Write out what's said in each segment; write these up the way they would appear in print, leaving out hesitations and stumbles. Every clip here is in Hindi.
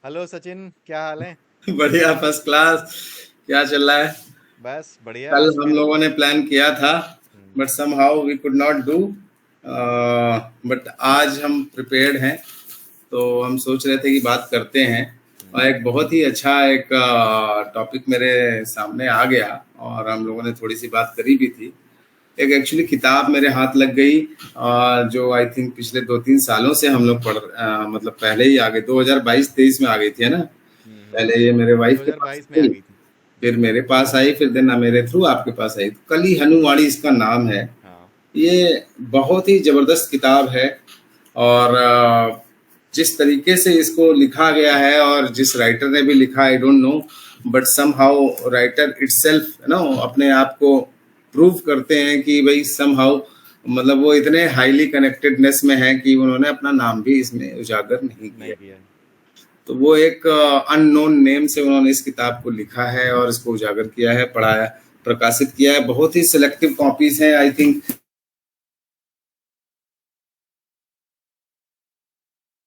हेलो सचिन, क्या हाल है? बढ़िया, फर्स्ट क्लास। क्या चल रहा है? बस बढ़िया कल आज हम फिर। लोगों ने प्लान किया था, hmm. But somehow we could not do. But आज हम प्रिपेयर्ड हैं, तो हम सोच रहे थे कि बात करते हैं। और हम्म। एक बहुत ही अच्छा एक टॉपिक मेरे सामने आ गया, और हम लोगों ने थोड़ी सी बात करी भी थी। एक एक्चुअली किताब मेरे हाथ लग गई, जो आई थिंक पिछले 2-3 सालों से हम लोग मतलब पहले ही आ गए, 2022-23 में आ गई थी, है ना। पहले ये मेरे वाइफ के पास 2022 में आ थी, गई थी। फिर मेरे पास आई, फिर देन मेरे थ्रू आपके पास आई। तो कली हनुवाणी इसका नाम है। हाँ। ये बहुत ही जबरदस्त किताब है। और जिस तरीके से इसको लिखा गया है और जिस राइटर ने भी लिखा, I don't know, but somehow writer itself know अपने आप को प्रूव करते हैं कि भाई सम हाउ, मतलब वो इतने हाईली कनेक्टेडनेस में है कि उन्होंने अपना नाम भी इसमें उजागर नहीं किया। नहीं किया है। तो वो एक अननोन नेम से उन्होंने इस किताब को लिखा है और इसको उजागर किया है, पढ़ाया, प्रकाशित किया है। बहुत ही सिलेक्टिव कॉपीज हैं, आई थिंक।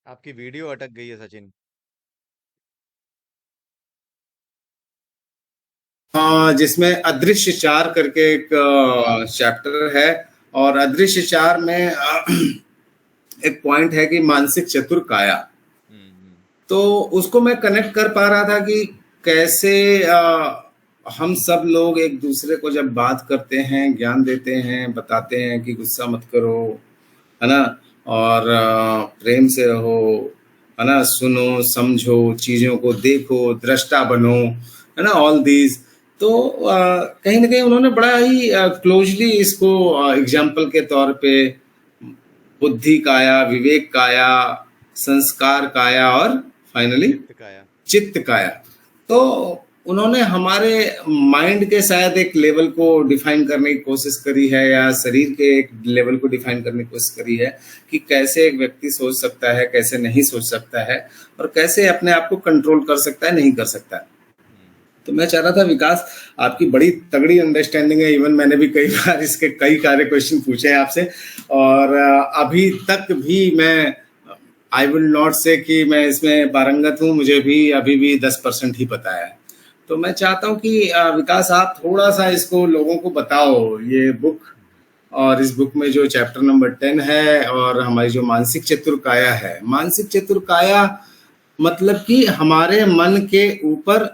आपकी वीडियो अटक गई है सचिन। जिसमें अदृश्य चार करके एक चैप्टर है। और अदृश्य चार में एक पॉइंट है कि मानसिक चतुर काया। हम्म। तो उसको मैं कनेक्ट कर पा रहा था कि कैसे हम सब लोग एक दूसरे को जब बात करते हैं, ज्ञान देते हैं, बताते हैं कि गुस्सा मत करो, है ना, और प्रेम से रहो, है ना, सुनो, समझो, चीजों को देखो, दृष्टा बनो, है ना, ऑल दीज। तो कहीं ना कहीं उन्होंने बड़ा ही क्लोजली इसको एग्जाम्पल के तौर पे बुद्धि काया, विवेक काया, संस्कार काया, और फाइनली चित्त काया। चित्त काया। तो उन्होंने हमारे माइंड के शायद एक लेवल को डिफाइन करने की कोशिश करी है, या शरीर के एक लेवल को डिफाइन करने की कोशिश करी है कि कैसे एक व्यक्ति सोच सकता है, कैसे नहीं सोच सकता है, और कैसे अपने आप को कंट्रोल कर सकता है, नहीं कर सकता है। हम्म। तो मैं चाह रहा था विकास, आपकी बड़ी तगड़ी अंडरस्टैंडिंग है। इवन मैंने भी कई बार इसके कई सारे क्वेश्चन पूछे हैं आपसे, और अभी तक भी मैं, आई विल नॉट से कि मैं इसमें पारंगत हूँ, मुझे भी अभी भी 10% ही पता है। तो मैं चाहता हूँ कि विकास आप थोड़ा सा इसको लोगों को बताओ, ये बुक, और इस बुक में जो चैप्टर नंबर 10 है, और हमारी जो मानसिक चतुर काया है, मानसिक चतुर काया मतलब कि हमारे मन के ऊपर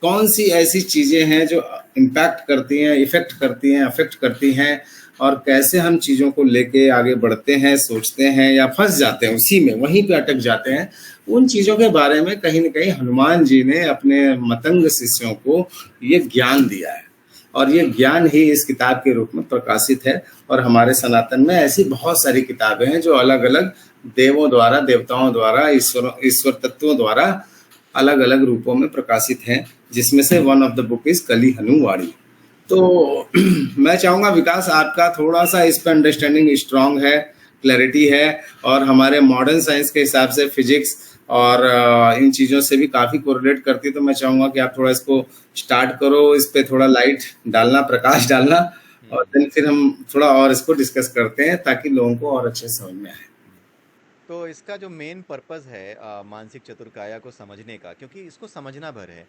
कौन सी ऐसी चीजें हैं जो इम्पैक्ट करती हैं, इफेक्ट करती हैं, अफेक्ट करती हैं, और कैसे हम चीजों को लेके आगे बढ़ते हैं, सोचते हैं, या फंस जाते हैं उसी में, वहीं पे अटक जाते हैं। उन चीजों के बारे में कहीं ना कहीं हनुमान जी ने अपने मतंग शिष्यों को ये ज्ञान दिया है। और ये ज्ञान ही इस किताब के रूप में प्रकाशित है। और हमारे सनातन में ऐसी बहुत सारी किताबें हैं जो अलग अलग देवों द्वारा, देवताओं द्वारा, ईश्वर तत्वों द्वारा अलग अलग रूपों में प्रकाशित हैं, जिसमें से one of the book is कली हनुवाणी। तो मैं चाहूंगा विकास, आपका थोड़ा सा इस पर अंडरस्टैंडिंग स्ट्रांग है, क्लैरिटी है, और हमारे मॉडर्न साइंस के हिसाब से फिजिक्स और इन चीज़ों से भी काफ़ी कोरिलेट करती है। तो मैं चाहूंगा कि आप थोड़ा इसको स्टार्ट करो, इस पे थोड़ा लाइट डालना, प्रकाश डालना, और हम्म। देन फिर हम थोड़ा और इसको डिस्कस करते हैं, ताकि लोगों को और अच्छे से समझ में आए। हम्म। तो इसका जो मेन पर्पस है मानसिक चतुर्काया को समझने का, क्योंकि इसको समझना भर है।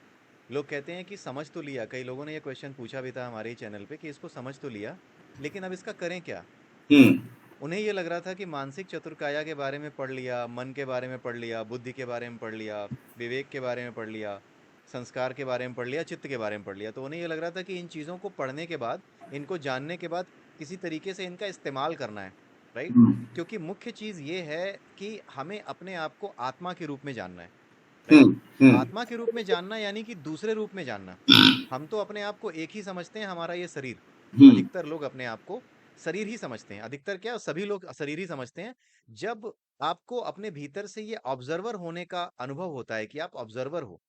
लोग कहते हैं कि समझ तो लिया, कई लोगों ने ये क्वेश्चन पूछा भी था हमारे ही चैनल पे कि इसको समझ तो लिया, लेकिन अब इसका करें क्या। हम्म। उन्हें ये लग रहा था कि मानसिक चतुर्काया के बारे में पढ़ लिया, मन के बारे में पढ़ लिया, बुद्धि के बारे में पढ़ लिया, विवेक के बारे में पढ़ लिया, संस्कार के बारे में पढ़ लिया, चित्त के बारे में पढ़ लिया, तो उन्हें ये लग रहा था कि इन चीज़ों को पढ़ने के बाद, इनको जानने के बाद किसी तरीके से इनका इस्तेमाल करना है। राइट। हम्म। क्योंकि मुख्य चीज़ ये है कि हमें अपने आप को आत्मा के रूप में जानना है। राइट। हम्म। हम्म। आत्मा के रूप में जानना यानी कि दूसरे रूप में जानना। हम तो अपने आप को एक ही समझते हैं, हमारा ये शरीर। हम्म। अधिकतर लोग अपने आप को शरीर ही समझते हैं, अधिकतर क्या, सभी लोग शरीर ही समझते हैं। जब आपको अपने भीतर से ये ऑब्जर्वर होने का अनुभव होता है कि आप ऑब्जर्वर हो,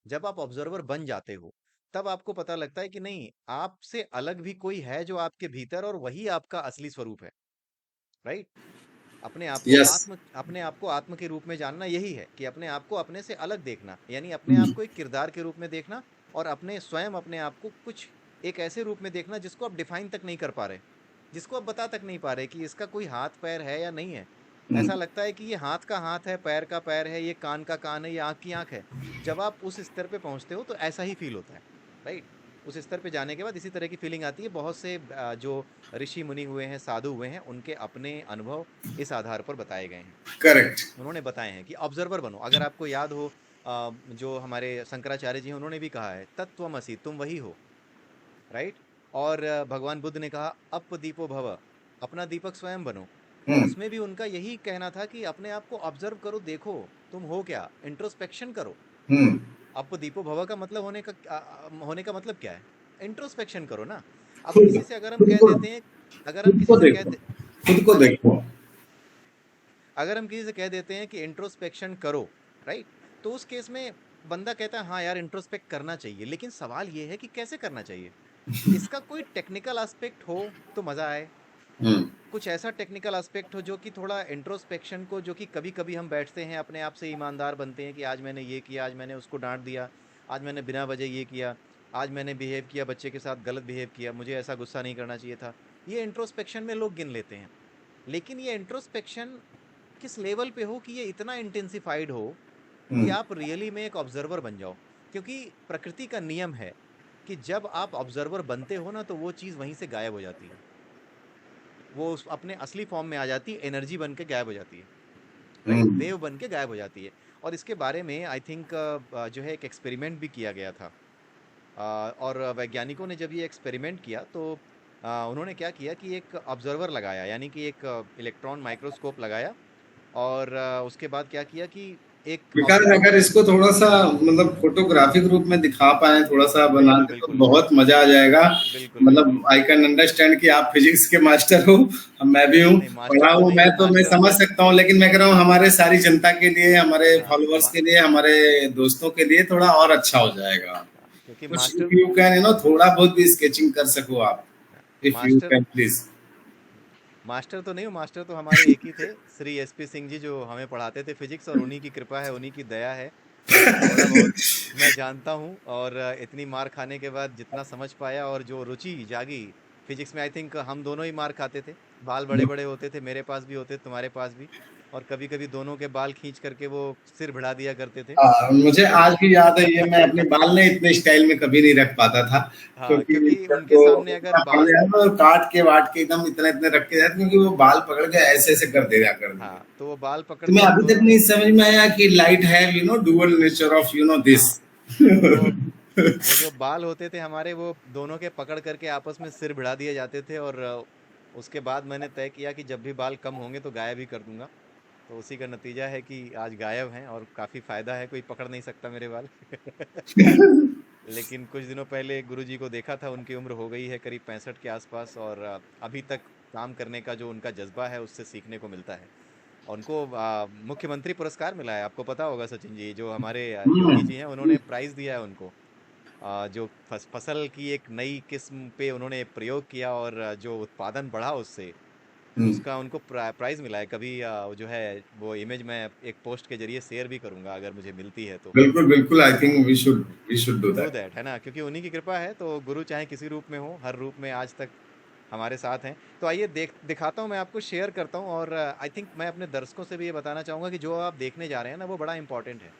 जब आप ऑब्जर्वर बन जाते हो, तब आपको पता लगता है कि नहीं, आपसे अलग भी कोई है जो आपके भीतर, और वही आपका असली स्वरूप है। राइट। यस। अपने आप को आत्म के रूप में जानना यही है कि अपने आप को अपने से अलग देखना, यानी अपने आप को एक किरदार के रूप में देखना, और अपने आप को कुछ एक ऐसे रूप में देखना जिसको आप डिफाइन तक नहीं कर पा रहे, जिसको आप बता तक नहीं पा रहे कि इसका कोई हाथ पैर है या नहीं है। ऐसा लगता है कि ये हाथ का हाथ है, पैर का पैर है, ये कान का कान है, ये आँख की आँख है। जब आप उस स्तर पे पहुँचते हो तो ऐसा ही फ़ील होता है, राइट? उस स्तर पे जाने के बाद इसी तरह की फ़ीलिंग आती है। बहुत से जो ऋषि मुनि हुए हैं, साधु हुए हैं, उनके अपने अनुभव इस आधार पर बताए गए हैं। करेक्ट। उन्होंने बताए हैं कि ऑब्जर्वर बनो। अगर आपको याद हो, जो हमारे शंकराचार्य जी हैं, उन्होंने भी कहा है, तत्त्वमसि, तुम वही हो, राइट? और भगवान बुद्ध ने कहा, अप दीपो भव, अपना दीपक स्वयं बनो। तो हम्म। उसमें भी उनका यही कहना था कि अपने आप को ऑब्जर्व करो, देखो तुम हो क्या, इंट्रोस्पेक्शन करो। हम्म। अप दीपो भव का मतलब होने का मतलब क्या है? इंट्रोस्पेक्शन करो ना। अब खुद किसी से अगर हम खुद कह को देते हैं, अगर हम खुद किसी को से कह देखो, दे खुद को अगर देखो। अगर हम किसी से कह देते हैं कि इंट्रोस्पेक्शन करो, राइट? तो उस केस में बंदा कहता है हाँ यार इंट्रोस्पेक्ट करना चाहिए, लेकिन सवाल ये है कि कैसे करना चाहिए? इसका कोई टेक्निकल एस्पेक्ट हो तो मजा आए। हम्म। कुछ ऐसा टेक्निकल एस्पेक्ट हो जो कि थोड़ा इंट्रोस्पेक्शन को, जो कि कभी कभी हम बैठते हैं अपने आप से ईमानदार बनते हैं कि आज मैंने ये किया, आज मैंने उसको डांट दिया, आज मैंने बिना वजह ये किया, आज मैंने बिहेव किया बच्चे के साथ, गलत बिहेव किया, मुझे ऐसा गुस्सा नहीं करना चाहिए था। ये इंट्रोस्पेक्शन में लोग गिन लेते हैं। लेकिन ये इंट्रोस्पेक्शन किस लेवल पे हो कि ये इतना इंटेंसिफाइड हो कि हम्म। आप रियली में एक ऑब्जर्वर बन जाओ। क्योंकि प्रकृति का नियम है कि जब आप ऑब्जर्वर बनते हो ना, तो वो चीज़ वहीं से गायब हो जाती है। वो उस अपने असली फॉर्म में आ जाती है, एनर्जी बन के गायब हो जाती है, राइट? हम्म। वेव बन के गायब हो जाती है। और इसके बारे में आई थिंक जो है एक एक्सपेरिमेंट भी किया गया था। और वैज्ञानिकों ने जब ये एक्सपेरिमेंट किया तो उन्होंने क्या किया कि एक ऑब्जर्वर लगाया, यानी कि एक इलेक्ट्रॉन माइक्रोस्कोप लगाया। और उसके बाद क्या किया कि एक विकास, ऑब्जर्वर अगर को इसको थोड़ा सा मतलब फोटोग्राफिक रूप में दिखा पाए, थोड़ा सा बना बिल्कुल के, तो बिल्कुल बहुत मजा आ जाएगा। बिल्कुल बिल्कुल। मतलब आई कैन अंडरस्टैंड कि आप फिजिक्स के मास्टर हो, मैं भी हूँ, नहीं मास्टर पढ़ा तो हूँ नहीं मैं, हूँ, तो मैं मास्टर समझ सकता हूँ, लेकिन मैं कह रहा हूँ हमारे सारी जनता के लिए, हमारे हाँ फॉलोअर्स के लिए, हमारे दोस्तों के लिए थोड़ा और अच्छा हो जाएगा। क्योंकि कुछ मास्टर, इफ यू कैन, थोड़ा बहुत भी स्केचिंग कर सको आप, if you master can please. Master तो नहीं हूँ, मास्टर तो हमारे एक ही थे, श्री एसपी सिंह जी, जो हमें पढ़ाते थे फिजिक्स, और उन्हीं की कृपा है, उन्हीं की दया है कि थोड़ा बहुत मैं जानता हूँ। और इतनी मार खाने के बाद जितना समझ पाया और जो रुचि जागी फिजिक्स में, आई थिंक हम दोनों ही मार खाते थे। बाल बड़े बड़े होते थे, मेरे पास भी होते, तुम्हारे पास भी। और कभी कभी दोनों के बाल खींच करके वो सिर भिड़ा दिया करते थे। मुझे तो आज भी याद है ये, मैं अपने बाल ने इतने स्टाइल में कभी नहीं रख पाता था, हाँ, क्योंकि क्योंकि जब उनके वो सामने अगर इतना पड़ बाल, गया तो काट के वाट के एकदम इतने इतने रख के जाते, क्योंकि वो बाल पकड़ के ऐसे ऐसे कर देगा कर दिया। हाँ तो वो बाल पकड़ तो मैं के हम अभी तक दोनों ने, नहीं समझ में आया कि light have dual nature of this. हाँ तो वो जो बाल होते थे हमारे, वो दोनों के पकड़ करके आपस में सिर भिड़ा दिए जाते थे। और उसके बाद मैंने तय किया कि जब भी बाल कम होंगे तो गायब ही कर दूंगा। तो उसी का नतीजा है कि आज गायब हैं और काफ़ी फायदा है, कोई पकड़ नहीं सकता मेरे बाल। लेकिन कुछ दिनों पहले गुरुजी को देखा था, उनकी उम्र हो गई है करीब 65 के आसपास, और अभी तक काम करने का जो उनका जज्बा है उससे सीखने को मिलता है। और उनको मुख्यमंत्री पुरस्कार मिला है, आपको पता होगा सचिन जी, जो हमारे योगी जी हैं, उन्होंने प्राइज़ दिया है उनको। जो फसल की एक नई किस्म पे उन्होंने प्रयोग किया और जो उत्पादन बढ़ा उससे, उसका उनको प्राइज़ मिला है। कभी वो जो है वो इमेज मैं एक पोस्ट के जरिए शेयर भी करूंगा अगर मुझे मिलती है तो। बिल्कुल बिल्कुल, I think we should do do that. That, है ना? क्योंकि उन्हीं की कृपा है, तो गुरु चाहे किसी रूप में हो, हर रूप में आज तक हमारे साथ हैं। तो आइए दिखाता हूँ, मैं आपको शेयर करता हूँ। और आई थिंक मैं अपने दर्शकों से भी ये बताना चाहूँगा कि जो आप देखने जा रहे हैं ना, वो बड़ा इंपॉर्टेंट है।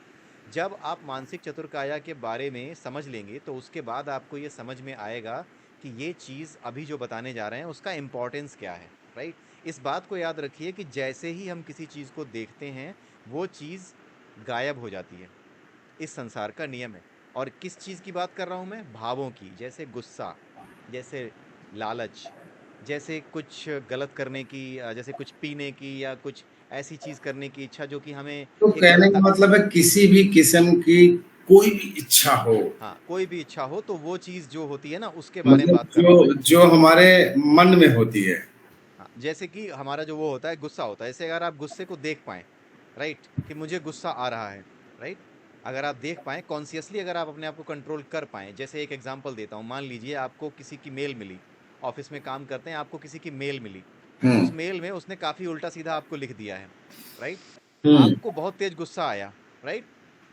जब आप मानसिक चतुर्काया के बारे में समझ लेंगे तो उसके बाद आपको ये समझ में आएगा कि ये चीज़ अभी जो बताने जा रहे हैं उसका इम्पोर्टेंस क्या है, राइट? इस बात को याद रखिए कि जैसे ही हम किसी चीज़ को देखते हैं, वो चीज़ गायब हो जाती है। इस संसार का नियम है। और किस चीज़ की बात कर रहा हूँ मैं? भावों की, जैसे गुस्सा, जैसे लालच, जैसे कुछ गलत करने की, जैसे कुछ पीने की या कुछ ऐसी चीज़ करने की इच्छा जो कि हमें तो एक कहने गलत, का मतलब है किसी भी किस्म की कोई भी इच्छा हो, हाँ, कोई भी इच्छा हो, तो वो चीज़ जो होती है ना, उसके बारे में मतलब बात कर रहा हूँ मैं। जो जो हमारे मन में होती है। हाँ, जैसे कि हमारा जो वो होता है, गुस्सा होता है। जैसे अगर आप गुस्से को देख पाएँ, राइट? कि मुझे गुस्सा आ रहा है, राइट? अगर आप देख पाएँ कॉन्शियसली, अगर आप अपने आप को कंट्रोल कर पाएँ। जैसे एक एग्ज़ाम्पल देता हूँ, मान लीजिए आपको किसी की मेल मिली, ऑफ़िस में काम करते हैं, आपको किसी की मेल मिली। हम्म। उस मेल में उसने काफ़ी उल्टा-सीधा आपको लिख दिया है, राइट? हम्म। आपको बहुत तेज़ गुस्सा आया, right?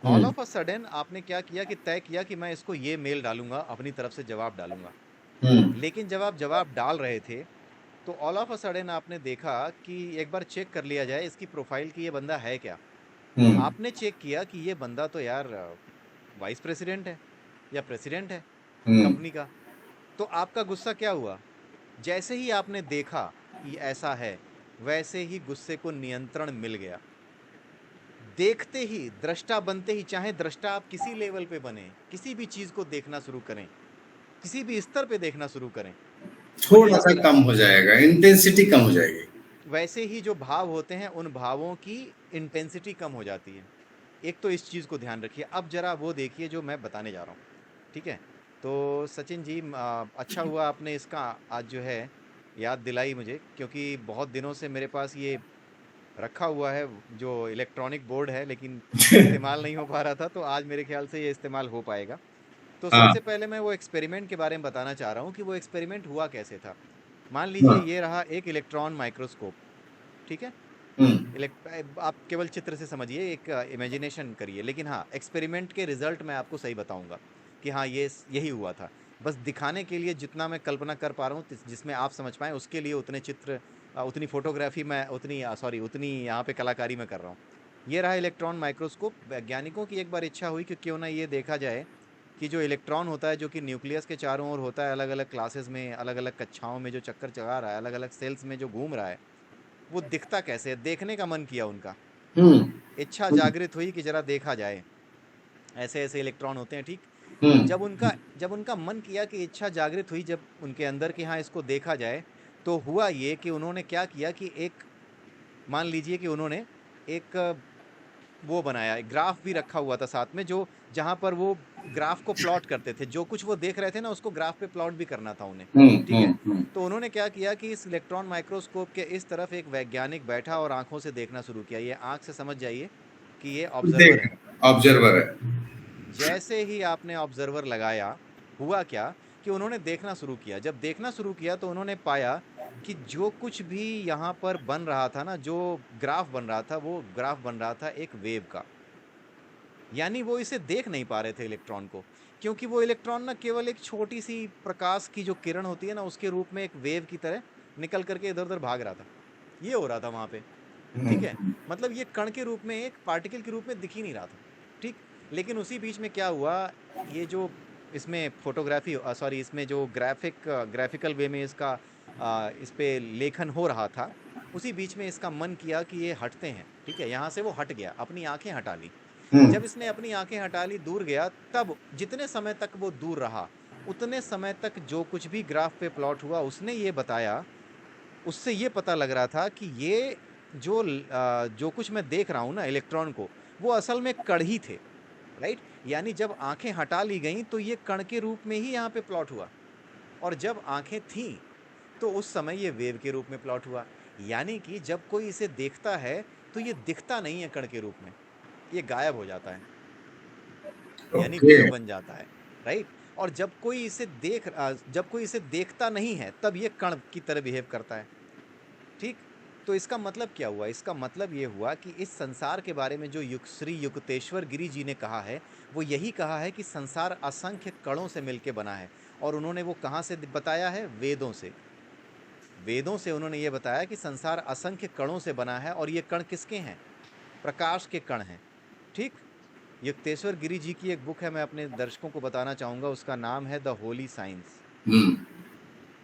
All hmm. Of a sudden आपने क्या किया कि तय किया कि मैं इसको ये मेल डालूँगा, अपनी तरफ से जवाब डालूँगा। हम्म। लेकिन जब आप जवाब डाल रहे थे, तो ऑल ऑफ अ सडन आपने देखा कि एक बार चेक कर लिया जाए इसकी प्रोफाइल की, ये बंदा है क्या। हम्म। आपने चेक किया कि ये बंदा तो यार वाइस प्रेसिडेंट है या प्रेसिडेंट है हम्म। कंपनी का। तो आपका गुस्सा क्या हुआ? जैसे ही आपने देखा कि ऐसा है, वैसे ही गुस्से को नियंत्रण मिल गया। देखते ही, दृष्टा बनते ही, चाहे दृष्टा आप किसी लेवल पे बने, किसी भी चीज को देखना शुरू करें, किसी भी स्तर पे देखना शुरू करें, थोड़ा वहीं सा कम हो जाएगा, इंटेंसिटी कम हो जाएगी। वैसे ही जो भाव होते हैं उन भावों की इंटेंसिटी कम हो जाती है। एक तो इस चीज को ध्यान रखिए। अब जरा वो देखिए जो मैं बताने जा रहा हूँ। ठीक है। तो सचिन जी, अच्छा हुआ आपने इसका आज जो है याद दिलाई मुझे, क्योंकि बहुत दिनों से मेरे पास ये रखा हुआ है जो इलेक्ट्रॉनिक बोर्ड है, लेकिन इस्तेमाल नहीं हो पा रहा था। तो आज मेरे ख्याल से ये इस्तेमाल हो पाएगा। तो हाँ। सबसे पहले मैं वो एक्सपेरिमेंट के बारे में बताना चाह रहा हूँ कि वो एक्सपेरिमेंट हुआ कैसे था। मान लीजिए हाँ। ये रहा एक इलेक्ट्रॉन माइक्रोस्कोप। ठीक है। हम्म। आप केवल चित्र से समझिए, एक इमेजिनेशन करिए, लेकिन हाँ, एक्सपेरिमेंट के रिजल्ट मैं आपको सही बताऊंगा कि हाँ ये यही हुआ था। बस दिखाने के लिए जितना मैं कल्पना कर पा रहा हूँ जिसमें आप समझ पाएं, उसके लिए उतने चित्र, उतनी फोटोग्राफी मैं, उतनी सॉरी, उतनी यहाँ पे कलाकारी मैं कर रहा हूँ। ये रहा इलेक्ट्रॉन माइक्रोस्कोप। वैज्ञानिकों की एक बार इच्छा हुई कि क्यों ना ये देखा जाए कि जो इलेक्ट्रॉन होता है, जो कि न्यूक्लियस के चारों ओर होता है, अलग अलग क्लासेस में, अलग अलग कक्षाओं में जो चक्कर चला रहा है, अलग अलग सेल्स में जो घूम रहा है, वो दिखता कैसे है। देखने का मन किया उनका, हम्म। इच्छा जागृत हुई कि जरा देखा जाए ऐसे ऐसे इलेक्ट्रॉन होते हैं। ठीक। हम्म। जब उनका मन किया कि इच्छा जागृत हुई जब उनके अंदर कि हाँ इसको देखा जाए, तो हुआ ये कि उन्होंने क्या किया कि एक, मान लीजिए कि उन्होंने एक वो बनाया, एक ग्राफ भी रखा हुआ था साथ में, जो जहां पर वो ग्राफ को प्लॉट करते थे, जो कुछ वो देख रहे थे ना उसको ग्राफ पे प्लॉट भी करना था उन्हें। हम्म। ठीक है। तो उन्होंने क्या किया कि इस इलेक्ट्रॉन माइक्रोस्कोप के इस तरफ एक वैज्ञानिक बैठा और आंखों से देखना शुरू किया। ये आंख से समझ जाइए कि ये ऑब्जर्वर देख, है। ऑब्जर्वर है। जैसे ही आपने ऑब्जर्वर लगाया, हुआ क्या कि उन्होंने देखना शुरू किया। जब देखना शुरू किया तो उन्होंने पाया कि जो कुछ भी यहाँ पर बन रहा था ना, जो ग्राफ बन रहा था, वो ग्राफ बन रहा था एक वेव का। यानी वो इसे देख नहीं पा रहे थे इलेक्ट्रॉन को, क्योंकि वो इलेक्ट्रॉन ना केवल एक छोटी सी प्रकाश की जो किरण होती है ना, उसके रूप में एक वेव की तरह निकल करके इधर उधर भाग रहा था। ये हो रहा था वहां पे। ठीक है। हम्म। मतलब ये कण के रूप में, एक पार्टिकल के रूप में दिख ही नहीं रहा था। ठीक। लेकिन उसी बीच में क्या हुआ, ये जो इसमें फोटोग्राफी, सॉरी, इसमें जो ग्राफिकल वे में इसका इस पे लेखन हो रहा था, उसी बीच में इसका मन किया कि ये हटते हैं। ठीक है। यहाँ से वो हट गया, अपनी आंखें हटा ली। हम्म। जब इसने अपनी आंखें हटा ली, दूर गया, तब जितने समय तक वो दूर रहा, उतने समय तक जो कुछ भी ग्राफ पे प्लॉट हुआ, उसने ये बताया, उससे ये पता लग रहा था कि ये जो कुछ मैं देख रहा हूँ ना इलेक्ट्रॉन को, वो असल में कण ही थे। राइट। यानी जब आंखें हटा ली गई तो ये कण के रूप में ही यहाँ पे प्लॉट हुआ, और जब आंखें थीं तो उस समय ये वेव के रूप में प्लॉट हुआ। यानी कि जब कोई इसे देखता है तो ये दिखता नहीं है कण के रूप में, ये गायब हो जाता है, यानी ओके। वेव बन जाता है। राइट। और जब कोई इसे देखता नहीं है, तब ये कण की तरह बिहेव करता है। ठीक। तो इसका मतलब क्या हुआ? इसका मतलब ये हुआ कि इस संसार के बारे में जो श्री युक्तेश्वर गिरी जी ने कहा है, वो यही कहा है कि संसार असंख्य कणों से मिलकर बना है। और उन्होंने वो कहाँ से बताया है? वेदों से। वेदों से उन्होंने ये बताया कि संसार असंख्य कणों से बना है, और ये कण किसके हैं? प्रकाश के कण हैं। ठीक। युक्तेश्वर गिरी जी की एक बुक है, मैं अपने दर्शकों को बताना चाहूंगा, उसका नाम है द होली साइंस। हम्म।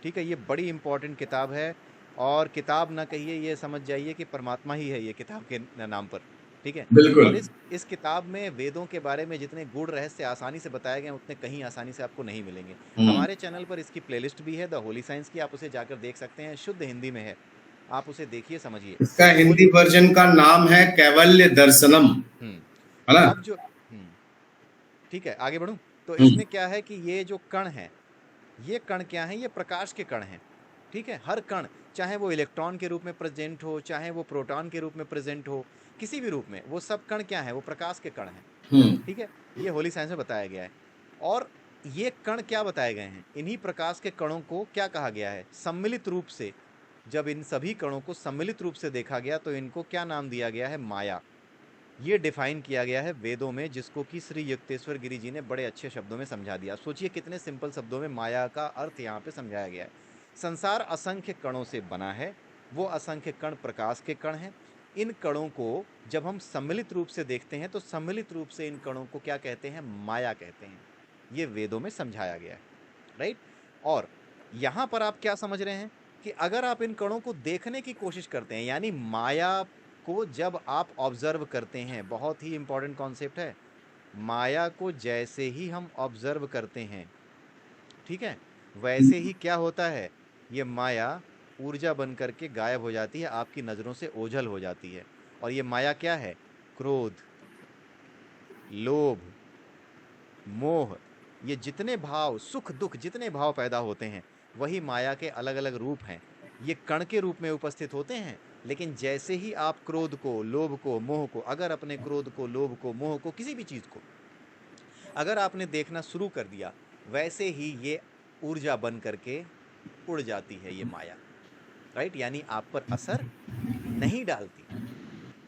ठीक है। ये बड़ी इंपॉर्टेंट किताब है, और किताब ना कहिए, ये समझ जाइए कि परमात्मा ही है ये किताब के नाम पर। ठीक है। और बिल्कुल। इस किताब में वेदों के बारे में जितने गूढ़ रहस्य आसानी से बताए गए हैं, उतने कहीं आसानी से आपको नहीं मिलेंगे। हम्म। हमारे चैनल पर इसकी प्लेलिस्ट भी है, द होली साइंस की, आप उसे जाकर देख सकते हैं, शुद्ध हिंदी में है। आप उसे देखिए, समझिए। इसका हिंदी होली। वर्जन का नाम है कैवल्य दर्शनम, हम्म। है ना? अब जो ठीक है, आगे बढ़ूं। तो हम्म। इसमें क्या है कि ये जो कण है, ये कण क्या है? ये प्रकाश के कण हैं। ठीक है। हर कण, चाहे वो इलेक्ट्रॉन के रूप में प्रेजेंट हो, चाहे वो प्रोटॉन के रूप में प्रेजेंट हो, किसी भी रूप में, वो सब कण क्या है? वो प्रकाश के कण हैं। हम्म। ठीक है। ये होली साइंस में बताया गया है। और ये कण क्या बताए गए हैं? इन्हीं प्रकाश के कणों को क्या कहा गया है? सम्मिलित रूप से, जब इन सभी कणों को सम्मिलित रूप से देखा गया तो इनको क्या नाम दिया गया है? माया। ये डिफाइन किया गया है वेदों में, जिसको कि श्री युक्तेश्वर गिरी जी ने बड़े अच्छे शब्दों में समझा दिया। सोचिए कितने सिंपल शब्दों में माया का अर्थ यहाँ पे समझाया गया है। संसार असंख्य कणों से बना है, वो असंख्य कण प्रकाश के कण हैं। इन कणों को जब हम सम्मिलित रूप से देखते हैं तो सम्मिलित रूप से इन कणों को क्या कहते हैं? माया कहते हैं। ये वेदों में समझाया गया है, राइट? और यहाँ पर आप क्या समझ रहे हैं कि अगर आप इन कणों को देखने की कोशिश करते हैं, यानी माया को जब आप ऑब्जर्व करते हैं, बहुत ही इंपॉर्टेंट कॉन्सेप्ट है, माया को जैसे ही हम ऑब्जर्व करते हैं, ठीक है, वैसे ही क्या होता है? ये माया ऊर्जा बन करके गायब हो जाती है, आपकी नजरों से ओझल हो जाती है। और ये माया क्या है? क्रोध, लोभ, मोह, ये जितने भाव, सुख दुख जितने भाव पैदा होते हैं, वही माया के अलग अलग रूप हैं। ये कण के रूप में उपस्थित होते हैं, लेकिन जैसे ही आप क्रोध को, लोभ को, मोह को, अगर अपने क्रोध को, लोभ को, मोह को, किसी भी चीज को अगर आपने देखना शुरू कर दिया, वैसे ही ये ऊर्जा बन करके उड़ जाती है ये माया, राइट? यानी आप पर असर नहीं डालती।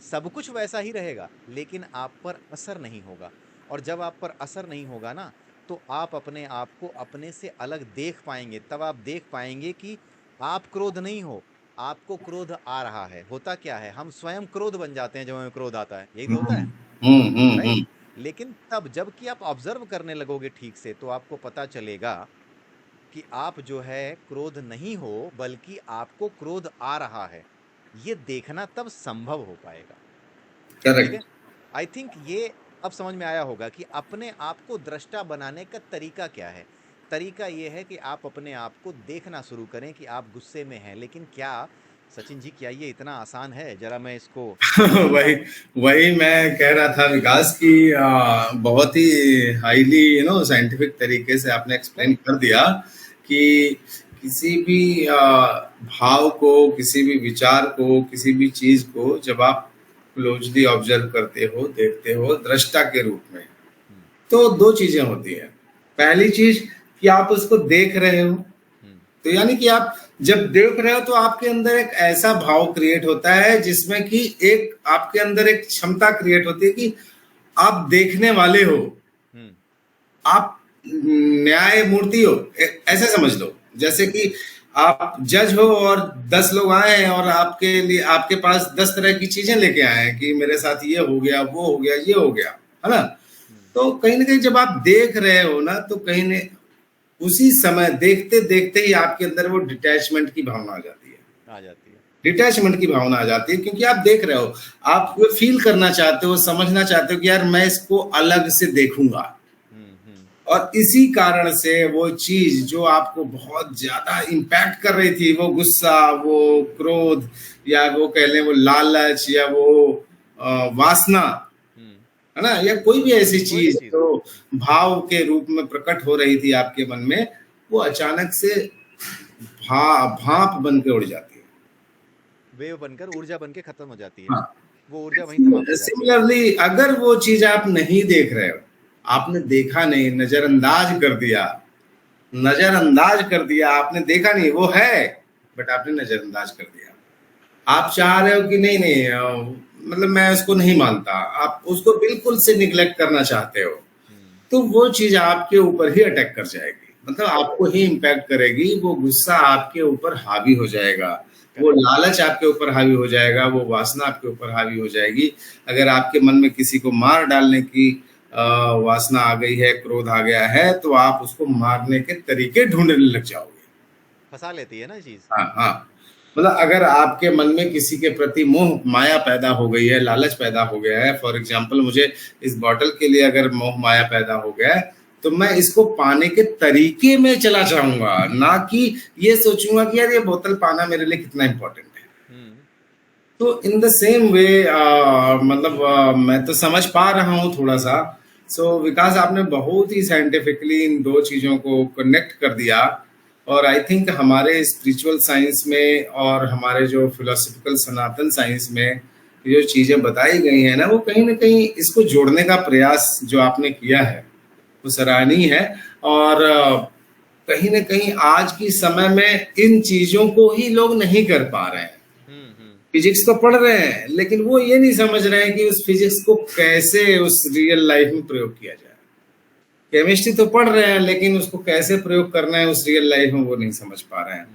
सब कुछ वैसा ही रहेगा, लेकिन आप पर असर नहीं होगा। और जब आप पर असर नहीं होगा ना, तो आप अपने आप को अपने से अलग देख पाएंगे। तब आप देख पाएंगे कि आप क्रोध नहीं हो, आपको क्रोध आ रहा है। होता क्या है? हम स्वयं क्रोध बन जाते हैं जब हमें क्रोध आता है, यही तो होता है, राइट? हम्म। लेकिन तब जबकि आप ऑब्जर्व करने लगोगे ठीक से, तो आपको पता चलेगा कि आप जो है क्रोध नहीं हो, बल्कि आपको क्रोध आ रहा है। ये देखना तब संभव हो पाएगा, ठीक है? करेक्ट। आई थिंक ये अब समझ में आया होगा कि अपने आप को दृष्टा बनाने का तरीका क्या है। तरीका ये है कि आप अपने आप को देखना शुरू करें कि आप गुस्से में हैं। लेकिन क्या सचिन जी, क्या ये इतना आसान है? जरा मैं इसको वही समझाऊं। वही मैं कह रहा था विकास की, बहुत ही हाईली साइंटिफिक तरीके से आपने एक्सप्लेन करेक्ट। कर दिया कि किसी भी भाव को, किसी भी विचार को, किसी भी चीज को जब आप क्लोजली ऑब्जर्व करते हो, देखते हो दृष्टा के रूप में, हम्म। तो दो चीजें होती हैं। पहली चीज कि आप उसको देख रहे हो, हम्म। तो यानी कि आप जब देख रहे हो तो आपके अंदर एक ऐसा भाव क्रिएट होता है जिसमें कि एक आपके अंदर एक क्षमता क्रिएट होती है कि आप देखने वाले हो, हम्म। आप न्याय मूर्ति हो। ऐसे समझ लो जैसे कि आप जज हो और 10 लोग आए हैं और आपके लिए, आपके पास 10 तरह की चीजें लेके आए हैं कि मेरे साथ ये हो गया, वो हो गया, ये हो गया, है ना? हम्म। तो कहीं ना कहीं जब आप देख रहे हो ना, तो कहीं ने उसी समय देखते देखते ही आपके अंदर वो डिटैचमेंट की भावना आ जाती है। आ जाती है। डिटैचमेंट की भावना आ जाती है क्योंकि आप देख रहे हो, आप वो फील करना चाहते हो, समझना चाहते हो कि यार मैं इसको अलग से देखूंगा। हम्म। हम्म। और इसी कारण से वो चीज जो आपको बहुत ज्यादा इम्पैक्ट कर रही थी, वो गुस्सा, वो क्रोध, या वो कह लें वो लालच, या वो वासना, हम्म। है ना, या कोई भी ऐसी कोई भी चीज चीज जो हो। भाव के रूप में प्रकट हो रही थी आपके मन में, वो अचानक से भाप बन के उड़ जाती है। वेव बनकर, ऊर्जा बनके खत्म हो जाती है। हाँ। वो ऊर्जा वहीं समाप्त हो जाती है। सिमिलरली अगर वो चीज आप नहीं देख रहे हो, आपने देखा नहीं, नजरअंदाज कर दिया, नजरअंदाज कर दिया, आपने देखा नहीं, वो है बट आपने नजरअंदाज कर दिया। आप चाह रहे हो कि नहीं नहीं मतलब मैं उसको नहीं मानता, आप उसको बिल्कुल से निग्लेक्ट करना चाहते हो, हम्म। तो वो चीज आपके ऊपर ही अटैक कर जाएगी, मतलब आपको ही इम्पैक्ट करेगी। वो गुस्सा आपके ऊपर हावी हो जाएगा, वो करेक्ट। लालच आपके ऊपर हावी हो जाएगा, वो वासना आपके ऊपर हावी हो जाएगी। अगर आपके मन में किसी को मार डालने की वासना आ गई है, क्रोध आ गया है, तो आप उसको मारने के तरीके ढूंढने लग जाओगे। फंसा लेती है ना चीज। हाँ हाँ। मतलब अगर आपके मन में किसी के प्रति मोह माया पैदा हो गई है, लालच पैदा हो गया है, फॉर एग्जाम्पल मुझे इस बॉटल के लिए अगर मोह माया पैदा हो गया है, तो मैं इसको पाने के तरीके में चला जाऊंगा, ना कि ये सोचूंगा कि यार ये बोतल पाना मेरे लिए कितना इंपॉर्टेंट है। हम्म। तो इन द सेम वे मतलब मैं तो समझ पा रहा हूँ थोड़ा सा। सो विकास, आपने बहुत ही साइंटिफिकली इन दो चीजों को कनेक्ट कर दिया। और आई थिंक हमारे स्पिरिचुअल साइंस में और हमारे जो फिलोसफिकल सनातन साइंस में जो चीजें बताई गई हैं ना कहीं इसको जोड़ने का प्रयास जो आपने किया है वो सराहनीय है। और कहीं ना कहीं आज की समय में इन चीजों को ही लोग नहीं कर पा रहे हैं। हम्म। हम्म। फिजिक्स तो पढ़ रहे हैं, लेकिन वो ये नहीं समझ रहे हैं कि उस फिजिक्स को कैसे उस रियल लाइफ में प्रयोग किया जाए। केमिस्ट्री तो पढ़ रहे हैं, लेकिन उसको कैसे प्रयोग करना है उस रियल लाइफ में वो नहीं समझ पा रहे हैं।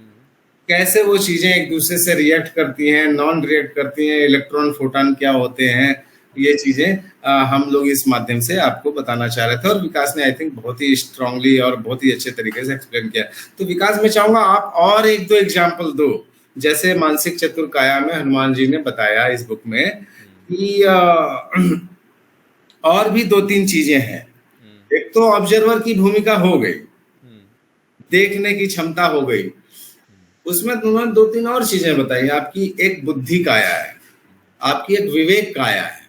कैसे वो चीजें एक दूसरे से रिएक्ट करती हैं, नॉन रिएक्ट करती हैं, इलेक्ट्रॉन फोटॉन क्या होते हैं, ये चीजें हम लोग इस माध्यम से आपको बताना चाह रहे थे, और विकास ने आई थिंक बहुत ही स्ट्रांगली और बहुत ही अच्छे तरीके से एक्सप्लेन किया। तो विकास, मैं चाहूंगा आप और एक दो एग्जाम्पल दो, जैसे मानसिक चतुर काया में हनुमान जी ने बताया इस बुक में कि और भी दो तीन चीजें हैं। एक तो ऑब्जर्वर की भूमिका हो गई, देखने की क्षमता हो गई, उसमें उन्होंने दो तीन और चीजें बताई। आपकी एक बुद्धि काया है, आपकी एक विवेक काया है,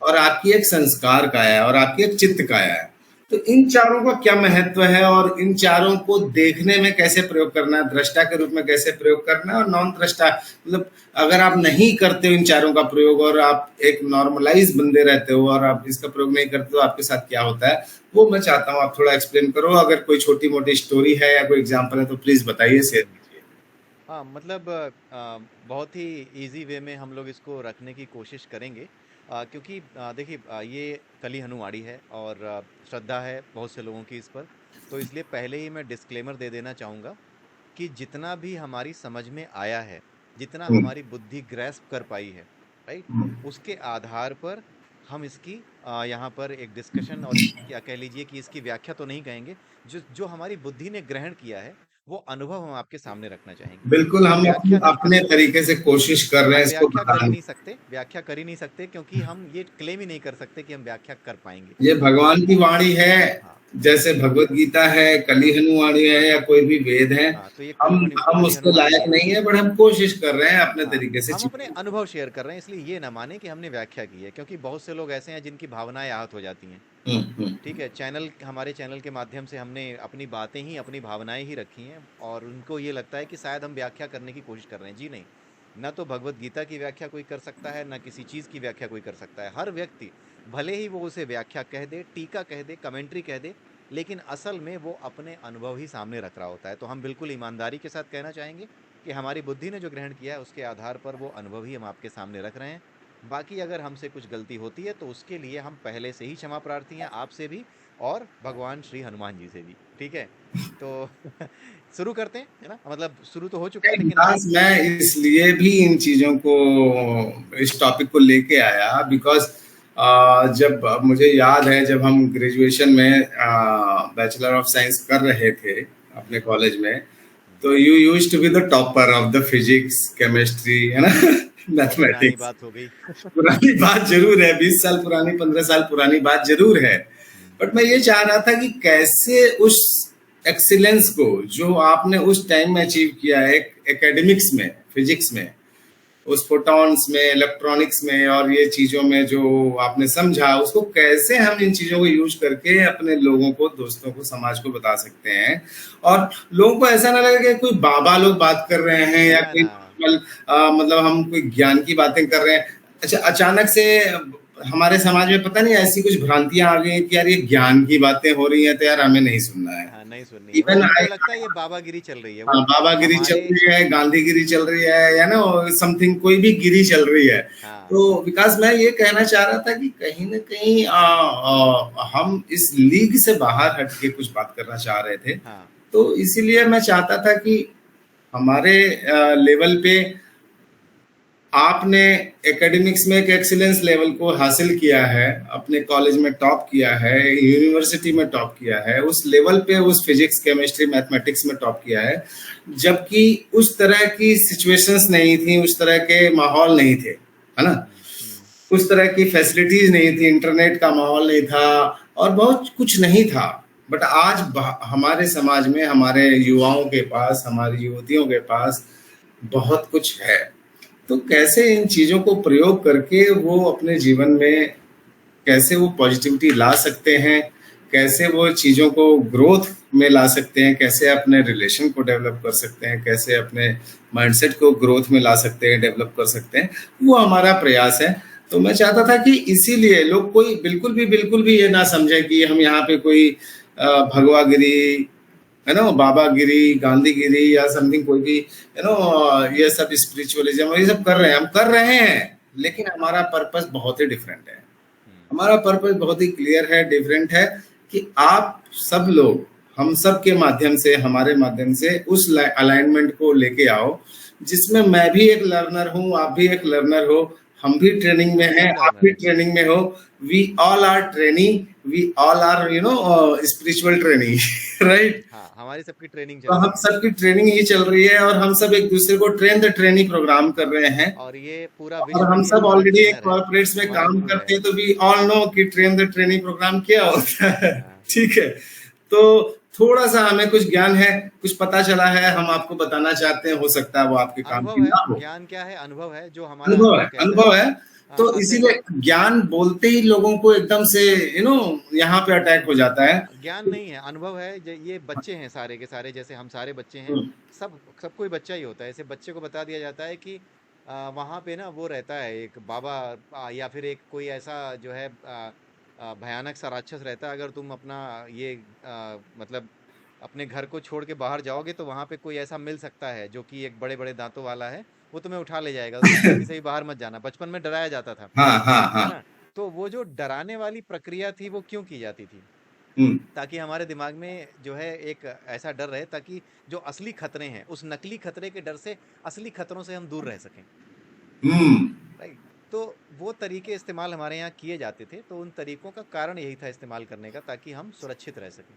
और आपकी एक संस्कार काया है, और आपकी एक चित्त काया है। तो इन चारों का क्या महत्व है, और इन चारों को देखने में कैसे प्रयोग करना है, दृष्टा के रूप में कैसे प्रयोग करना है, और नॉन दृष्टा, मतलब अगर आप नहीं करते हो इन चारों का प्रयोग, और आप एक नॉर्मलाइज बंदे रहते हो और आप इसका प्रयोग नहीं करते, तो आपके साथ क्या होता है, वो मैं चाहता हूँ आप थोड़ा एक्सप्लेन करो। अगर कोई छोटी मोटी स्टोरी है या कोई एग्जाम्पल है तो प्लीज बताइए, शेयर कीजिए। हाँ, मतलब बहुत ही इजी वे में हम लोग इसको रखने की कोशिश करेंगे, क्योंकि देखिए, ये कली हनुमाड़ी है और श्रद्धा है बहुत से लोगों की इस पर। तो इसलिए पहले ही मैं डिस्क्लेमर दे देना चाहूँगा कि जितना भी हमारी समझ में आया है, जितना हम्म, हमारी बुद्धि ग्रैस्प कर पाई है, राइट, हम्म, उसके आधार पर हम इसकी यहाँ पर एक डिस्कशन, और इसकी क्या कह लीजिए कि इसकी व्याख्या तो नहीं कहेंगे, जो जो हमारी बुद्धि ने ग्रहण किया है वो अनुभव हम आपके सामने रखना चाहेंगे। बिल्कुल, हम हम अपने व्याख्या नहीं कर अपने सकते, तरीके से कोशिश कर रहे हैं हम इसको व्याख्या कर ही बताने। नहीं सकते, व्याख्या कर ही नहीं सकते, क्योंकि हम ये क्लेम ही नहीं कर सकते कि हम व्याख्या कर पाएंगे। ये भगवान की वाणी है, हाँ, जैसे भगवत गीता है, कली हनुवाणी है, या कोई भी वेद है। हाँ, तो ये हम कली उसके हनुमानी लायक है। नहीं है, बट हम कोशिश कर रहे हैं अपने हाँ, तरीके से हम अपने चीजों को। अनुभव शेयर कर रहे हैं, इसलिए ये ना माने कि हमने व्याख्या की है, क्योंकि बहुत से लोग ऐसे हैं जिनकी भावनाएं आहत हो जाती हैं। हम्म। ठीक है, हमारे चैनल के माध्यम से हमने अपनी बातें ही, अपनी भावनाएं ही रखी हैं, और उनको ये लगता है कि शायद हम व्याख्या करने की कोशिश कर रहे हैं। जी नहीं, ना तो भगवत गीता की व्याख्या कोई कर सकता है, ना किसी चीज़ की व्याख्या कोई कर सकता है। हर व्यक्ति, भले ही वो उसे व्याख्या कह दे, टीका कह दे, कमेंट्री कह दे, लेकिन असल में वो अपने अनुभव ही सामने रख रहा होता है। तो हम बिल्कुल ईमानदारी के साथ कहना चाहेंगे कि हमारी बुद्धि ने जो ग्रहण किया है उसके आधार पर वो अनुभव ही हम आपके सामने रख रहे हैं। बाकी अगर हमसे कुछ गलती होती है तो उसके लिए हम पहले से ही क्षमा प्रार्थी हैं, आपसे भी और भगवान श्री हनुमान जी से भी। ठीक है, तो शुरू करते हैं, है ना? मतलब शुरू तो हो चुका है, लेकिन विकास, मैं इसलिए भी इन चीजों को, इस टॉपिक को लेके आया बिकॉज जब मुझे याद है, जब हम ग्रेजुएशन में बैचलर ऑफ साइंस कर रहे थे अपने कॉलेज में, तो you used to be the topper of the physics, chemistry, है ना, बहुत पुरानी मैथमेटिक्स। बात हो गई। पुरानी बात जरूर है, 20 साल पुरानी, 15 साल पुरानी बात जरूर है। बट मैं ये चाह रहा था कि कैसे उस एक्सीलेंस को जो आपने उस टाइम में अचीव किया है एकेडमिक्स में, फिजिक्स में, उस फोटॉन्स में, इलेक्ट्रॉनिक्स में, और ये चीजों में जो आपने समझा, उसको कैसे हम इन चीजों को यूज करके अपने लोगों को, दोस्तों को, समाज को बता सकते हैं, और लोगों को ऐसा ना लगे कि कोई बाबा लोग बात कर रहे हैं, या ना कोई ना। मतलब हम कोई ज्ञान की बातें कर रहे हैं। अच्छा, अचानक से हमारे समाज में पता नहीं ऐसी कुछ भ्रांतियां आ गई कि यार ये ज्ञान की बातें हो रही हैं, तो यार हमें नहीं सुनना है। हाँ, नहीं सुननी है, इवन वो उनको लगता है ये बाबागिरी चल रही है, हाँ, वो बाबागिरी चल हमारे। रही है, गांधीगिरी चल रही है, या ना समथिंग, कोई भी गिरी चल रही है। हाँ, तो विकास, मैं ये कहना चाह रहा था कि कहीं ना कहीं हम इस लीग से बाहर हट के कुछ बात करना चाह रहे थे। हाँ, तो इसीलिए मैं चाहता था कि हमारे लेवल पे आपने एकेडमिक्स में एक एक्सीलेंस लेवल को हासिल किया है, अपने कॉलेज में टॉप किया है, यूनिवर्सिटी में टॉप किया है, उस लेवल पे उस फिजिक्स, केमिस्ट्री, मैथमेटिक्स में टॉप किया है, जबकि उस तरह की सिचुएशंस नहीं थी, उस तरह के माहौल नहीं थे, है ना, हम्म, उस तरह की फैसिलिटीज नहीं थी, इंटरनेट का माहौल नहीं था, और बहुत कुछ नहीं था। बट आज हमारे समाज में, हमारे युवाओं के पास, हमारी युवतियों के पास बहुत कुछ है। तो कैसे इन चीजों को प्रयोग करके वो अपने जीवन में, कैसे वो पॉजिटिविटी ला सकते हैं, कैसे वो चीजों को ग्रोथ में ला सकते हैं, कैसे अपने रिलेशन को डेवलप कर सकते हैं, कैसे अपने माइंडसेट को ग्रोथ में ला सकते हैं, डेवलप कर सकते हैं, वो हमारा प्रयास है। तो मैं चाहता था कि इसीलिए लोग कोई बिल्कुल भी ये ना समझे कि हम यहाँ पे कोई भगवागिरी, है ना, बाबागिरी, गांधीगिरी, या समथिंग, कोई भी, यू नो, ये सब स्पिरिचुअलिज्म ये सब कर रहे हैं, हम कर रहे हैं, लेकिन हमारा पर्पस बहुत ही डिफरेंट है। हम्म, हमारा पर्पस बहुत ही क्लियर है, डिफरेंट है, कि आप सब लोग, हम सब के माध्यम से, हमारे माध्यम से उस अलाइनमेंट को लेके आओ जिसमें मैं भी एक लर्नर हूँ, आप भी एक लर्नर हो, हम भी ट्रेनिंग में हैं, सब आप लर्नर भी है। ट्रेनिंग में हो। We all are training, we all are spiritual training right. हाँ, हमारी सबकी ट्रेनिंग तो चल हम रही है। सबकी ट्रेनिंग ही चल रही है और हम सब एक दूसरे को ट्रेन द ट्रेनिंग प्रोग्राम कर रहे हैं। और ये पूरा और विश्व हम ही सब हमारा ऑलरेडी एक ट्रेनर है, कॉर्पोरेट्स में हमारा काम गुरु है। करते हैं, तो वी ऑल नो कि ट्रेन द ट्रेनिंग प्रोग्राम क्या होता है। हाँ, ठीक है, तो थोड़ा सा हमें कुछ ज्ञान है, कुछ पता चला है, हम आपको बताना चाहते हैं, हो सकता है वो आपके काम अनुभव की है, ना हो। ज्ञान क्या है, अनुभव है, जो हमारा अनुभव है, अनुभव कहता है। अनुभव है। हाँ, तो अब देखो, इसीलिए ज्ञान बोलते ही लोगों को एकदम से यहाँ पे अटैक हो जाता है। ज्ञान नहीं है, अनुभव है। ये बच्चे हैं सारे के सारे, जैसे हम सारे बच्चे हैं, सब कोई बच्चा ही होता है। ऐसे बच्चे को बता दिया जाता है कि वहाँ पे ना वो रहता है एक बाबा, या फिर एक कोई ऐसा जो है भयानक सा राक्षस रहता है। अगर तुम अपना ये मतलब अपने घर को छोड़ के बाहर जाओगे तो वहाँ पे कोई ऐसा मिल सकता है जो कि एक बड़े बड़े दांतों वाला है, वो तुम्हें उठा ले जाएगा, तो तुम जल्दी से ही बाहर मत जाना। बचपन में डराया जाता था, हाँ हाँ है हाँ। ना? तो वो जो डराने वाली प्रक्रिया थी वो क्यों की जाती थी? हम्म ताकि हमारे दिमाग में जो है एक ऐसा डर रहे, ताकि जो असली खतरे हैं उस नकली खतरे के डर से असली खतरों से हम दूर रह सकें। हम्म। राइट। तो वो तरीके इस्तेमाल हमारे यहाँ किए जाते थे, तो उन तरीकों का कारण यही था इस्तेमाल करने का, ताकि हम सुरक्षित रह सकें।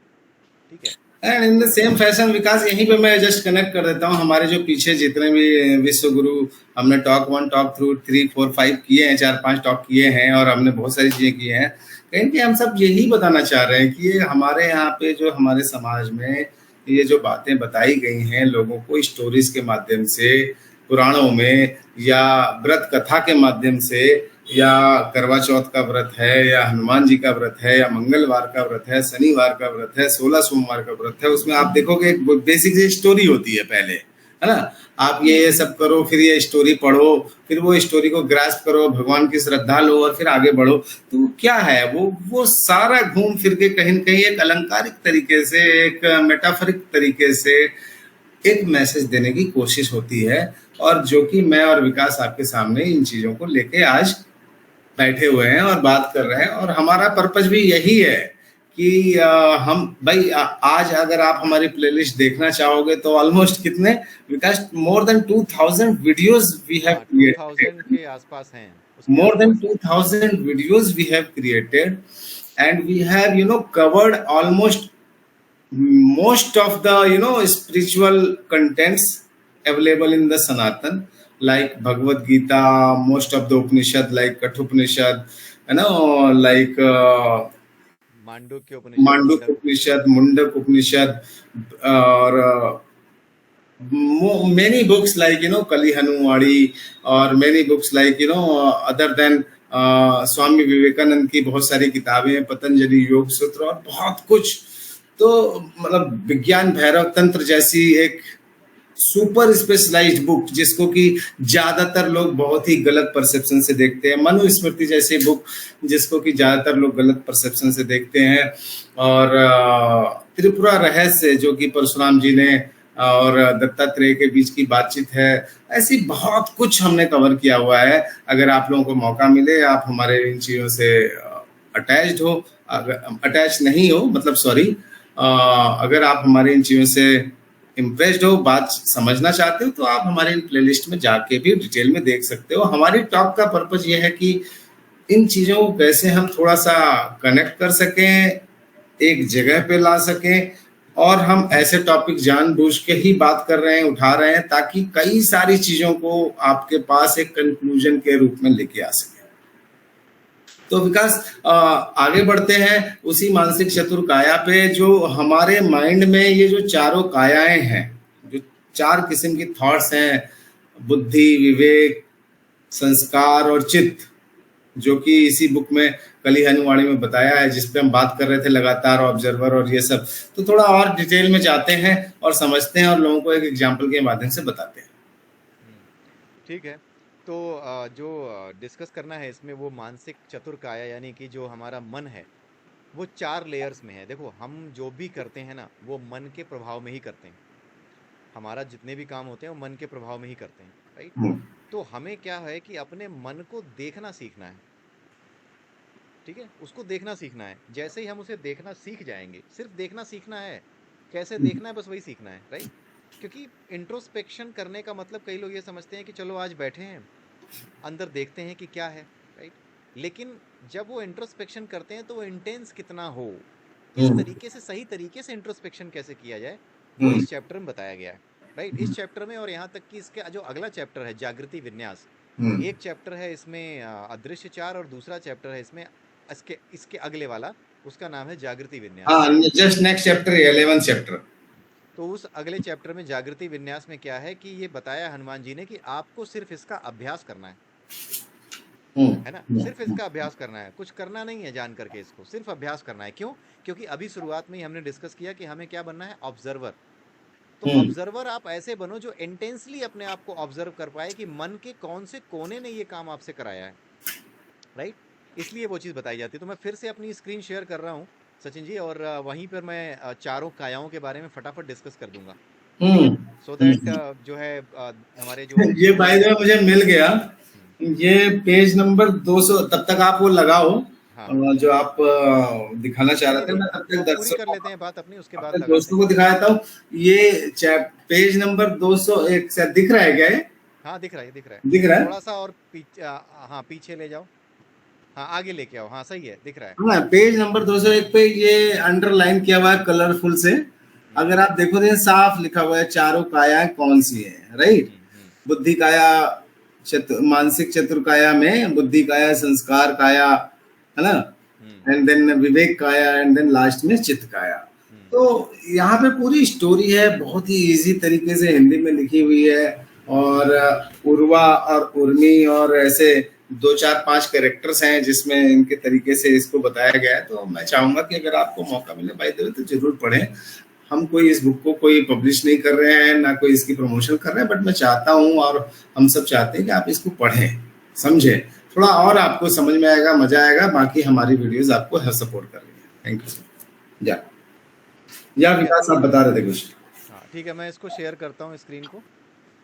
ठीक है। And in the same fashion Vikas, यहीं पे मैं जस्ट कनेक्ट कर देता हूँ। हमारे जो पीछे जितने भी विश्व गुरु, हमने टॉक 1 टॉक 2 3 4 5 किए हैं, 4 5 टॉक किए हैं, और हमने बहुत सारी चीजें की हैं। कहीं कि हम सब यही बताना चाह रहे हैं कि ये हमारे यहाँ पे जो हमारे समाज में ये जो बातें बताई गई हैं लोगों को स्टोरीज के माध्यम से, पुराणों में, या व्रत कथा के माध्यम से, या करवा चौथ का व्रत है, या हनुमान जी का व्रत है, या मंगलवार का व्रत है, शनिवार का व्रत है, 16 सोमवार का व्रत है, उसमें आप देखोगे एक बेसिक सी स्टोरी होती है पहले, है ना। आप ये सब करो, फिर ये स्टोरी पढ़ो, फिर वो स्टोरी को ग्रास्प करो, भगवान की श्रद्धा लो, और फिर आगे बढ़ो। तो क्या है वो सारा घूम फिर के कहीं न कहीं एक अलंकारिक तरीके से, एक मेटाफरिक तरीके से एक मैसेज देने की कोशिश होती है। और जो कि मैं और विकास आपके सामने इन चीजों को लेके आज बैठे हुए हैं और बात कर रहे हैं, और हमारा पर्पज भी यही है कि हम भाई आज अगर आप हमारी प्लेलिस्ट देखना चाहोगे तो ऑलमोस्ट कितने Vikas, more than 2000 videos we have हाँ, 2000 क्रिएटेड, के आसपास हैं, उसके more than आसपास हैं। 2000 videos we have created, and we have covered almost most of the spiritual contents available in the Sanatan, like Bhagavad Gita, most of the Upanishad like Kathopanishad, like Mandukya Upanishad, Manduk Mundaka Upanishad. Upanishad, Mundak Upanishad, or many books like Kali Hanuwadi, or many books like other than Swami Vivekananda की बहुत सारी किताबें, पतंजलि योग सूत्र, और बहुत कुछ। तो मतलब विज्ञान भैरव तंत्र जैसी एक सुपर स्पेशलाइज्ड बुक, जिसको कि ज्यादातर लोग बहुत ही गलत परसेप्शन से देखते हैं, मनुस्मृति जैसी बुक जिसको कि ज्यादातर लोग गलत परसेप्शन से देखते हैं, और त्रिपुरा रहस्य जो कि परशुराम जी ने और दत्तात्रेय के बीच की बातचीत है, ऐसी बहुत कुछ हमने कवर किया हुआ है। अगर आप लोगों को मौका मिले, आप हमारे इन चीजों से अटैच्ड हो, अगर अटैच नहीं हो, मतलब सॉरी, अगर आप हमारे इन चीजों से इम्प्रेस्ड हो, बात समझना चाहते हो, तो आप हमारे इन प्लेलिस्ट में जाके भी डिटेल में देख सकते हो। हमारी टॉक का पर्पज ये है कि इन चीजों को कैसे हम थोड़ा सा कनेक्ट कर सकें, एक जगह पे ला सकें, और हम ऐसे टॉपिक जानबूझ के ही बात कर रहे हैं, उठा रहे हैं, ताकि कई सारी चीजों को आपके पास एक कंक्लूजन के रूप में लेके आ सके। तो विकास, आगे बढ़ते हैं उसी मानसिक चतुर काया पे, जो हमारे माइंड में ये जो चारों कायाएं हैं, जो 4 किस्म की थॉट्स हैं, बुद्धि, विवेक, संस्कार और चित्त, जो कि इसी बुक में कली हनुवाणी में बताया है, जिसपे हम बात कर रहे थे लगातार, ऑब्जर्वर और ये सब। तो थोड़ा और डिटेल में जाते हैं और समझते हैं, और लोगों को एक एग्जाम्पल के माध्यम से बताते हैं। ठीक है। तो जो डिस्कस करना है इसमें, वो मानसिक चतुर काया, यानी कि जो हमारा मन है वो 4 लेयर्स में है। देखो, हम जो भी करते हैं ना, वो मन के प्रभाव में ही करते हैं। हमारा जितने भी काम होते हैं वो मन के प्रभाव में ही करते हैं, राइट। हम्म तो हमें क्या है कि अपने मन को देखना सीखना है। ठीक है, उसको देखना सीखना है। जैसे ही हम उसे देखना सीख जाएंगे, सिर्फ देखना सीखना है, कैसे देखना है बस वही सीखना है, राइट? क्योंकि इंट्रोस्पेक्शन करने का मतलब कई लोग ये समझते हैं कि चलो आज बैठे हैं, अंदर देखते हैं कि क्या है, राइट? लेकिन जब वो इंट्रोस्पेक्शन करते हैं तो वो इंटेंस कितना हो, किस हम्म, तरीके से, सही तरीके से इंट्रोस्पेक्शन कैसे किया जाए, वो हम्म, इस चैप्टर में बताया गया है, राइट? इस चैप्टर में, और यहाँ तक कि इसके जो अगला चैप्टर है जागृति विन्यास, हम्म। एक चैप्टर है इसमें अदृश्य चार, और दूसरा चैप्टर है इसमें इसके इसके अगले वाला, उसका नाम है जागृति विन्यास। हाँ, just next chapter 11th chapter. तो उस अगले चैप्टर में जागृति विन्यास में क्या है कि ये बताया हनुमान जी ने कि आपको सिर्फ इसका अभ्यास करना हम्म, है ना? हम्म, सिर्फ इसका अभ्यास करना है, कुछ करना नहीं है जान करके, इसको सिर्फ अभ्यास करना है। क्यों? क्योंकि अभी शुरुआत में ही हमने डिस्कस किया कि हमें क्या बनना है, ऑब्जर्वर। तो हम्म, ऑब्जर्वर आप ऐसे बनो जो इंटेंसली अपने आप को ऑब्जर्व कर पाए कि मन के कौन से कोने ने ये काम आपसे कराया है, राइट? इसलिए वो चीज़ बताई जाती है। तो मैं फिर से अपनी स्क्रीन शेयर कर रहा हूँ सचिन जी, और वहीं पर मैं चारों कायाओं के बारे में फटाफट डिस्कस कर दूंगा, ठीक है? हम्म, सो दैट हम्म। जो है हमारे जो ये बाय द व्यूअर्स वे हैं। मुझे मिल गया। हम्म, ये पेज नंबर 200, तब तक आप वो लगाओ हाँ हाँ, जो आप दिखाना चाह नहीं रहे नहीं थे। नहीं, मैं तब तक पूरी कर दर्शकों लेते हैं बात अपनी, उसके बाद अपने लगाते दोस्तों हैं। को दिखा देता हूँ। ये पेज नंबर 201 से दिख रहा है क्या ये? हाँ दिख रहा है, दिख रहा है। दिख रहा है। थोड़ा सा और पीछे, हाँ पीछे ले जाओ, हाँ आगे लेके आओ, हाँ सही है, दिख रहा है। हाँ, पेज नंबर 201 पे ये अंडरलाइन किया हुआ है कलरफुल से। हम्म अगर आप देखो तो ये साफ लिखा हुआ है चारों कायाएं कौन सी है, राइट? हम्म, बुद्धि काया, मानसिक चतुर्काया में बुद्धि काया, संस्कार काया, है ना? हम्म एंड देन विवेक काया, एंड देन लास्ट में चित्त काया। हम्म तो यहाँ पे पूरी स्टोरी है, बहुत ही इजी तरीके से हिंदी में लिखी हुई है। और उर्वा और उर्मी और ऐसे दो चार पांच कैरेक्टर्स हैं जिसमें इनके तरीके से इसको बताया गया है। तो मैं चाहूंगा कि अगर आपको मौका मिले भाई देव तो जरूर पढ़ें। हम कोई इस बुक को कोई पब्लिश नहीं कर रहे हैं, ना कोई इसकी प्रमोशन कर रहे हैं, बट मैं चाहता हूँ और हम सब चाहते हैं कि आप इसको पढ़ें, समझें, थोड़ा और आपको समझ में आएगा, मजा आएगा। बाकी हमारी वीडियोस आपको सपोर्ट कर रही है। Thank you. या ठीक है, विकास तो आप बता रहे थे कुछ? हाँ ठीक है, मैं इसको शेयर करता हूँ स्क्रीन को,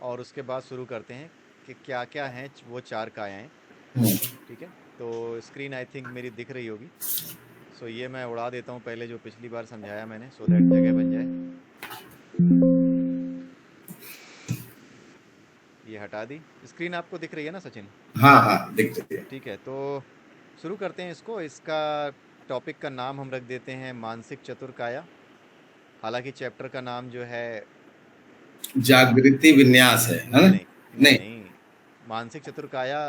और उसके बाद शुरू करते हैं कि क्या क्या हैं वो चार कायाएं, हम्म, ठीक है? तो स्क्रीन आई थिंक मेरी दिख रही होगी। सो ये मैं उड़ा देता हूँ पहले, जो पिछली बार समझाया मैंने, सो दैट जगह बन जाए। ये हटा दी। स्क्रीन आपको दिख रही है ना सचिन? हाँ हाँ, दिख रही है। ठीक है, तो शुरू करते हैं इसको। इसका टॉपिक का नाम हम रख देते हैं मानसिक चतुर्काया। हालांकि चैप्टर का नाम जो है जागृति विन्यास है नहीं ना? नहीं नहीं नहीं, नहीं, मानसिक चतुर्काया,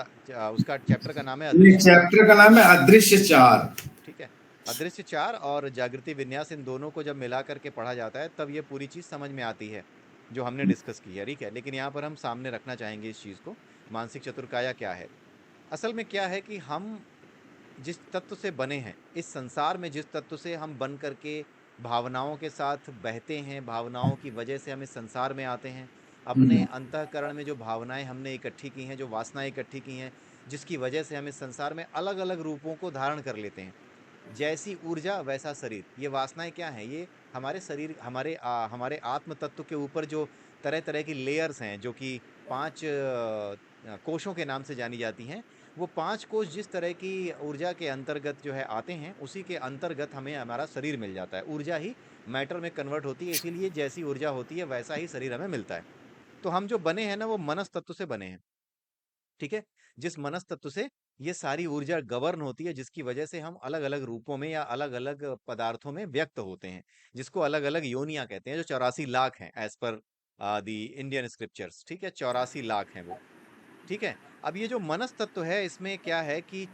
उसका चैप्टर का नाम है ये अदृश्य चार, चैप्टर का नाम है अदृश्य चार। ठीक है? अदृश्य चार और जागृति विन्यास, इन दोनों को जब मिला करके पढ़ा जाता है तब ये पूरी चीज़ समझ में आती है जो हमने डिस्कस की है, ठीक है? लेकिन यहाँ पर हम सामने रखना चाहेंगे इस चीज़ को, मानसिक चतुर्काया क्या है। असल में क्या है कि हम जिस तत्व से बने हैं, इस संसार में जिस तत्व से हम बन करके भावनाओं के साथ बहते हैं, भावनाओं की वजह से हम इस संसार में आते हैं, अपने हम्म, अंतःकरण में जो भावनाएं हमने इकट्ठी की हैं, जो वासनाएं इकट्ठी की हैं, जिसकी वजह से हम इस संसार में अलग अलग रूपों को धारण कर लेते हैं। जैसी ऊर्जा वैसा शरीर, ये वासनाएं क्या हैं? ये हमारे शरीर, हमारे आत्म तत्व के ऊपर जो तरह तरह की लेयर्स हैं, जो कि 5 कोशों के नाम से जानी जाती हैं, वो 5 कोश जिस तरह की ऊर्जा के अंतर्गत जो है आते हैं, उसी के अंतर्गत हमें हमारा शरीर मिल जाता है। ऊर्जा ही मैटर में कन्वर्ट होती है, इसीलिए जैसी ऊर्जा होती है वैसा ही शरीर हमें मिलता है। तो हम जो बने हैं ना, वो मनस तत्व से बने हैं, ठीक है? जिस मनस तत्व से ये सारी ऊर्जा गवर्न होती है, जिसकी वजह से हम अलग अलग रूपों में या अलग अलग पदार्थों में व्यक्त होते हैं, जिसको अलग अलग योनियां कहते हैं, जो 84 लाख हैं एज पर दी इंडियन स्क्रिप्चर्स, ठीक है? 84 लाख हैं वो, ठीक है? अब ये जो मनस तत्व है, इसमें क्या है कि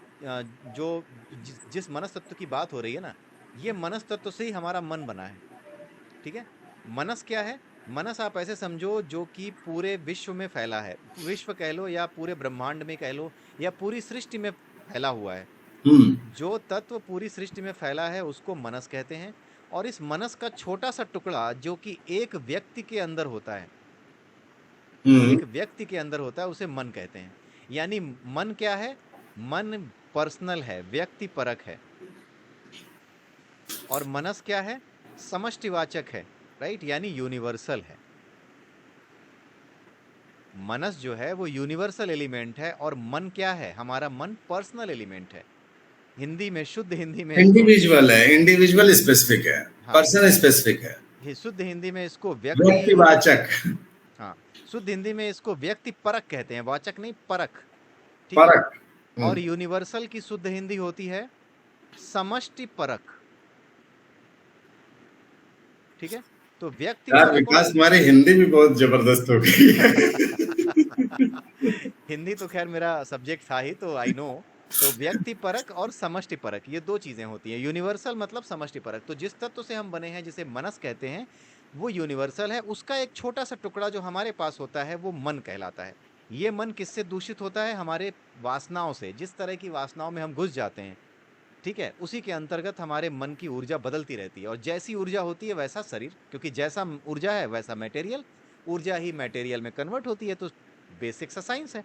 जिस मनस तत्व की बात हो रही है ना, ये मनस तत्व से ही हमारा मन बना है, ठीक है? मनस क्या है? मनस आप ऐसे समझो जो कि पूरे विश्व में फैला है, विश्व कह लो या पूरे ब्रह्मांड में कह लो या पूरी सृष्टि में फैला हुआ है। हम्म, जो तत्व पूरी सृष्टि में फैला है उसको मनस कहते हैं, और इस मनस का छोटा सा टुकड़ा जो कि एक व्यक्ति के अंदर होता है, हम्म, एक व्यक्ति के अंदर होता है, उसे मन कहते हैं। यानी मन क्या है? मन पर्सनल है, व्यक्ति परक है। और मनस क्या है? समष्टिवाचक है, राइट? यानी यूनिवर्सल है। मनस जो है वो यूनिवर्सल एलिमेंट है, और मन क्या है? हमारा मन पर्सनल एलिमेंट है। हिंदी में, शुद्ध हिंदी में इसको, इंडिविजुअल है, इंडिविजुअल स्पेसिफिक है, हाँ, पर्सन स्पेसिफिक है। शुद्ध हिंदी में इसको व्यक्ति, व्यक्तिवाचक। हाँ, शुद्ध हिंदी में इसको व्यक्ति परक कहते हैं, वाचक नहीं, परक, ठीक है। परक। और यूनिवर्सल की शुद्ध हिंदी होती है समष्टि परक, ठीक है। तो व्यक्ति यार परक विकास, तुम्हारी हिंदी भी बहुत जबरदस्त हो गई है। हिंदी तो खैर मेरा सब्जेक्ट था ही, तो आई नो। तो व्यक्ति परक और समष्टि परक, ये दो चीजें होती हैं। यूनिवर्सल मतलब समष्टि परक। तो जिस तत्व से हम बने हैं, जिसे मनस कहते हैं, वो यूनिवर्सल है। उसका एक छोटा सा टुकड़ा जो हमारे पास होता है, वो मन कहलाता है। ये मन किससे दूषित होता है? हमारे वासनाओं से। जिस तरह की वासनाओं में हम घुस जाते हैं, ठीक है, उसी के अंतर्गत हमारे मन की ऊर्जा बदलती रहती है। और जैसी ऊर्जा होती है वैसा शरीर, क्योंकि जैसा ऊर्जा है वैसा मटेरियल, ऊर्जा ही मटेरियल में कन्वर्ट होती है। तो बेसिक सा साइंस है।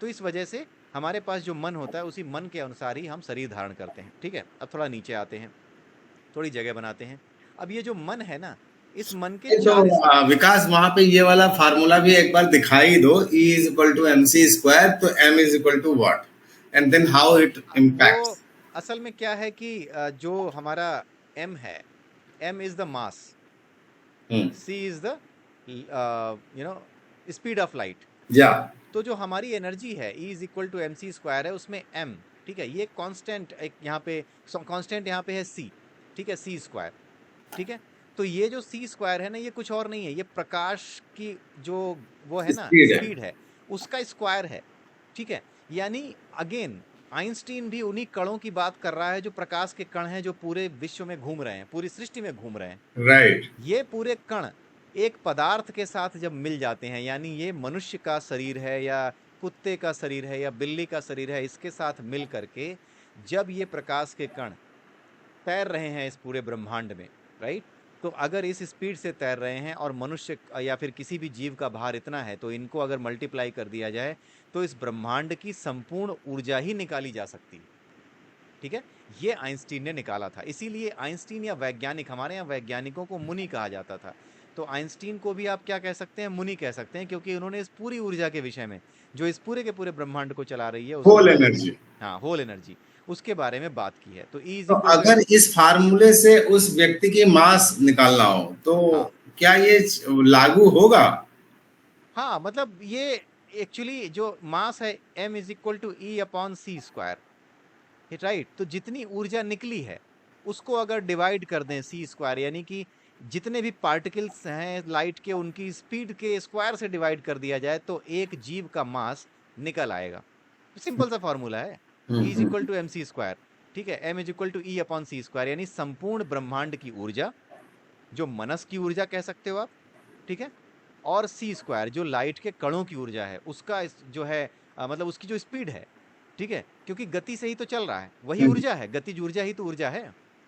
तो इस वजह से हमारे पास जो मन होता है, उसी मन के अनुसार ही हम शरीर धारण करते हैं, ठीक है। अब थोड़ा नीचे आते हैं, थोड़ी जगह बनाते हैं। अब ये जो मन है ना, इस मन के तो 4 विकास, वहां पे ये वाला फार्मूला भी एक बार दिखाई दो, E is equal to M C square, तो M is equal to what, and then how it वो इम्पैक्ट्स। असल में क्या है कि जो हमारा m है, m is the mass, c is the speed of light. या तो जो हमारी एनर्जी है, E is equal to M C square है, उसमें m, ठीक है, ये कांस्टेंट, एक यहाँ पे कांस्टेंट यहाँ पे है c, ठीक है, c स्क्वायर, ठीक है। तो ये जो c स्क्वायर है ना, ये कुछ और नहीं है, ये प्रकाश की जो वो है ना स्पीड है, उसका स्क्वायर है, ठीक है। यानी अगेन आइंस्टीन भी उन्हीं कणों की बात कर रहा है, जो प्रकाश के कण हैं, जो पूरे विश्व में घूम रहे हैं, पूरी सृष्टि में घूम रहे हैं, राइट। ये पूरे कण एक पदार्थ के साथ जब मिल जाते हैं, यानी ये मनुष्य का शरीर है या कुत्ते का शरीर है या बिल्ली का शरीर है, इसके साथ मिल करके जब ये प्रकाश के कण तैर रहे हैं इस पूरे ब्रह्मांड में, राइट। तो अगर इस स्पीड से तैर रहे हैं और मनुष्य या फिर किसी भी जीव का भार इतना है, तो इनको अगर मल्टीप्लाई कर दिया जाए तो इस ब्रह्मांड की संपूर्ण ऊर्जा ही निकाली जा सकती है, ठीक है। ये आइंस्टीन ने निकाला था। इसीलिए आइंस्टीन या वैज्ञानिक, हमारे यहाँ वैज्ञानिकों को मुनि कहा जाता था। तो आइंस्टीन को भी आप क्या कह सकते हैं? मुनि कह सकते हैं, क्योंकि उन्होंने इस पूरी ऊर्जा के विषय में, जो इस पूरे के पूरे ब्रह्मांड को चला रही है, उसके होल बारे में, एनर्जी। हाँ, होल एनर्जी, उसके बारे में बात की है। तो E इज तो इक्वल टू, अगर इस फार्मूले से उस व्यक्ति की मास निकालना हो, तो हाँ क्या ये लागू होगा? हाँ, मतलब ये एक्चुअली जो मास है, m is equal to E upon C square, right. तो जितनी ऊर्जा निकली है उसको अगर डिवाइड कर दें सी स्क्वायर, यानी कि जितने भी पार्टिकल्स हैं लाइट के, उनकी स्पीड के स्क्वायर से डिवाइड कर दिया जाए, तो एक जीव का मास निकल आएगा। सिंपल सा फॉर्मूला है, E is equal to M C square, ठीक है, m is equal to E upon C square, यानी संपूर्ण ब्रह्मांड की ऊर्जा, जो मनस की ऊर्जा कह सकते हो आप, ठीक है, और सी स्क्वायर जो लाइट के कणों की ऊर्जा है, उसका जो है मतलब उसकी जो स्पीड है, ठीक है, क्योंकि गति से ही तो चल रहा है, वही ऊर्जा है, गतिज ऊर्जा ही तो ऊर्जा है,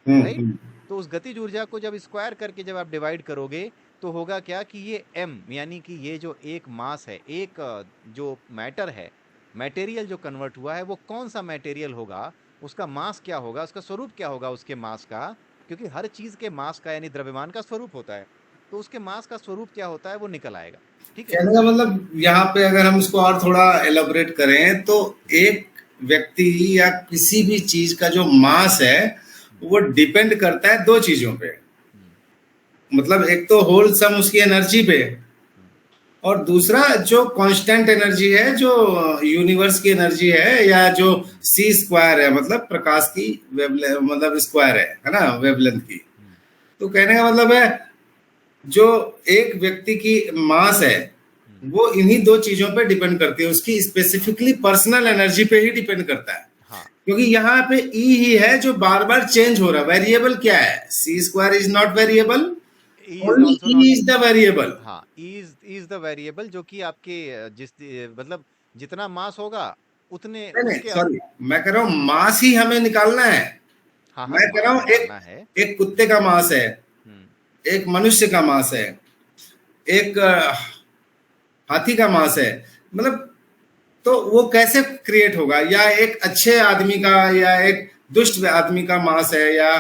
राइट। तो उस गतिज ऊर्जा को जब स्क्वायर करके जब आप डिवाइड करोगे, तो होगा क्या कि ये m, यानी कि ये जो एक मास है, एक जो मैटर है, मटेरियल जो कन्वर्ट हुआ है, वो कौन सा मटेरियल होगा, उसका मास क्या होगा, उसका स्वरूप क्या होगा उसके मास का, क्योंकि हर चीज के मास का, यानी द्रव्यमान का स्वरूप होता है, तो उसके मास का स्वरूप क्या होता है, वो निकल आएगा, ठीक है। कहने का मतलब यहाँ पे अगर हम इसको और थोड़ा एलाबोरेट करें, तो एक व्यक्ति या किसी भी चीज का जो मास है, वो डिपेंड करता है दो चीजों पे। मतलब एक तो होल सम उसकी एनर्जी पे, और दूसरा जो कांस्टेंट एनर्जी है, जो यूनिवर्स की एनर्जी है, या जो सी स्क्वायर है, मतलब प्रकाश की मतलब स्क्वायर है ना, वेवलेंथ की। तो कहने का मतलब है, जो एक व्यक्ति की मास है, वो इन्हीं दो चीजों पे डिपेंड करती है, उसकी स्पेसिफिकली पर्सनल एनर्जी पे ही डिपेंड करता है। हाँ, क्योंकि यहाँ पे E ही है जो बार बार चेंज हो रहा है। वेरिएबल क्या है? C square is not variable, E is only also E not, is the variable. हाँ, E is the variable, जो कि आपके जिस मतलब जितना मास होगा उतने नहीं नहीं, उसके सॉरी, मैं कह रहा हूँ मास ही हमें निकालना है। हाँ हाँ, मैं कह रहा मास हूँ निकालना है। एक कुत्ते का मास है, हम्म, एक मनुष्य का मास है, एक हाथी का मास है, मतलब तो वो कैसे क्रिएट होगा? या एक अच्छे आदमी का या एक दुष्ट आदमी का मास है, या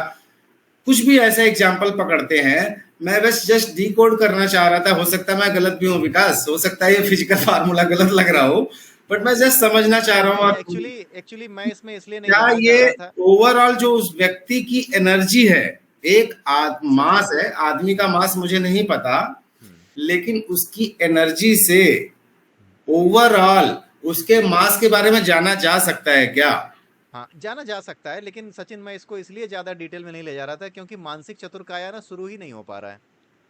कुछ भी ऐसा एग्जाम्पल पकड़ते हैं। मैं बस जस्ट डिकोड करना चाह रहा था, हो सकता है मैं गलत भी हूँ विकास, हो सकता है ये फिजिकल फार्मूला गलत लग रहा हो, बट मैं जस्ट समझना चाह रहा हूँ। और एक्चुअली मैं इसमें इसलिए नहीं क्या जाना चाह ये रहा था। ओवरऑल जो उस व्यक्ति की एनर्जी है, एक मास है, आदमी का मास मुझे नहीं पता, हम्म। लेकिन उसकी एनर्जी से ओवरऑल उसके मास के बारे में जाना जा सकता है क्या? हाँ, जाना जा सकता है, लेकिन सचिन मैं इसको इसलिए ज्यादा डिटेल में नहीं ले जा रहा था क्योंकि मानसिक चतुर्काया ना शुरू ही नहीं हो पा रहा है।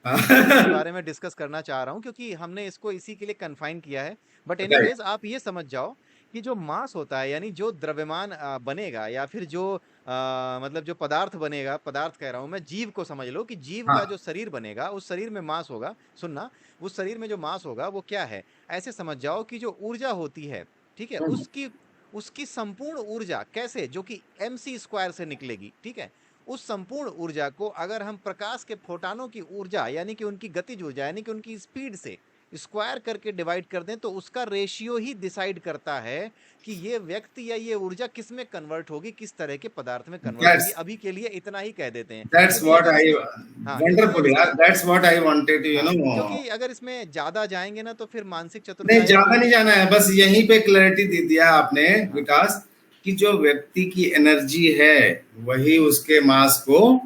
मैं इसके बारे में डिस्कस करना चाह रहा हूँ क्योंकि हमने इसको इसी के लिए कन्फाइन किया है। But right. एनीवेज आप ये समझ जाओ कि जो मास होता है, यानी जो द्रव्यमान बनेगा या फिर जो मतलब जो पदार्थ बनेगा, पदार्थ कह रहा हूँ मैं, जीव को समझ लो कि जीव का हाँ। जो शरीर बनेगा उस शरीर में मास होगा। सुनना, उस शरीर में जो मास होगा वो क्या है, ऐसे समझ जाओ कि जो ऊर्जा होती है, ठीक है, हम्म। उसकी उसकी संपूर्ण ऊर्जा कैसे, जो कि mc² से निकलेगी, ठीक है, उस संपूर्ण ऊर्जा को अगर हम प्रकाश के फोटानों की ऊर्जा यानी कि उनकी गतिज ऊर्जा यानी कि उनकी स्पीड से स्क्वायर करके डिवाइड कर दें तो उसका रेशियो ही डिसाइड करता है कि ये व्यक्ति या ये ऊर्जा किस में कन्वर्ट होगी, किस तरह के पदार्थ में कन्वर्ट होगी। दैट्स अभी के लिए इतना ही कह देते हैं दैट्स क्योंकि व्हाट अगर आई, इसमें, हाँ क्योंकि अगर वंडरफुल इसमें, यार, that's what I wanted you हाँ नो। क्योंकि अगर इसमें ज्यादा जाएंगे ना तो फिर मानसिक नहीं, चतुर्काया ज्यादा को, नहीं जाना है, बस यहीं पे क्लैरिटी दे दिया आपने हाँ विकास, कि जो व्यक्ति की एनर्जी है वही उसके मास को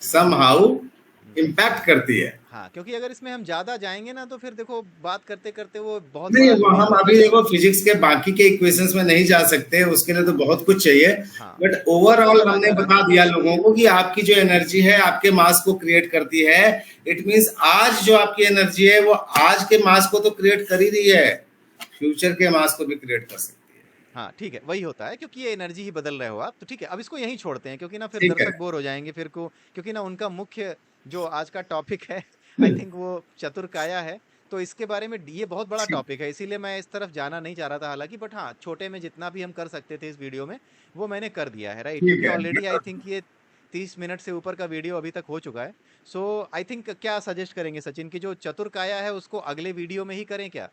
समहाउ इम्पैक्ट करती है। हाँ क्योंकि अगर इसमें हम ज्यादा जाएंगे ना तो फिर देखो बात करते करते वो बहुत नहीं, बड़ा वो वीडियो हम बन अभी जाएगा। देखो फिजिक्स के बाकी के इक्वेशंस में नहीं जा सकते, उसके लिए तो हाँ बहुत कुछ चाहिए। हाँ, बट वही मैं ओवरऑल बोलना हमने चाह रहा बता था। दिया लोगों को कि आपकी जो एनर्जी है आपके मास को क्रिएट करती है। इट मींस आज जो आपकी एनर्जी है वो आज के मास को तो क्रिएट कर ही रही है, फ्यूचर के मास को भी क्रिएट कर सकती है। हाँ ठीक है, वही होता है क्योंकि ये एनर्जी ही बदल रहे हो आप। तो ठीक है, अब इसको यहीं छोड़ते हैं क्योंकि ना फिर ठीक है। दर्शक बोर हो जाएंगे फिर को, क्योंकि ना उनका मुख्य जो आज का टॉपिक है आई थिंक वो चतुर्काया है। तो इसके बारे में ये बहुत बड़ा ठीक। टॉपिक है, इसीलिए मैं इस तरफ जाना नहीं चाह रहा था हालांकि, बट हाँ छोटे में जितना भी हम कर सकते थे इस वीडियो में वो मैंने कर दिया है, राइट, ठीक क्योंकि है। ऑलरेडी आई थिंक ये 30 मिनट से ऊपर का वीडियो अभी तक हो चुका है। सो आई थिंक क्या सजेस्ट करेंगे सचिन की जो चतुर्काया है उसको अगले वीडियो में ही करें क्या,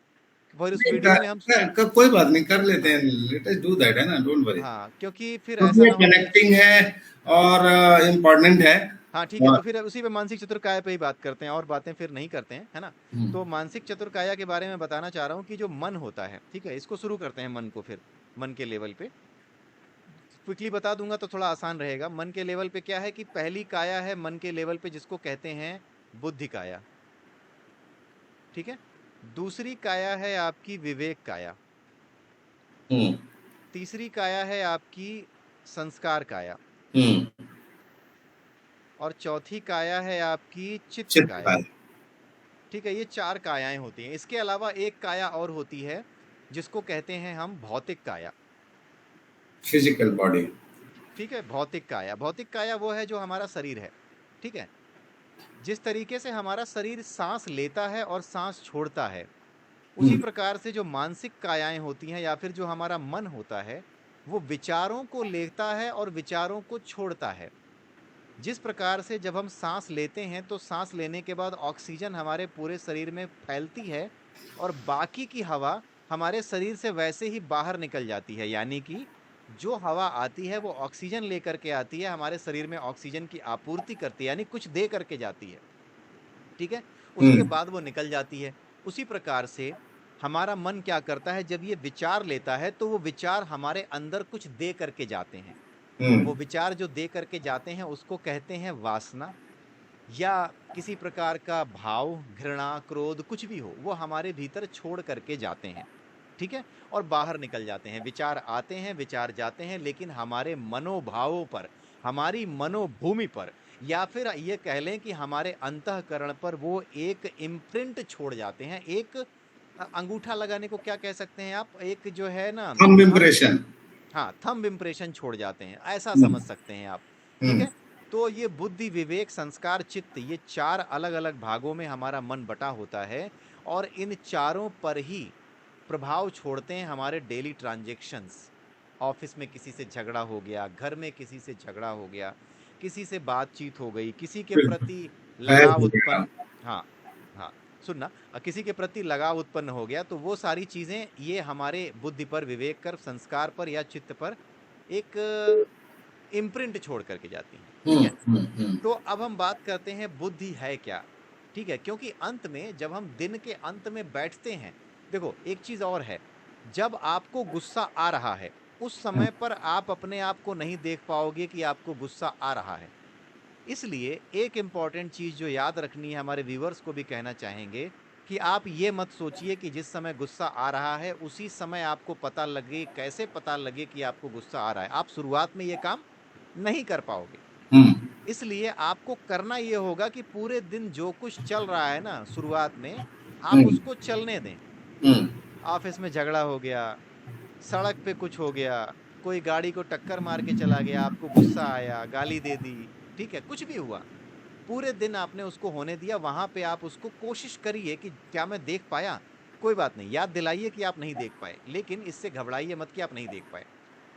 फिर उस नहीं, वीडियो में हम, कोई बात नहीं, कर लेते हाँ हैं, लेट अस डू दैट, है ना, डोंट वरी। हाँ क्योंकि फिर क्योंकि ऐसा ये ना हो कि, कनेक्टिंग है हाँ और इम्पोर्टेंट है। हाँ ठीक है, और तो फिर उसी पे मानसिक चतुर्काया पे ही बात करते हैं और बातें फिर नहीं करते हैं, है ना। हम्म, तो मानसिक चतुर्काया के बारे में बताना चाह रहा हूँ कि जो मन होता है, ठीक है, इसको शुरू करते हैं मन को, फिर मन के लेवल पे क्विकली बता दूंगा तो थोड़ा आसान रहेगा। मन के लेवल पे क्या है कि पहली काया है मन के लेवल पे जिसको कहते हैं बुद्धि काया, ठीक है। दूसरी काया है आपकी विवेक काया। हम्म, तीसरी काया है आपकी संस्कार काया। हम्म। और चौथी काया है आपकी चित्त चित्त का काया। ठीक है, ये 4 कायाएं होती हैं। इसके अलावा एक काया और होती है जिसको कहते हैं हम भौतिक काया। Physical body. ठीक है, भौतिक काया, भौतिक काया वो है जो हमारा शरीर है, ठीक है। जिस तरीके से हमारा शरीर सांस लेता है और सांस छोड़ता है, उसी हम्म, प्रकार से जो मानसिक कायाएं होती हैं या फिर जो हमारा मन होता है वो विचारों को लेता है और विचारों को छोड़ता है। जिस प्रकार से जब हम सांस लेते हैं तो सांस लेने के बाद ऑक्सीजन हमारे पूरे शरीर में फैलती है और बाकी की हवा हमारे शरीर से वैसे ही बाहर निकल जाती है, यानी कि जो हवा आती है वो ऑक्सीजन लेकर के आती है, हमारे शरीर में ऑक्सीजन की आपूर्ति करती है, यानी कुछ दे करके जाती है, ठीक है। उसके हम्म, बाद वो निकल जाती है। उसी प्रकार से हमारा मन क्या करता है, जब ये विचार लेता है तो वो विचार हमारे अंदर कुछ दे करके जाते हैं। हम्म, वो विचार जो दे करके जाते हैं उसको कहते हैं वासना, या किसी प्रकार का भाव, घृणा, क्रोध, कुछ भी हो वो हमारे भीतर छोड़ करके जाते हैं, ठीक है। और बाहर निकल जाते हैं। विचार आते हैं, विचार जाते हैं, लेकिन हमारे मनोभावों पर, हमारी मनोभूमि पर, या फिर ये कह लें कि हमारे अंतःकरण पर वो एक इम्प्रिंट छोड़ जाते हैं। एक अंगूठा लगाने को क्या कह सकते हैं आप, एक जो है ना थंब थंब, इम्प्रेशन। हाँ थंब इम्प्रेशन छोड़ जाते हैं, ऐसा हम्म, समझ सकते हैं आप, ठीक हम्म, है। तो ये बुद्धि, विवेक, संस्कार, चित्त, ये 4 अलग अलग भागों में हमारा मन बटा होता है और इन चारों पर ही प्रभाव छोड़ते हैं हमारे डेली ट्रांजेक्शन्स। ऑफिस में किसी से झगड़ा हो गया, घर में किसी से झगड़ा हो गया, किसी से बातचीत हो गई, किसी के बिल्कुल। प्रति बहस लगाव हो गया। उत्पन्न, हाँ हाँ सुनना, किसी के प्रति लगाव उत्पन्न हो गया तो वो सारी चीजें ये हमारे बुद्धि पर, विवेक पर, संस्कार पर या चित्त पर एक इम्प्रिंट छोड़ करके जाती हैं, ठीक है। तो अब हम बात करते हैं बुद्धि है क्या, ठीक है, क्योंकि अंत में जब हम दिन के अंत में बैठते हैं, देखो एक चीज और है, जब आपको गुस्सा आ रहा है उस हम्म, समय पर आप अपने आप को नहीं देख पाओगे कि आपको गुस्सा आ रहा है, इसलिए एक इम्पॉर्टेंट चीज जो याद रखनी है, हमारे व्यूअर्स को भी कहना चाहेंगे कि आप ये मत सोचिए कि जिस समय गुस्सा आ रहा है उसी समय आपको पता लगे, कैसे पता लगे कि आपको गुस्सा आ रहा है। आप शुरुआत में ये काम नहीं कर पाओगे। इसलिए आपको करना ये होगा कि पूरे दिन जो कुछ चल रहा है ना शुरुआत में, आप उसको चलने दें। ऑफिस में झगड़ा हो गया, सड़क पे कुछ हो गया, कोई गाड़ी को टक्कर मार के चला गया, आपको गुस्सा आया, गाली दे दी, ठीक है, कुछ भी हुआ, पूरे दिन आपने उसको होने दिया। वहां पे आप उसको कोशिश करिए कि क्या मैं देख पाया। कोई बात नहीं, याद दिलाइए कि आप नहीं देख पाए, लेकिन इससे घबराइए मत कि आप नहीं देख पाए।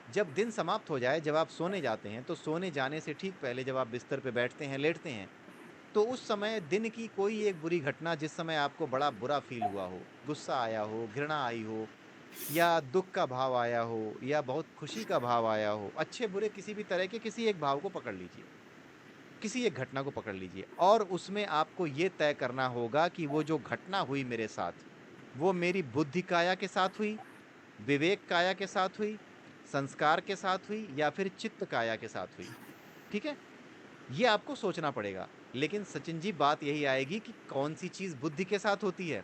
जब दिन समाप्त हो जाए, जब आप सोने जाते हैं, तो सोने जाने से ठीक पहले जब आप बिस्तर पे बैठते हैं, लेटते हैं, तो उस समय दिन की कोई एक बुरी घटना जिस समय आपको बड़ा बुरा फील हुआ हो, गुस्सा आया हो, घृणा आई हो, या दुख का भाव आया हो, या बहुत खुशी का भाव आया हो, अच्छे बुरे किसी भी तरह के किसी एक भाव को पकड़ लीजिए, किसी एक घटना को पकड़ लीजिए, और उसमें आपको ये तय करना होगा कि वो जो घटना हुई मेरे साथ, वो मेरी बुद्धि काया के साथ हुई, विवेक काया के साथ हुई, संस्कार के साथ हुई, या फिर चित्त काया के साथ हुई। ठीक है, ये आपको सोचना पड़ेगा। लेकिन सचिन जी, बात यही आएगी कि कौन सी चीज बुद्धि के साथ होती है,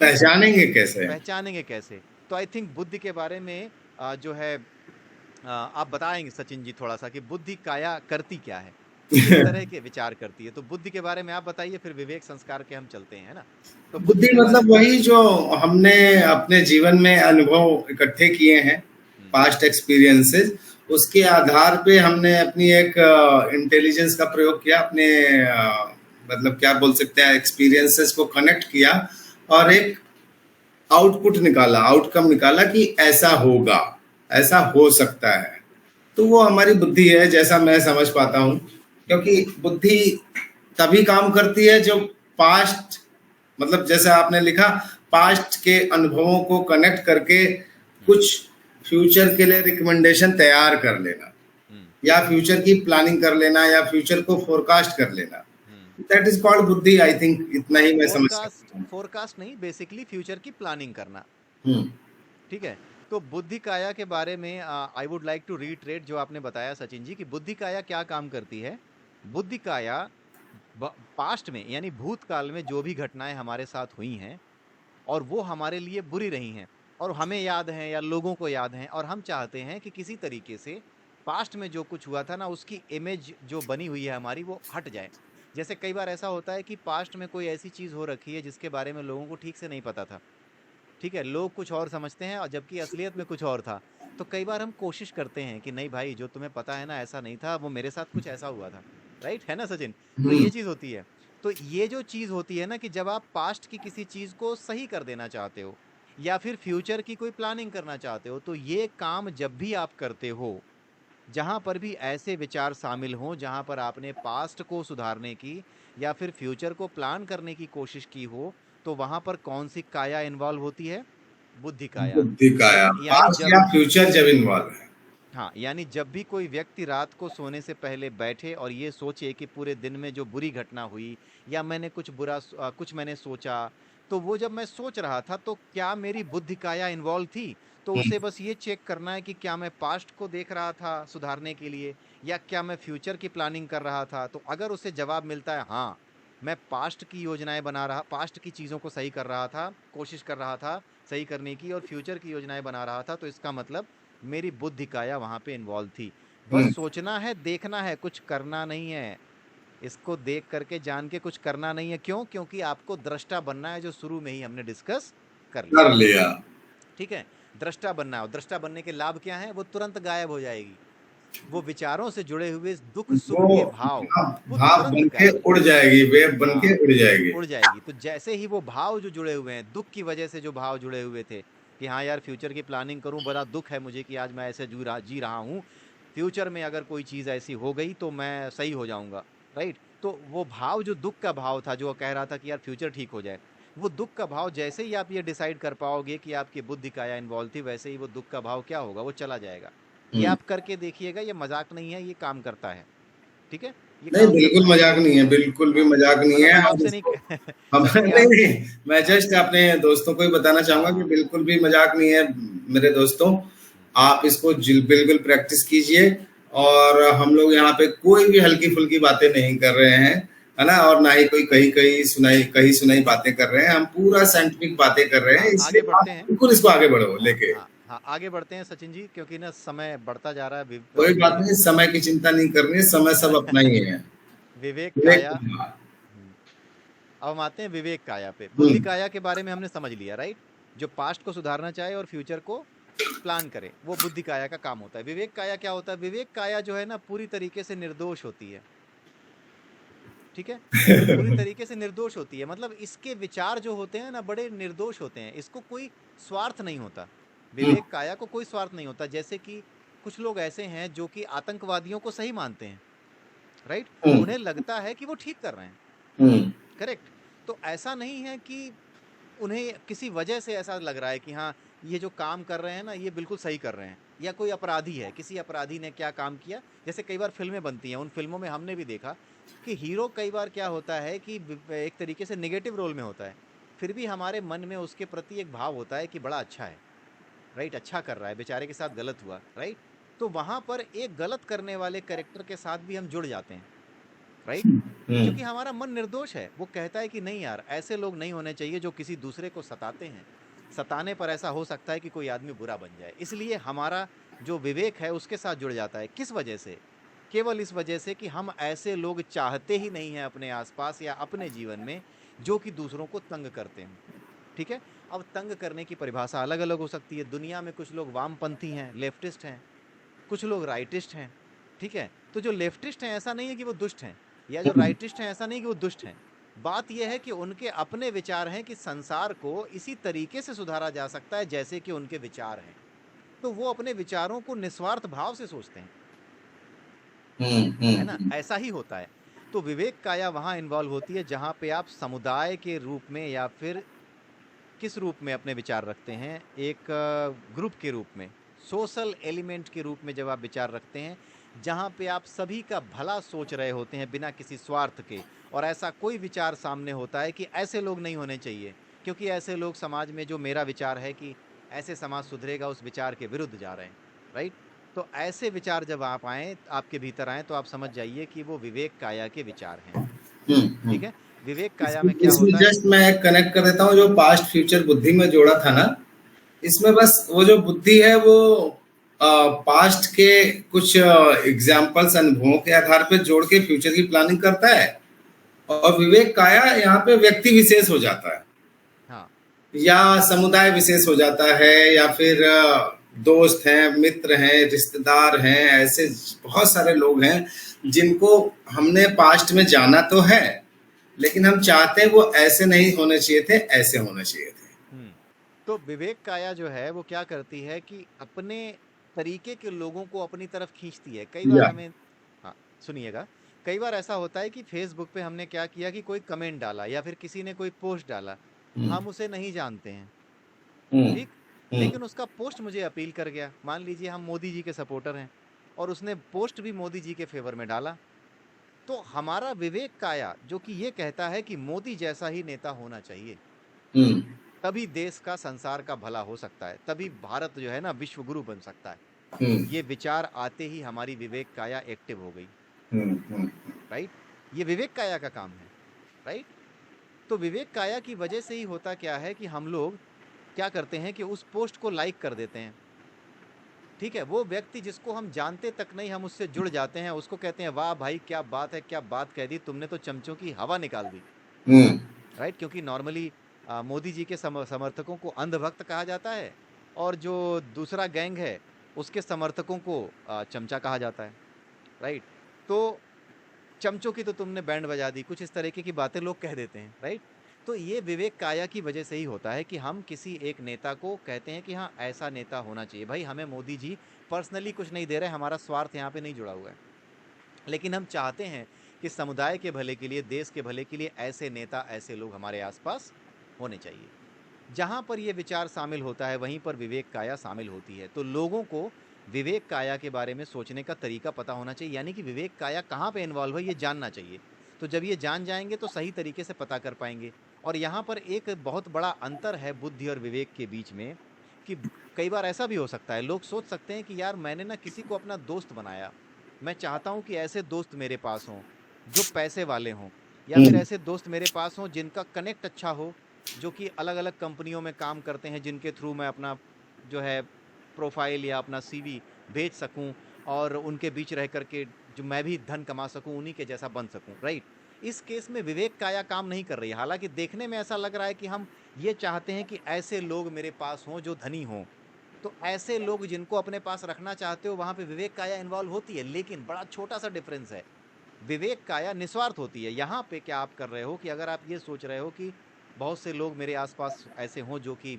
पहचानेंगे कैसे? पहचानेंगे कैसे। तो आई थिंक बुद्धि के बारे में जो है आप बताएंगे सचिन जी थोड़ा सा कि बुद्धि काया करती क्या है, किस तरह के विचार करती है। तो बुद्धि के बारे में आप बताइए, फिर विवेक संस्कार के हम चलते हैं, है ना। तो बुद्धि बुद्धि के बारे मतलब में। वही जो हमने अपने जीवन में अनुभव इकट्ठे किए हैं, पास्ट एक्सपीरियंसेस, उसके आधार पे हमने अपनी एक इंटेलिजेंस का प्रयोग किया, अपने मतलब क्या बोल सकते हैं, एक्सपीरियंसेस को कनेक्ट किया और एक आउटपुट निकाला, आउटकम निकाला कि ऐसा होगा, ऐसा हो सकता है। तो वो हमारी बुद्धि है, जैसा मैं समझ पाता हूँ। क्योंकि बुद्धि तभी काम करती है जब पास्ट, मतलब जैसे आपने लिखा, पास्ट के अनुभवों को कनेक्ट करके कुछ फ्यूचर के लिए रिकमेंडेशन तैयार कर लेना, या फ्यूचर की प्लानिंग कर लेना, या फ्यूचर को फोरकास्ट कर लेना। दैट इज कॉल्ड बुद्धि, आई थिंक। इतना ही मैं समझ सकता हूँ। फोरकास्ट नहीं, बेसिकली फ्यूचर की प्लानिंग करना। हम्म। ठीक है। तो बुद्धि काया के बारे में I would like to reiterate जो आपने बताया सचिन जी, कि बुद्धि काया क्या काम करती है। बुद्धि काया पास्ट में, यानी भूतकाल में जो भी घटनाएं हमारे साथ हुई हैं और वो हमारे लिए बुरी रही हैं और हमें याद हैं या लोगों को याद हैं, और हम चाहते हैं कि किसी तरीके से पास्ट में जो कुछ हुआ था ना, उसकी इमेज जो बनी हुई है हमारी, वो हट जाए। जैसे कई बार ऐसा होता है कि पास्ट में कोई ऐसी चीज़ हो रखी है जिसके बारे में लोगों को ठीक से नहीं पता था, ठीक है, लोग कुछ और समझते हैं और जबकि असलियत में कुछ और था। तो कई बार हम कोशिश करते हैं कि नहीं भाई, जो तुम्हें पता है ना, ऐसा नहीं था, वो मेरे साथ कुछ ऐसा हुआ था। राइट है ना सचिन। तो ये चीज़ होती है। तो ये जो चीज़ होती है ना, कि जब आप पास्ट की किसी चीज़ को सही कर देना चाहते हो या फिर फ्यूचर की कोई प्लानिंग करना चाहते हो, तो ये काम जब भी आप करते हो, जहां पर भी ऐसे विचार शामिल हों जहां पर आपने पास्ट को सुधारने की या फिर फ्यूचर को प्लान करने की कोशिश की हो, तो वहां पर कौन सी काया इन्वॉल्व होती है? बुद्धि काया। बुद्धि का, या यानी पास्ट जब, या फ्यूचर जब इन्वॉल्व है। हाँ, यानी जब भी कोई व्यक्ति रात को सोने से पहले बैठे और ये सोचे कि पूरे दिन में जो बुरी घटना हुई या मैंने कुछ कुछ मैंने सोचा, तो वो जब मैं सोच रहा था तो क्या मेरी बुद्धि काया इन्वॉल्व थी? तो उसे बस ये चेक करना है कि क्या मैं पास्ट को देख रहा था सुधारने के लिए, या क्या मैं फ्यूचर की प्लानिंग कर रहा था। तो अगर उसे जवाब मिलता है हाँ, मैं पास्ट की योजनाएं बना रहा, पास्ट की चीज़ों को सही कर रहा था, कोशिश कर रहा था सही करने की, और फ्यूचर की योजनाएं बना रहा था, तो इसका मतलब मेरी बुद्धि काया वहां पे इन्वॉल्व थी। बस हम्म। सोचना है, देखना है, कुछ करना नहीं है। इसको देख करके जान के कुछ करना नहीं है। क्यों? क्योंकि आपको दृष्टा बनना है, जो शुरू में ही हमने डिस्कस कर लिया। कर लिया। ठीक है, दृष्टा बनना है। और दृष्टा बनने के लाभ क्या है? वो तुरंत गायब हो जाएगी। वो विचारों से जुड़े हुए दुख सुख वो के भाव, वो भाप तुरंत बन के गायब हो उड़ जाएंगे। जाएगी, वेव बन के हाँ, उड़ जाएगी। उड़ जाएगी। तो जैसे ही वो भाव जो जुड़े हुए हैं, दुख की वजह से जो भाव जुड़े हुए थे कि हाँ यार, फ्यूचर की प्लानिंग करूं, बड़ा दुख है मुझे कि आज मैं ऐसे जी रहा हूं, फ्यूचर में अगर कोई चीज़ ऐसी हो गई तो मैं सही हो जाऊंगा। राइट। तो वो भाव, जो दुख का भाव था, जो कह रहा था कि यार फ्यूचर ठीक हो जाए, वो दुख का भाव जैसे ही आप ये डिसाइड कर पाओगे कि आपकी बुद्धि काया इन्वॉल्व थी, वैसे ही वो दुख का भाव क्या होगा, वो चला जाएगा। ये हम्म। आप करके देखिएगा, ये मजाक नहीं है, ये काम करता है। ठीक है, ये नहीं, काम बिल्कुल करता है। मजाक नहीं है, बिल्कुल भी हाँ, मजाक नहीं मतलब है। मैं और आपसे नहीं इसको हम नहीं नहीं आप, नहीं, मैं हाँ, जस्ट अपने दोस्तों को ही बताना चाहूंगा कि हाँ, बिल्कुल भी मजाक नहीं है मेरे दोस्तों। आप इसको बिल्कुल प्रैक्टिस कीजिए, और हम लोग यहाँ पे कोई भी हल्की फुल्की बातें नहीं कर रहे हैं, है ना, और ना ही कोई कहीं सुनाई बातें कर रहे हैं, हम पूरा साइंटिफिक बातें कर रहे हैं, हाँ, इसलिए आगे आप बढ़ते हैं। बिल्कुल इसको आगे बढ़ो हाँ, लेके। हाँ, हाँ, आगे बढ़ते हैं सचिन जी, क्योंकि ना समय बढ़ता जा रहा है। कोई बात ये नहीं, समय की चिंता नहीं करनी है, समय सब अपना ही है। विवेक काया। लेकिन हम्म, अब हम आते हैं विवेक काया पे। बुद्धि हम्म काया के बारे में हमने समझ लिया, राइट? जो पास्ट को सुधारना चाहे और फ्यूचर को प्लान करे, वो बुद्धि काया का काम होता है। विवेक काया क्या होता है? विवेक काया जो है ना, पूरी तरीके से निर्दोष होती है। ठीक है? ये पूरी तरीके से निर्दोष होती है, मतलब इसके विचार जो होते हैं ना, बड़े निर्दोष होते हैं। इसको कोई स्वार्थ नहीं होता। हम्म विवेक काया को कोई स्वार्थ नहीं होता। जैसे कि कुछ लोग ऐसे हैं जो कि आतंकवादियों को सही मानते हैं, राइट? हम्म उन्हें लगता है कि वो ठीक कर रहे हैं, हम्म करेक्ट? तो ऐसा नहीं है कि उन्हें किसी वजह से ऐसा लग रहा है कि हाँ, ये जो काम कर रहे हैं ना, ये बिल्कुल सही कर रहे हैं, या कोई अपराधी है, किसी अपराधी ने क्या काम किया। जैसे कई बार फिल्में बनती हैं, उन फिल्मों में हमने भी देखा कि हीरो कई बार क्या होता है कि एक तरीके से नेगेटिव रोल में होता है, फिर भी हमारे मन में उसके प्रति एक भाव होता है कि बड़ा अच्छा है, राइट? अच्छा कर रहा है, बेचारे के साथ गलत हुआ, राइट? तो वहां पर एक गलत करने वाले कैरेक्टर के साथ भी हम जुड़ जाते हैं, राइट? हम्म क्योंकि हमारा मन निर्दोष है। वो कहता है कि नहीं यार, ऐसे लोग नहीं होने चाहिए जो किसी दूसरे को सताते हैं। सताने पर ऐसा हो सकता है कि कोई आदमी बुरा बन जाए। इसलिए हमारा जो विवेक है उसके साथ जुड़ जाता है। किस वजह से? केवल इस वजह से कि हम ऐसे लोग चाहते ही नहीं हैं अपने आसपास या अपने जीवन में, जो कि दूसरों को तंग करते हैं। ठीक है? अब तंग करने की परिभाषा अलग अलग हो सकती है। दुनिया में कुछ लोग वामपंथी हैं, लेफ्टिस्ट हैं, कुछ लोग राइटिस्ट हैं। ठीक है? तो जो लेफ्टिस्ट हैं, ऐसा नहीं है कि वो दुष्ट हैं, या जो हम्म राइटिस्ट हैं, ऐसा नहीं कि वो दुष्ट हैं। बात यह है कि उनके अपने विचार हैं कि संसार को इसी तरीके से सुधारा जा सकता है जैसे कि उनके विचार हैं। तो वो अपने विचारों को निस्वार्थ भाव से सोचते हैं, है ना? हम्म ऐसा ही होता है। तो विवेक काया वहां इन्वॉल्व होती है जहां पे आप समुदाय के रूप में, या फिर किस रूप में अपने विचार रखते हैं, एक ग्रुप के रूप में, सोशल एलिमेंट के रूप में जब आप विचार रखते हैं, जहां पे आप सभी का भला सोच रहे होते हैं बिना किसी स्वार्थ के। और ऐसा कोई विचार सामने होता है कि ऐसे लोग नहीं होने चाहिए, क्योंकि ऐसे लोग समाज में, जो मेरा विचार है कि ऐसे समाज सुधरेगा, उस विचार के विरुद्ध जा रहे हैं, राइट? तो ऐसे विचार जब आप आए, आपके भीतर आए, तो आप समझ जाइए कि वो विवेक काया के विचार हैं। हम्म। ठीक है? विवेक काया इसमें में क्या इसमें होता है? जस्ट मैं कनेक्ट कर देता हूँ, जो पास्ट फ्यूचर बुद्धि में जोड़ा था ना, इसमें बस वो जो बुद्धि है वो पास्ट के कुछ एग्जाम्पल्स, अनुभवों के आधार पे जोड़ के फ्यूचर की प्लानिंग करता है। और विवेक काया यहाँ पे व्यक्ति विशेष हो जाता है, हाँ। या समुदाय विशेष हो जाता है, या फिर दोस्त हैं, मित्र हैं, रिश्तेदार हैं, ऐसे बहुत सारे लोग हैं जिनको हमने पास्ट में जाना तो है, लेकिन हम चाहते हैं वो ऐसे नहीं होने चाहिए थे, ऐसे होने चाहिए थे। हुँ। तो विवेक काया जो है वो क्या करती है कि अपने तरीके के लोगों को अपनी तरफ खींचती है। कई बार या हमें, हाँ, सुनिएगा, कई बार ऐसा होता है कि फ़ेसबुक पे हमने क्या किया कि कोई कमेंट डाला या फिर किसी ने कोई पोस्ट डाला, हम्म हम उसे नहीं जानते हैं, हम्म ठीक? हम्म लेकिन उसका पोस्ट मुझे अपील कर गया। मान लीजिए हम मोदी जी के सपोर्टर हैं और उसने पोस्ट भी मोदी जी के फ़ेवर में डाला, तो हमारा विवेक काया जो कि ये कहता है कि मोदी जैसा ही नेता होना चाहिए, हम्म तभी देश का, संसार का भला हो सकता है, तभी भारत जो है ना विश्व गुरु बन सकता है। हम्म ये विचार आते ही हमारी विवेक काया एक्टिव हो गई, हम्म। राइट? ये विवेक काया का काम है, राइट? तो विवेक काया की वजह से ही होता क्या है कि हम लोग क्या करते हैं कि उस पोस्ट को लाइक कर देते हैं। ठीक है? वो व्यक्ति जिसको हम जानते तक नहीं, हम उससे जुड़ जाते हैं, उसको कहते हैं वाह भाई क्या बात है, क्या बात कह दी तुमने, तो चमचों की हवा निकाल दी, हम्म राइट? क्योंकि नॉर्मली मोदी जी के समर्थकों को अंधभक्त कहा जाता है, और जो दूसरा गैंग है उसके समर्थकों को चमचा कहा जाता है, राइट? तो चमचों की तो तुमने बैंड बजा दी, कुछ इस तरीके की बातें लोग कह देते हैं, राइट? तो ये विवेक काया की वजह से ही होता है कि हम किसी एक नेता को कहते हैं कि हाँ, ऐसा नेता होना चाहिए। भाई हमें मोदी जी पर्सनली कुछ नहीं दे रहे, हमारा स्वार्थ यहाँ पे नहीं जुड़ा हुआ है, लेकिन हम चाहते हैं कि समुदाय के भले के लिए, देश के भले के लिए ऐसे नेता, ऐसे लोग हमारे आसपास होने चाहिए। जहाँ पर ये विचार शामिल होता है, वहीं पर विवेक काया शामिल होती है। तो लोगों को विवेक काया के बारे में सोचने का तरीका पता होना चाहिए, यानी कि विवेक काया कहाँ पे इन्वॉल्व है ये जानना चाहिए। तो जब ये जान जाएंगे तो सही तरीके से पता कर पाएंगे। और यहाँ पर एक बहुत बड़ा अंतर है बुद्धि और विवेक के बीच में, कि कई बार ऐसा भी हो सकता है, लोग सोच सकते हैं कि यार मैंने ना किसी को अपना दोस्त बनाया, मैं चाहता हूँ कि ऐसे दोस्त मेरे पास हों, जो पैसे वाले हों, या फिर हम्म, ऐसे दोस्त मेरे पास हों जिनका कनेक्ट अच्छा हो, जो कि अलग-अलग कंपनियों में काम करते हैं, जिनके थ्रू मैं अपना जो है प्रोफ़ाइल या अपना सीवी भेज सकूँ और उनके बीच रह कर के जो मैं भी धन कमा सकूँ, उन्हीं के जैसा बन सकूँ, राइट? इस केस में विवेक काया काम नहीं कर रही है। हालाँकि देखने में ऐसा लग रहा है कि हम ये चाहते हैं कि ऐसे लोग मेरे पास हों जो धनी हों। तो ऐसे लोग जिनको अपने पास रखना चाहते हो, वहाँ पे विवेक काया इन्वॉल्व होती है, लेकिन बड़ा छोटा-सा डिफरेंस है। विवेक काया निस्वार्थ होती है। यहाँ पे क्या आप कर रहे हो कि अगर आप ये सोच रहे हो कि बहुत से लोग मेरे आस-पास ऐसे हों जो कि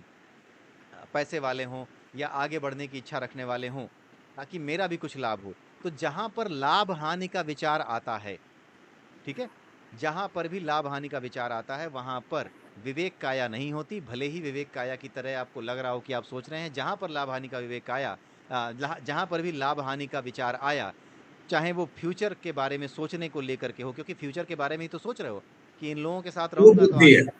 पैसे वाले हों या आगे बढ़ने की इच्छा रखने वाले हों, ताकि मेरा भी कुछ लाभ हो। तो जहाँ पर लाभ-हानि का विचार आता है, ठीक है? जहाँ पर भी लाभ-हानि का विचार आता है, वहाँ पर विवेक काया नहीं होती, भले ही विवेक काया की तरह आपको लग रहा हो कि आप सोच रहे हैं। जहाँ पर लाभ-हानि का विवेक आया जहाँ पर भी लाभ-हानि का विचार आया, चाहे वो फ्यूचर के बारे में सोचने को लेकर के हो, क्योंकि फ्यूचर के बारे में ही तो सोच रहे हो कि इन लोगों के साथ वो रहूँगा तो बुद्धि आगे है।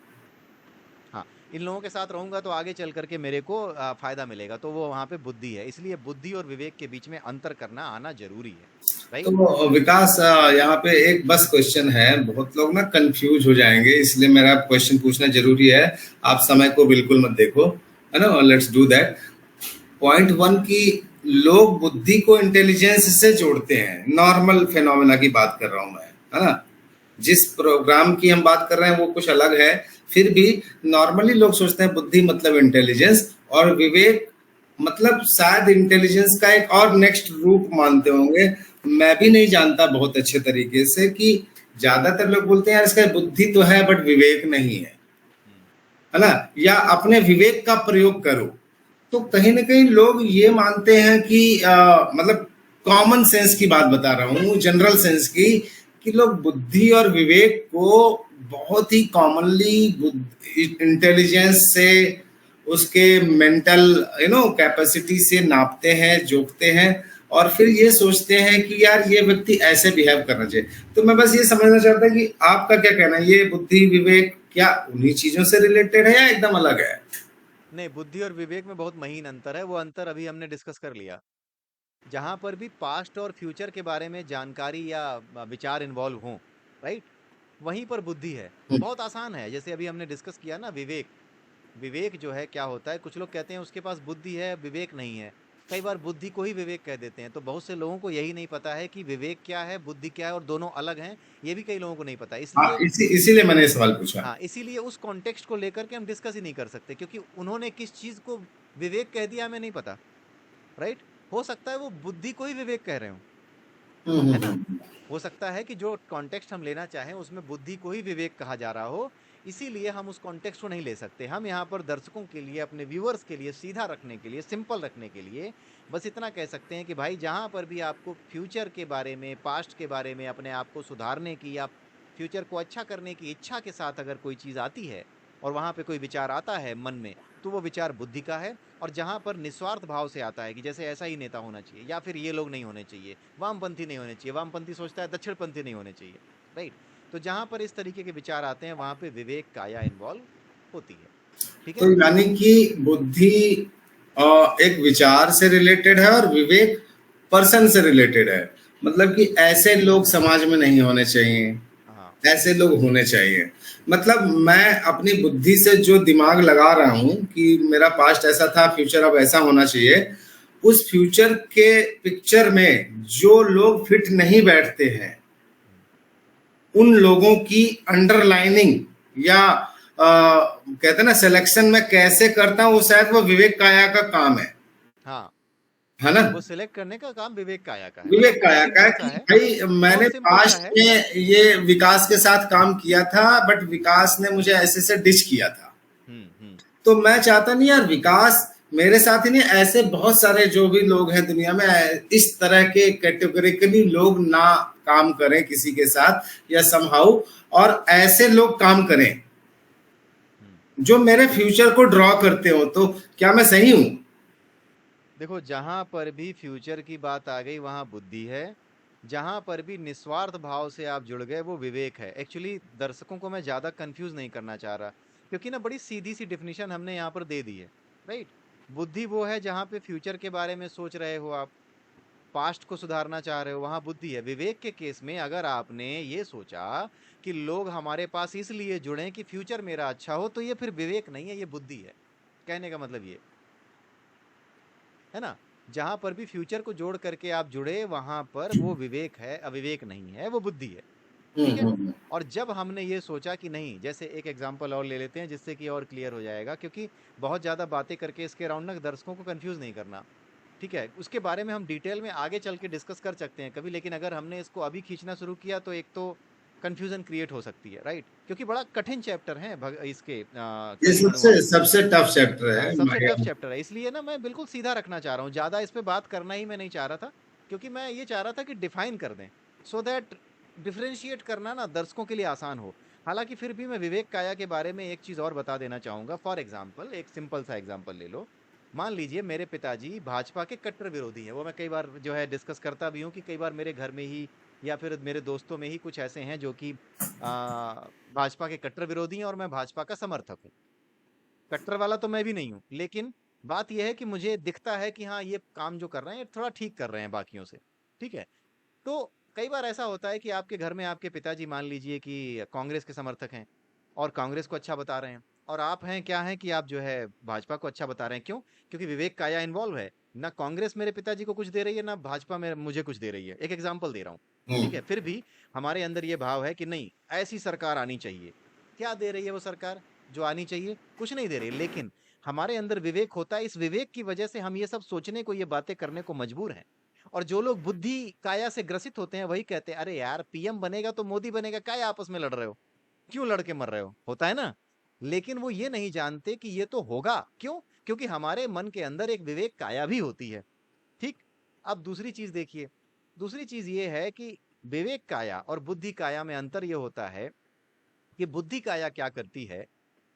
हाँ, इन लोगों के साथ रहूँगा तो आगे चल कर के मेरे को फ़ायदा मिलेगा, तो वो वहाँ पे बुद्धि है। इसलिए बुद्धि और विवेक के बीच में अंतर करना आना ज़रूरी है, राइट? तो विकास, यहाँ पे एक बस क्वेश्चन है, बहुत लोग ना कंफ्यूज हो जाएंगे, इसलिए मेरा क्वेश्चन पूछना जरूरी है। आप समय को बिल्कुल मत देखो, है ना, let's do that. Point one की लोग बुद्धि को इंटेलिजेंस से जोड़ते हैं, नॉर्मल फेनोमेना की बात कर रहा हूं मैं, है ना। जिस प्रोग्राम की हम बात कर रहे हैं वो कुछ अलग है, फिर भी नॉर्मली लोग सोचते हैं बुद्धि मतलब इंटेलिजेंस, और विवेक मतलब शायद इंटेलिजेंस का एक और नेक्स्ट रूप मानते होंगे। मैं भी नहीं जानता बहुत अच्छे तरीके से कि ज्यादातर लोग बोलते हैं यार इसका बुद्धि तो है बट विवेक नहीं हुँ, है ना, या अपने विवेक का प्रयोग करो। तो कहीं ना कहीं लोग ये मानते हैं कि मतलब कॉमन सेंस की बात बता रहा हूँ, जनरल सेंस की, कि लोग बुद्धि और विवेक को बहुत ही कॉमनली इंटेलिजेंस से, उसके मेंटल कैपेसिटी से नापते हैं, जोखते हैं, और फिर ये सोचते हैं कि यार ये व्यक्ति ऐसे बिहेव करना चाहिए। तो मैं बस ये समझना चाहता कि आपका क्या कहना है, ये बुद्धि विवेक क्या उन्हीं चीजों से रिलेटेड है या एकदम अलग है? नहीं, बुद्धि और विवेक में बहुत महीन अंतर है, वो अंतर अभी हमने डिस्कस कर लिया। जहाँ पर भी पास्ट और फ्यूचर के बारे में जानकारी या विचार इन्वॉल्व हों, राइट? वहीं पर बुद्धि है। बहुत आसान है, जैसे अभी हमने डिस्कस किया ना विवेक। विवेक जो है क्या होता है, कुछ लोग कहते हैं उसके पास बुद्धि है, विवेक नहीं है। कई बार बुद्धि को ही विवेक कह देते हैं, तो बहुत से लोगों को यही नहीं पता है कि विवेक क्या है, बुद्धि क्या है और दोनों अलग हैं, ये भी कई लोगों को नहीं पता। हाँ, इसलिए इसीलिए मैंने ये सवाल पूछा। हाँ, इसीलिए उस कॉन्टेक्स्ट को लेकर के हम डिस्कस ही नहीं कर सकते, क्योंकि उन्होंने किस चीज़ को विवेक कह दिया हमें नहीं पता, राइट? हो सकता है वो बुद्धि को ही विवेक कह रहे हों, हम्म, है ना? हम्म, हो सकता है कि जो कॉन्टेक्स्ट हम लेना चाहें उसमें बुद्धि को ही विवेक कहा जा रहा हो, इसीलिए हम उस कॉन्टेक्स्ट को नहीं ले सकते। हम यहाँ पर दर्शकों के लिए, अपने व्यूअर्स के लिए सीधा रखने के लिए, सिंपल रखने के लिए बस इतना कह सकते हैं कि भाई जहाँ पर भी आपको फ्यूचर के बारे में, पास्ट के बारे में, अपने आप को सुधारने की या फ्यूचर को अच्छा करने की इच्छा के साथ अगर कोई चीज़ आती है और वहाँ पे कोई विचार आता है मन में, तो वो विचार बुद्धि का है। और जहाँ पर निस्वार्थ भाव से आता है कि जैसे ऐसा ही नेता होना चाहिए या फिर ये लोग नहीं होने चाहिए, वामपंथी नहीं होने चाहिए, वामपंथी सोचता है दक्षिणपंथी नहीं होने चाहिए, राइट? तो जहाँ पर इस तरीके के विचार आते हैं वहाँ पे विवेक काया इन्वॉल्व होती है, ठीक तो है? यानी कि बुद्धि एक विचार से रिलेटेड है और विवेक पर्सन से रिलेटेड है। मतलब कि ऐसे लोग समाज में नहीं होने चाहिए, हाँ, ऐसे लोग होने चाहिए। मतलब मैं अपनी बुद्धि से जो दिमाग लगा रहा हूँ कि मेरा पास्ट ऐसा था, फ्यूचर अब ऐसा होना चाहिए, उस फ्यूचर के पिक्चर में जो लोग फिट नहीं बैठते हैं, उन लोगों की अंडरलाइनिंग या कहते हैं ना सिलेक्शन में कैसे करता हूँ, वो शायद वो विवेक काया का काम हाँ, है ना। वो सिलेक्ट करने का काम विवेक काया का है। विवेक मतलब बहुत काया का सिंपल सा कि है, भाई मैंने बहुत सिंपल सा पास्ट है। में ये विकास के साथ काम किया था, बट विकास ने मुझे ऐसे से डिच किया था। हम्म। तो मैं चाहता नहीं यार विकास मेरे साथ ही नहीं, ऐसे बहुत सारे जो भी लोग हैं दुनिया में, इस तरह के कैटेगोरिकली लोग ना काम करें किसी के साथ या समहाउ, और ऐसे लोग काम करें हम्म। जो मेरे फ्यूचर को ड्रॉ करते हो। तो क्या मैं सही हूं? देखो, जहां पर भी फ्यूचर की बात आ गई वहां बुद्धि है, जहां पर भी निस्वार्थ भाव से आप जुड़ गए वो विवेक है। एक्चुअली दर्शकों को मैं ज्यादा कंफ्यूज नहीं करना चाह रहा, क्योंकि ना बड़ी सीधी सी डिफिनीशन हमने यहाँ पर दे दी है, राइट? बुद्धि वो है जहां पे फ्यूचर के बारे में सोच रहे हो आप, पास्ट को सुधारना चाह रहे हो, वहां बुद्धि है। विवेक के केस में अगर आपने ये सोचा कि लोग हमारे पास इसलिए जुड़े कि फ्यूचर मेरा अच्छा हो, तो ये फिर विवेक नहीं है, ये बुद्धि है। कहने का मतलब ये है ना, जहां पर भी फ्यूचर को जोड़ करके आप जुड़े, वहां पर वो विवेक है, अविवेक नहीं है, वो बुद्धि है। ठीक है। हम्म। और जब हमने ये सोचा कि नहीं, जैसे एक एग्जांपल और ले लेते हैं जिससे कि और क्लियर हो जाएगा, क्योंकि बहुत ज्यादा बातें करके इसके अराउंड ना दर्शकों को कंफ्यूज नहीं करना। ठीक है, उसके बारे में हम डिटेल में आगे चल के डिस्कस कर सकते हैं कभी, लेकिन अगर हमने इसको अभी खींचना शुरू किया तो एक तो कंफ्यूजन क्रिएट हो सकती है, राइट, क्योंकि बड़ा कठिन चैप्टर है इसके ये कलि सबसे अनुवाद। सबसे टफ चैप्टर हाँ, है सबसे टफ महायान। चैप्टर है, इसलिए ना मैं बिल्कुल सीधा रखना चाह रहा हूँ, ज्यादा इस पे बात करना ही मैं नहीं चाह रहा था, क्योंकि मैं ये चाह रहा था कि डिफाइन कर दें, सो दैट डिफरेंशिएट करना ना दर्शकों के लिए आसान हो। हालांकि फिर भी मैं विवेक काया के बारे में एक चीज और बता देना चाहूंगा। फॉर एग्जाम्पल, एक सिंपल सा एग्जाम्पल ले लो। मान लीजिए मेरे पिताजी भाजपा के कट्टर विरोधी हैं, वो मैं कई बार जो है डिस्कस करता भी हूँ कि कई बार मेरे घर में ही या फिर मेरे दोस्तों में ही कुछ ऐसे हैं जो कि भाजपा के कट्टर विरोधी हैं और मैं भाजपा का समर्थक हूँ। कट्टर वाला तो मैं भी नहीं हूँ, लेकिन बात यह है कि मुझे दिखता है कि हाँ, ये काम जो कर रहे हैं थोड़ा ठीक कर रहे हैं बाकियों से। ठीक है। तो कई बार ऐसा होता है कि आपके घर में आपके पिताजी मान लीजिए कि कांग्रेस के समर्थक हैं और कांग्रेस को अच्छा बता रहे हैं, और आप हैं क्या हैं कि आप जो है भाजपा को अच्छा बता रहे हैं। क्यों? क्योंकि विवेक काया इन्वॉल्व है। ना कांग्रेस मेरे पिताजी को कुछ दे रही है, ना भाजपा में मुझे कुछ दे रही है। एक एग्जाम्पल दे रहा हूँ। ठीक है, फिर भी हमारे अंदर ये भाव है कि नहीं, ऐसी सरकार आनी चाहिए। क्या दे रही है वो सरकार जो आनी चाहिए? कुछ नहीं दे रही, लेकिन हमारे अंदर विवेक होता है। इस विवेक की वजह से हम ये सब सोचने को, ये बातें करने को मजबूर हैं। और जो लोग बुद्धि काया से ग्रसित होते हैं वही कहते हैं, अरे यार पीएम बनेगा तो मोदी बनेगा, क्या आपस में लड़ रहे हो, क्यों लड़के मर रहे हो, होता है ना। लेकिन वो ये नहीं जानते कि ये तो होगा। क्यों? क्योंकि हमारे मन के अंदर एक विवेक काया भी होती है। ठीक। अब दूसरी चीज देखिए, दूसरी चीज ये है कि विवेक काया और बुद्धि काया में अंतर ये होता है कि बुद्धि काया क्या करती है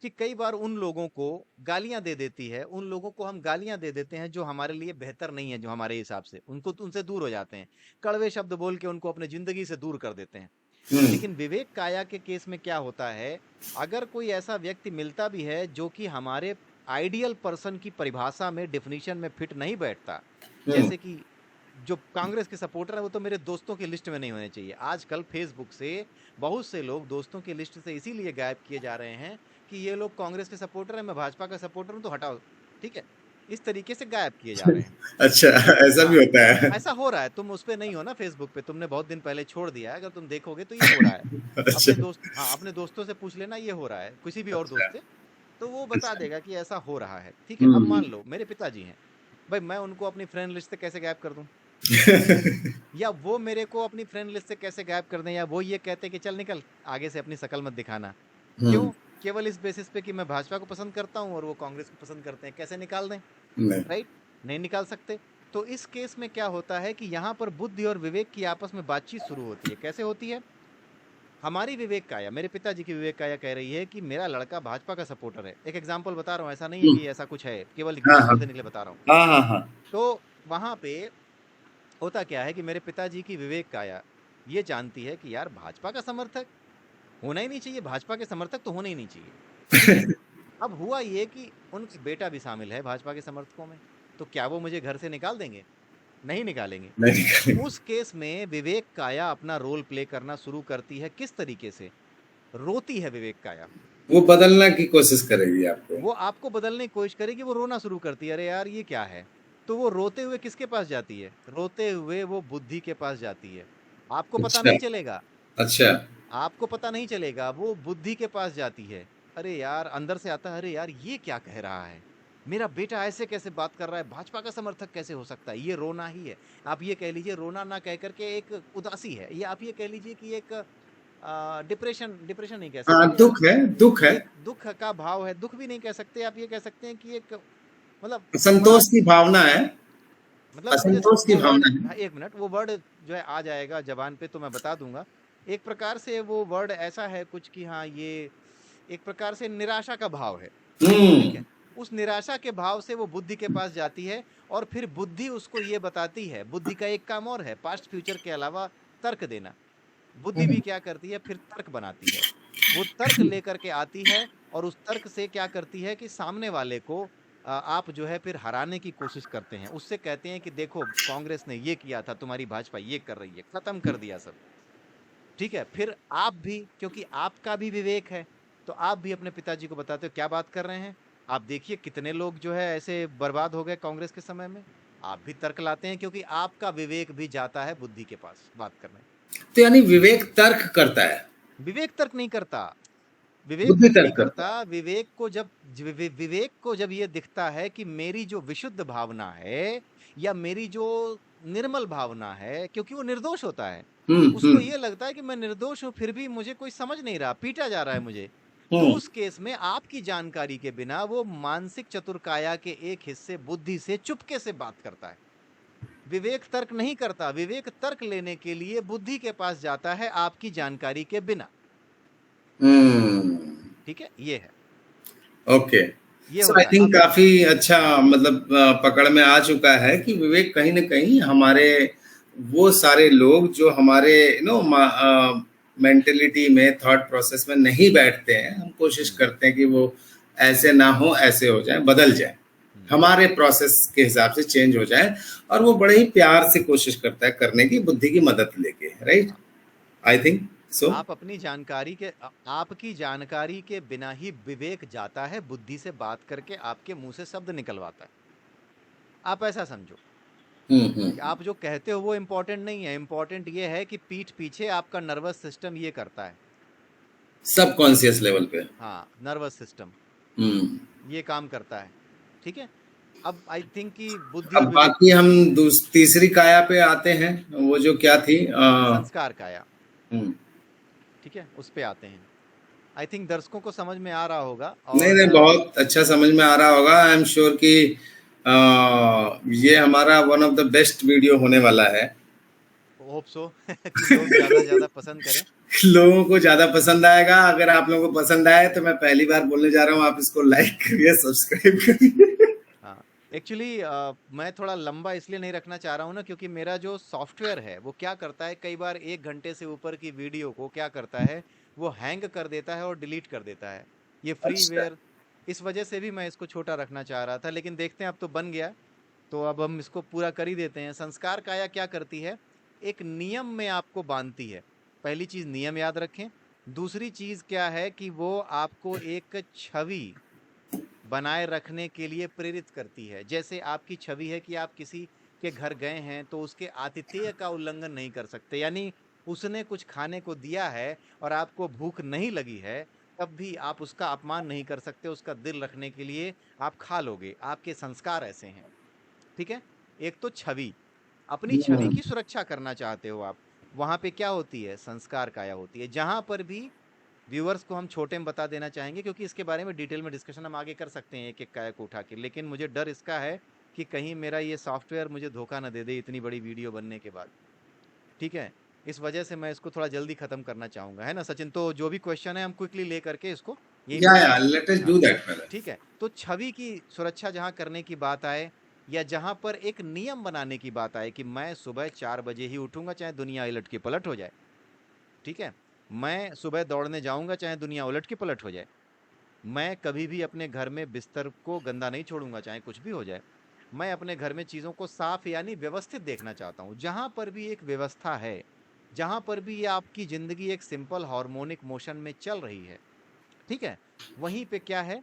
कि कई बार उन लोगों को गालियां दे देती है, उन लोगों को हम गालियां दे देते हैं जो हमारे लिए बेहतर नहीं है, जो हमारे हिसाब से, उनको उनसे दूर हो जाते हैं, कड़वे शब्द बोल के उनको अपने जिंदगी से दूर कर देते हैं। हम्म। लेकिन विवेक काया के केस में क्या होता है, अगर कोई ऐसा व्यक्ति मिलता भी है जो कि हमारे आइडियल पर्सन की परिभाषा में, डिफिनीशन में फिट नहीं बैठता, हम्म। जैसे कि जो कांग्रेस के सपोर्टर है वो तो मेरे दोस्तों की लिस्ट में नहीं होने चाहिए। आजकल फेसबुक से बहुत से लोग दोस्तों की लिस्ट से इसीलिए गायब किए जा रहे हैं कि ये लोग कांग्रेस के सपोर्टर हैं, मैं भाजपा का सपोर्टर हूं तो हटाओ। ठीक है, इस तरीके से गायब किए जा रहे हैं। अच्छा, तो ऐसा भी हाँ, होता है। ऐसा हो रहा है। तुम उस पे नहीं हो ना फेसबुक पे, तुमने बहुत दिन पहले छोड़ दिया है, अगर तुम देखोगे तो ये हो रहा है। अच्छा। अपने दोस्त, हाँ, अपने दोस्तों से पूछ लेना, ये हो रहा है किसी भी और अच्छा। दोस्त से, तो वो बता अच्छा। देगा कि ऐसा हो रहा है। ठीक है, अब हम्म। मान लो मेरे पिताजी हैं, भाई मैं उनको अपनी फ्रेंड लिस्ट से कैसे गायब कर दूं, या वो मेरे को अपनी फ्रेंड लिस्ट से कैसे गायब कर दें, या वो ये कहते कि चल निकल आगे से, अपनी शकल मत दिखाना। क्यों? हम्म। केवल इस बेसिस पे कि मैं भाजपा को पसंद करता हूं और वो कांग्रेस को पसंद करते हैं, कैसे निकाल दें? नहीं। राइट, नहीं निकाल सकते। तो इस केस में क्या होता है कि यहाँ पर बुद्धि और विवेक की आपस में बातचीत शुरू होती है। कैसे होती है? हमारी विवेक काया, मेरे पिताजी की विवेक काया कह रही है कि मेरा लड़का भाजपा का सपोर्टर है। एक एग्जाम्पल बता रहा हूँ, ऐसा नहीं है हम्म। कि ऐसा कुछ है, केवल हाँ हाँ एग्जाम्पल देने के लिए बता रहा हूँ। हाँ हाँ हाँ। तो वहां पे होता क्या है कि मेरे पिताजी की विवेक काया ये जानती है कि यार भाजपा का समर्थक होना ही नहीं चाहिए, भाजपा के समर्थक तो होने ही नहीं चाहिए। ठीक है। अब हुआ ये कि उनका बेटा भी शामिल है भाजपा के समर्थकों में, तो क्या वो मुझे घर से निकाल देंगे? नहीं निकालेंगे। नहीं तो निकालेंगे। उस केस में विवेक काया अपना रोल प्ले करना शुरू करती है। किस तरीके से? रोती है विवेक काया। वो बदलने की कोशिश करेगी आपको। वो आपको बदलने की कोशिश करेगी, वो रोना शुरू करती है, अरे यार ये क्या है। तो वो रोते हुए किसके पास जाती है? रोते हुए वो बुद्धि के पास जाती है। आपको पता अच्छा। नहीं चलेगा, अच्छा। आपको पता नहीं चलेगा, वो बुद्धि के पास जाती है। अरे यार, अंदर से आता है, अरे यार ये क्या कह रहा है, मेरा बेटा ऐसे कैसे बात कर रहा है, भाजपा का समर्थक कैसे हो सकता है। ये रोना ही है। आप ये कह लीजिए, रोना ना कह करके एक उदासी है, या आप ये कह लीजिए कि एक डिप्रेशन, डिप्रेशन नहीं कह हाँ, सकते, दुख है, दुख है। एक दुख का भाव है। दुख भी नहीं कह सकते, आप ये कह सकते हैं कि एक मतलब बड़ा, असंतोष की भावना है। मतलब मुझे असंतोष की वो वर्ड, भावना है। हाँ, एक मिनट, वो वर्ड जो है आ जाएगा जबान पे तो मैं बता दूंगा। एक प्रकार से वो वर्ड ऐसा है कुछ कि हाँ, ये एक प्रकार से निराशा का भाव है। ठीक हम्म। है। उस निराशा के भाव से वो बुद्धि के पास जाती है, और फिर बुद्धि उसको ये बताती है। बुद्धि का एक काम और है, पास्ट फ्यूचर के अलावा तर्क देना। बुद्धि भी क्या करती है, फिर तर्क बनाती है। वो तर्क लेकर के आती है, और उस तर्क से क्या करती है कि सामने वाले को आप जो है फिर हराने की कोशिश करते हैं, उससे कहते हैं कि देखो कांग्रेस ने ये किया था, तुम्हारी भाजपा ये कर रही है, खत्म कर दिया सब। ठीक है, फिर आप भी, क्योंकि आपका भी विवेक है, तो आप भी अपने पिताजी को बताते हो क्या बात कर रहे हैं, आप देखिए कितने लोग जो है ऐसे बर्बाद हो गए कांग्रेस के समय में। आप भी तर्क लाते हैं, क्योंकि आपका विवेक भी जाता है बुद्धि के पास बात करने। तो यानी विवेक तर्क करता है, विवेक तर्क नहीं करता, विवेक बुद्धि तर्क नहीं तर्क करता करता। विवेक को जब ये दिखता है कि मेरी जो विशुद्ध भावना है, या मेरी जो निर्मल भावना है, क्योंकि वो निर्दोष होता है, है। उसको ये लगता है कि मैं निर्दोष हूं, फिर भी मुझे कोई समझ नहीं रहा, पीटा जा रहा है मुझे। तो हम्म उस केस में आपकी जानकारी के बिना वो मानसिक चतुर्काया के एक हिस्से बुद्धि से चुपके से बात करता है। विवेक तर्क नहीं करता, विवेक तर्क लेने के लिए बुद्धि के पास जाता है आपकी जानकारी के बिना। हम्म ठीक है, ये है, ओके। ये सो आई होता है। थिंक अब काफी अच्छा, हाँ, मतलब पकड़ में आ चुका है कि विवेक कहीं ना कहीं हमारे, वो सारे लोग जो हमारे मेंटेलिटी में, थॉट प्रोसेस में नहीं बैठते हैं, हम कोशिश हम्म, करते हैं कि वो ऐसे ना हो, ऐसे हो जाए, बदल जाए, हम्म। हमारे प्रोसेस के हिसाब से चेंज हो जाए। और वो बड़े ही प्यार से कोशिश करता है करने की, बुद्धि की मदद लेके, राइट? हाँ, आई थिंक सो। आप अपनी जानकारी के आपकी जानकारी के बिना ही विवेक जाता है बुद्धि से बात करके आपके मुंह से शब्द निकलवाता है। आप ऐसा समझो कि हम्म। आप जो कहते हो वो इम्पोर्टेंट नहीं है, इम्पोर्टेंट ये है कि पीठ पीछे आपका नर्वस सिस्टम ये करता है। सबकॉन्शियस लेवल पे। हाँ, नर्वस सिस्टम हम्म। ये काम करता है। ठीक है, अब आई थिंक कि बुद्धि अब विवेक, बाकी हम तीसरी काया पे आते हैं, वो जो क्या थी संस्कार काया। हम्म, ठीक है, उस पे आते हैं। आई थिंक दर्शकों को समझ में आ रहा होगा। नहीं नहीं, और बहुत अच्छा समझ में आ रहा होगा। आई एम श्योर कि ये हमारा one of the best video होने वाला है। होप सो कि लोग ज्यादा से ज्यादा पसंद करें। लोगों को ज्यादा पसंद आएगा। अगर आप लोगों को पसंद आए तो मैं पहली बार बोलने जा रहा हूँ, आप इसको लाइक करिए, सब्सक्राइब करिए। हाँ, एक्चुअली मैं थोड़ा लंबा इसलिए नहीं रखना चाह रहा हूँ ना, क्योंकि मेरा जो सॉफ्टवेयर है वो क्या करता है, कई बार 1 घंटे से ऊपर की वीडियो को क्या करता है, वो हैंग कर देता है और डिलीट कर देता है, ये अच्छा। फ्रीवेयर। इस वजह से भी मैं इसको छोटा रखना चाह रहा था, लेकिन देखते हैं, अब तो बन गया, तो अब हम इसको पूरा कर ही देते हैं। संस्कार काया क्या करती है, एक नियम में आपको बांधती है। पहली चीज नियम याद रखें। दूसरी चीज क्या है कि वो आपको एक छवि बनाए रखने के लिए प्रेरित करती है। जैसे आपकी छवि है कि आप किसी के घर गए हैं तो उसके आतिथ्य का उल्लंघन नहीं कर सकते, यानी उसने कुछ खाने को दिया है और आपको भूख नहीं लगी है, तब भी आप उसका अपमान नहीं कर सकते, उसका दिल रखने के लिए आप खा लोगे। आपके संस्कार ऐसे हैं। ठीक है, एक तो छवि, अपनी छवि हम्म, की सुरक्षा करना चाहते हो आप, वहां पे क्या होती है, संस्कार काया होती है। जहां पर भी व्यूअर्स को हम छोटे में बता देना चाहेंगे, क्योंकि इसके बारे में डिटेल में डिस्कशन हम आगे कर सकते हैं एक एक काया को उठा के, लेकिन मुझे डर इसका है कि कहीं मेरा ये सॉफ्टवेयर मुझे धोखा ना दे दे इतनी बड़ी वीडियो बनने के बाद। ठीक है, इस वजह से मैं इसको थोड़ा जल्दी खत्म करना चाहूंगा, है ना सचिन? तो जो भी क्वेश्चन है हम क्विकली ले करके इसको यहीं पे या लेट अस हाँ, डू दैट पहले। ठीक है। तो छवि की सुरक्षा जहां करने की बात आए, या जहां पर एक नियम बनाने की बात आए कि मैं सुबह 4 बजे ही उठूंगा चाहे दुनिया उलट के पलट हो जाए। ठीक है, मैं सुबह दौड़ने जाऊंगा चाहे दुनिया उलट के पलट हो जाए। मैं कभी भी अपने घर में बिस्तर को गंदा नहीं छोड़ूंगा चाहे कुछ भी हो जाए। मैं अपने घर में चीज़ों को साफ यानी व्यवस्थित देखना चाहता हूँ। जहाँ पर भी एक व्यवस्था है, जहाँ पर भी ये आपकी ज़िंदगी एक सिंपल हार्मोनिक मोशन में चल रही है, ठीक है, वहीं पे क्या है,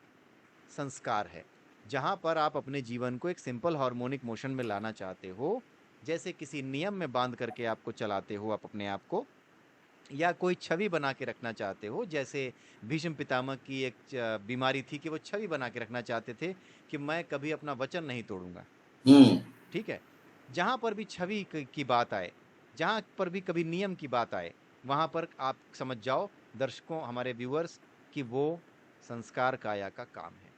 संस्कार है। जहाँ पर आप अपने जीवन को एक सिंपल हार्मोनिक मोशन में लाना चाहते हो, जैसे किसी नियम में बांध करके आपको चलाते हो आप अपने आप को, या कोई छवि बना के रखना चाहते हो, जैसे भीष्म पितामह की एक बीमारी थी कि वो छवि बना के रखना चाहते थे कि मैं कभी अपना वचन नहीं तोड़ूंगा। हम्म ठीक है, जहां पर भी छवि की बात आए, जहां पर भी कभी नियम की बात आए, वहां पर आप समझ जाओ दर्शकों, हमारे व्यूअर्स, कि वो संस्कार काया का काम है।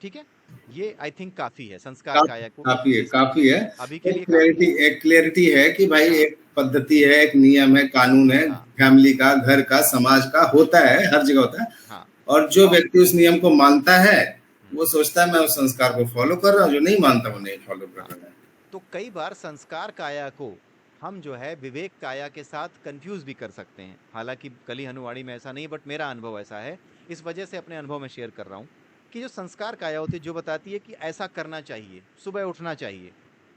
ठीक है, ये आई थिंक काफी है संस्कार काया को काफी है, ये काफी समझना। है। अभी के लिए काफी है। एक क्लियरिटी है कि भाई हाँ, एक पद्धति है, एक नियम है, कानून है, हाँ, फैमिली का, घर का, समाज का होता है, हर जगह होता है। हाँ। और जो और व्यक्ति उस नियम को मानता है हम्म, वो सोचता है मैं उस संस्कार को फॉलो कर रहा हूँ, जो नहीं मानता वो नहीं फॉलो कर हाँ, रहा है। तो कई बार संस्कार काया को हम जो है विवेक काया के साथ कंफ्यूज भी कर सकते हैं। हालांकि कली हनुवाड़ी में ऐसा नहीं, बट मेरा अनुभव ऐसा है, इस वजह से अपने अनुभव में शेयर कर रहा हूं कि आपकी जो संस्कार काया होती है जो बताती है कि ऐसा करना चाहिए, सुबह उठना चाहिए,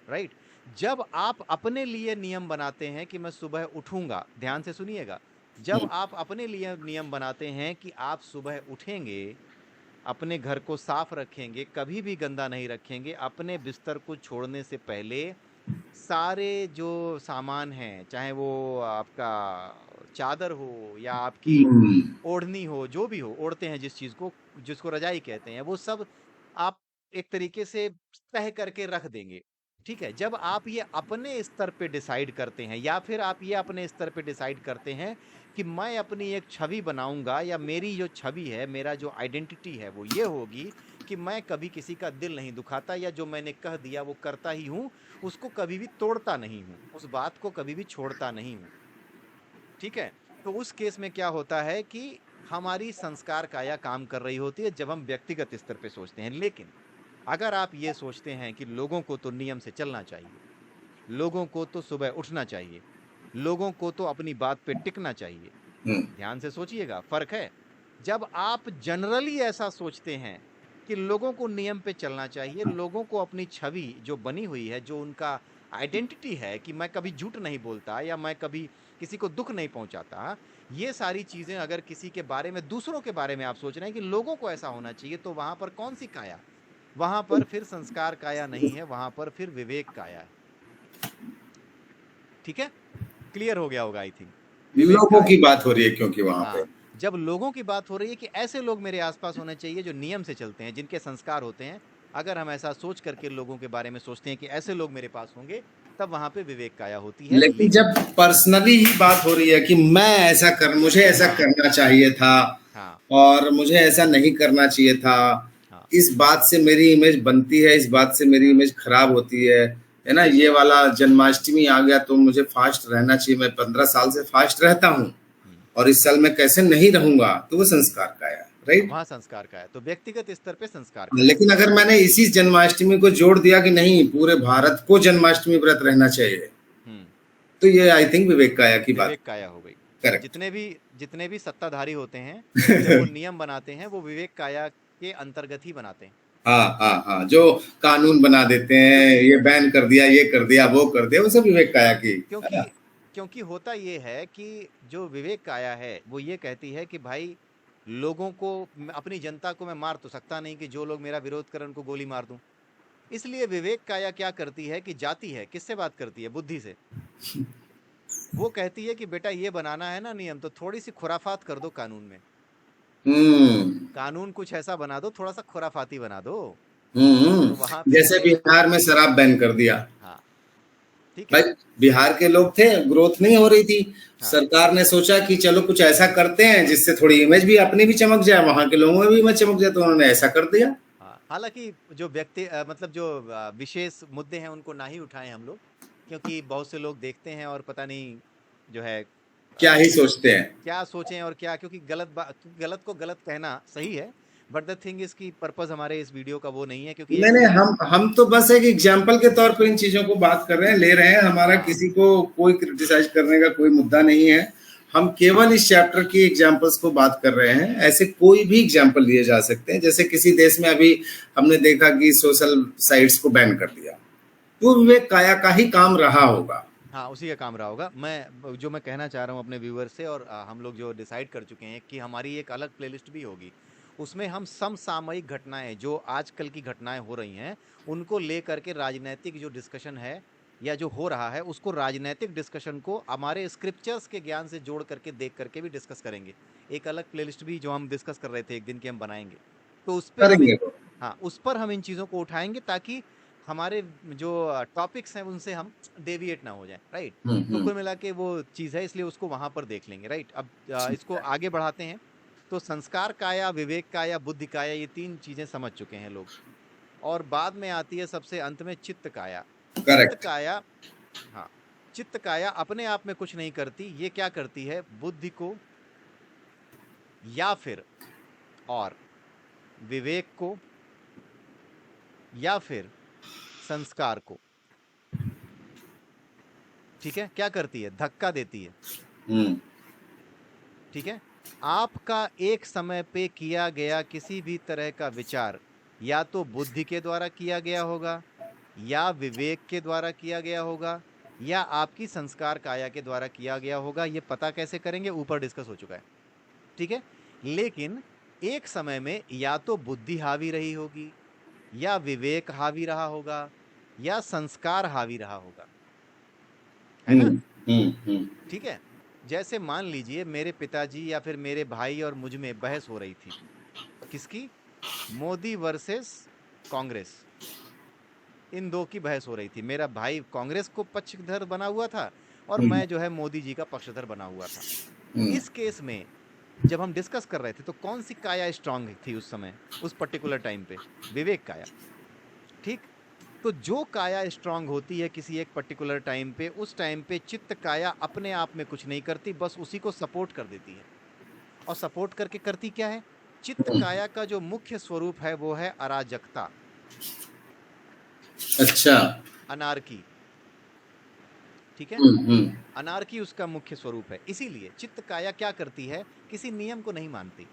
राइट? जब आप अपने लिए नियम बनाते हैं कि मैं सुबह उठूंगा, ध्यान से सुनिएगा, जब आप अपने लिए नियम बनाते हैं कि आप सुबह उठेंगे, अपने घर को साफ रखेंगे, कभी भी गंदा नहीं रखेंगे, अपने बिस्तर को छोड़ने से पहले सारे जो सामान हैं, चाहे वो आपका चादर हो या आपकी हम्म, ओढ़नी हो, जो भी हो, ओढ़ते हैं जिस चीज को, जिसको रजाई कहते हैं, वो सब आप एक तरीके से तह करके रख देंगे। ठीक है, जब आप ये अपने स्तर पे डिसाइड करते हैं या फिर आप ये अपने स्तर पे डिसाइड करते हैं कि मैं अपनी एक छवि बनाऊंगा या मेरी जो छवि है, मेरा जो आइडेंटिटी है वो ये होगी कि मैं कभी किसी का दिल नहीं दुखाता, या जो मैंने कह दिया वो करता ही हूं, उसको कभी भी तोड़ता नहीं हूं, उस बात को कभी भी छोड़ता नहीं हूं। ठीक है, तो उस केस में क्या होता है कि हमारी संस्कार काया काम कर रही होती है जब हम व्यक्तिगत स्तर पे सोचते हैं। लेकिन अगर आप ये सोचते हैं कि लोगों को तो नियम से चलना चाहिए, लोगों को तो सुबह उठना चाहिए, लोगों को तो अपनी बात पे टिकना चाहिए, हम्म, ध्यान से सोचिएगा, फर्क है। जब आप जनरली ऐसा सोचते हैं कि लोगों को नियम पे चलना चाहिए, लोगों को अपनी छवि जो बनी हुई है, जो उनका आइडेंटिटी है कि मैं कभी झूठ नहीं बोलता या मैं कभी किसी को दुख नहीं पहुंचाता, ये सारी चीजें अगर किसी के बारे में, दूसरों के बारे में आप सोच रहे हैं कि लोगों को ऐसा होना चाहिए, तो वहां पर कौन सी काया? वहां पर फिर संस्कार काया नहीं है, वहां पर फिर विवेक काया है। ठीक है, क्लियर हो गया होगा आई थिंक। विवेक लोगों की काया, बात हो रही है क्योंकि वहां पे। हाँ, जब लोगों की बात हो रही है कि ऐसे लोग मेरे आसपास होने चाहिए जो नियम से चलते हैं, जिनके संस्कार होते हैं, अगर हम ऐसा सोच करके लोगों के बारे में सोचते हैं कि ऐसे लोग मेरे पास होंगे, तब वहां पे विवेक काया होती है। लेकिन लेकिन जब पर्सनली ही बात हो रही है कि मुझे ऐसा हाँ, करना चाहिए था हाँ, और मुझे ऐसा नहीं करना चाहिए था, हाँ, इस बात से मेरी इमेज बनती है, इस बात से मेरी हाँ, इमेज खराब होती है ना, ये वाला जन्माष्टमी आ गया तो मुझे फास्ट रहना चाहिए, मैं 15 साल से फास्ट रहता हूँ हम्म, और इस साल मैं कैसे नहीं रहूंगा, तो वो संस्कार का है, राइट। वहां संस्कार काया, तो व्यक्तिगत स्तर पे संस्कार काया। लेकिन अगर मैंने इसी जन्माष्टमी को जोड़ दिया कि नहीं पूरे भारत को जन्माष्टमी व्रत रहना चाहिए, हम्म, तो ये आई थिंक विवेक काया की बात। विवेक काया हो गई। करेक्ट। जितने भी सत्ताधारी होते हैं, जब वो नियम बनाते हैं, वो विवेक काया के अंतर्गत ही बनाते हैं। हाँ हाँ हाँ, जो कानून बना देते हैं, क्योंकि ये बैन कर दिया, ये कर दिया, वो कर दिया, वो सब विवेक काया की, है क्योंकि ना। क्योंकि होता ये है कि जो विवेक काया है वो ये कहती है कि भाई, लोगों को, अपनी जनता को मैं मार तो सकता नहीं कि जो लोग मेरा विरोध करें उनको गोली मार दूं। इसलिए विवेक काया क्या करती है कि जाती है, किससे बात करती है? बुद्धि से। वो कहती है कि बेटा ये बनाना है ना नियम, तो थोड़ी सी खुराफात कर दो कानून में, हम्म कानून कुछ ऐसा बना दो, थोड़ा सा खुराफाती बना दो। तो वहां पे जैसे विवेक, बिहार में शराब बैन कर दिया। हाँ, ठीक भाई है, बिहार के लोग थे, ग्रोथ नहीं हो रही थी, हाँ, सरकार ने सोचा कि चलो कुछ ऐसा करते हैं जिससे थोड़ी इमेज भी अपनी भी चमक जाए, वहां के लोगों में भी इमेज चमक जाए, तो उन्होंने ऐसा कर दिया। हाँ। हालांकि जो व्यक्ति मतलब जो विशेष मुद्दे हैं उनको ना ही उठाएं हम लोग, क्योंकि बहुत से लोग देखते हैं और पता नहीं जो है क्या ही सोचते हैं। क्या सोचें और क्या, क्योंकि गलत को गलत कहना सही है, बट द थिंग इज की पर्पस हमारे इस वीडियो का वो नहीं है, क्योंकि नहीं एक नहीं, हम तो बस एक एग्जाम्पल के तौर पे इन चीजों को बात कर रहे हैं, ले रहे हैं, हमारा हाँ, किसी को कोई क्रिटिसाइज करने का कोई मुद्दा नहीं है। हम केवल इस चैप्टर की एग्जाम्पल्स को बात कर रहे हैं, ऐसे कोई भी एग्जाम्पल लिए जा सकते हैं। जैसे किसी देश में अभी हमने देखा कि सोशल साइट्स को बैन कर दिया, तो विवेक काया का ही काम रहा होगा। हाँ, उसी का काम रहा होगा। मैं कहना चाह रहा हूँ अपने व्यूअर से, और हम लोग जो डिसाइड कर चुके हैं कि हमारी एक अलग प्लेलिस्ट भी होगी, उसमें हम समसामयिक घटनाएं, जो आजकल की घटनाएं हो रही हैं, उनको ले करके राजनीतिक जो डिस्कशन है या जो हो रहा है, उसको राजनीतिक डिस्कशन को हमारे स्क्रिप्चर्स के ज्ञान से जोड़ करके देख करके भी डिस्कस करेंगे। एक अलग प्लेलिस्ट भी जो हम डिस्कस कर रहे थे एक दिन की, हम बनाएंगे, तो उस पे हम करेंगे इन, वो। हाँ, उस पर हम इन चीज़ों को उठाएंगे, ताकि हमारे जो टॉपिक्स हैं उनसे हम डेविएट ना हो जाए, राइट? तो कुल मिला के वो चीज़ है, इसलिए उसको वहां पर देख लेंगे, राइट? अब इसको आगे बढ़ाते हैं। तो संस्कार काया, विवेक काया, बुद्धि काया, ये तीन चीजें समझ चुके हैं लोग, और बाद में आती है सबसे अंत में चित्त काया। चित्त करेक्ट। काया, हाँ, चित्त काया अपने आप में कुछ नहीं करती, ये क्या करती है? बुद्धि को, या फिर, और विवेक को, या फिर संस्कार को, ठीक है, क्या करती है? धक्का देती है, हम्म ठीक है? आपका एक समय पे किया गया किसी भी तरह का विचार या तो बुद्धि के द्वारा किया गया होगा, या विवेक के द्वारा किया गया होगा, या आपकी संस्कार काया के द्वारा किया गया होगा। ये पता कैसे करेंगे, ऊपर डिस्कस हो चुका है, ठीक है। लेकिन एक समय में या तो बुद्धि हावी रही होगी, या विवेक हावी रहा होगा, या संस्कार हावी रहा होगा, है ना। ठीक है। जैसे मान लीजिए मेरे पिताजी या फिर मेरे भाई और मुझ में बहस हो रही थी, किसकी, मोदी वर्सेस कांग्रेस, इन दो की बहस हो रही थी। मेरा भाई कांग्रेस को पक्षधर बना हुआ था और मैं जो है मोदी जी का पक्षधर बना हुआ था। इस केस में जब हम डिस्कस कर रहे थे तो कौन सी काया स्ट्रांग थी उस समय, उस पर्टिकुलर टाइम पे, विवेक काया, ठीक। तो जो काया स्ट्रांग होती है किसी एक पर्टिकुलर टाइम पे, उस टाइम पे चित्त काया अपने आप में कुछ नहीं करती, बस उसी को सपोर्ट कर देती है। और सपोर्ट करके करती क्या है, चित्त काया का जो मुख्य स्वरूप है वो है अराजकता, अच्छा, अनार्की, ठीक है। अनार्की उसका मुख्य स्वरूप है। इसीलिए चित्त काया क्या करती है, किसी नियम को नहीं मानती।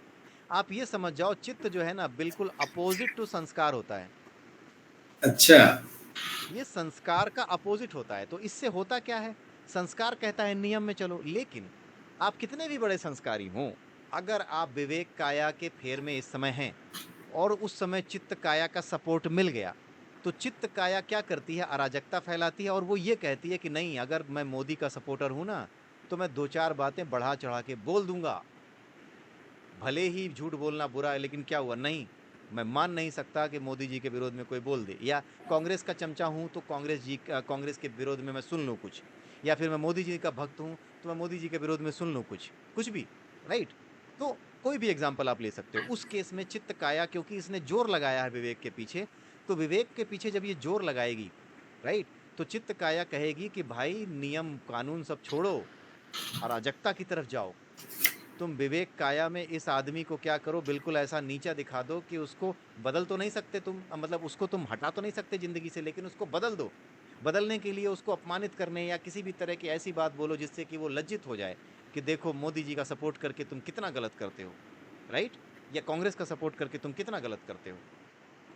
आप ये समझ जाओ, चित्त जो है ना बिल्कुल अपोजिट टू संस्कार होता है। अच्छा, ये संस्कार का अपोजिट होता है। तो इससे होता क्या है, संस्कार कहता है नियम में चलो, लेकिन आप कितने भी बड़े संस्कारी हों, अगर आप विवेक काया के फेर में इस समय हैं और उस समय चित्त काया का सपोर्ट मिल गया, तो चित्त काया क्या करती है, अराजकता फैलाती है और वो ये कहती है कि नहीं, अगर मैं मोदी का सपोर्टर हूं ना तो मैं दो चार बातें बढ़ा चढ़ा के बोल दूंगा, भले ही झूठ बोलना बुरा है, लेकिन क्या हुआ, नहीं, मैं मान नहीं सकता कि मोदी जी के विरोध में कोई बोल दे। या कांग्रेस का चमचा हूं तो कांग्रेस के विरोध में मैं सुन लूं कुछ, या फिर मैं मोदी जी का भक्त हूं तो मैं मोदी जी के विरोध में सुन लूं कुछ भी, राइट। तो कोई भी एग्जाम्पल आप ले सकते हो। उस केस में चित्त काया, क्योंकि इसने जोर लगाया है विवेक के पीछे, तो विवेक के पीछे जब ये जोर लगाएगी, राइट, तो चित्त काया कहेगी कि भाई नियम कानून सब छोड़ो, अराजकता की तरफ जाओ। तुम विवेक काया में इस आदमी को क्या करो, बिल्कुल ऐसा नीचा दिखा दो कि उसको बदल तो नहीं सकते तुम, मतलब उसको तुम हटा तो नहीं सकते जिंदगी से, लेकिन उसको बदल दो। बदलने के लिए उसको अपमानित करने या किसी भी तरह की ऐसी बात बोलो जिससे कि वो लज्जित हो जाए कि देखो मोदी जी का सपोर्ट करके तुम कितना गलत करते हो, राइट, या कांग्रेस का सपोर्ट करके तुम कितना गलत करते हो।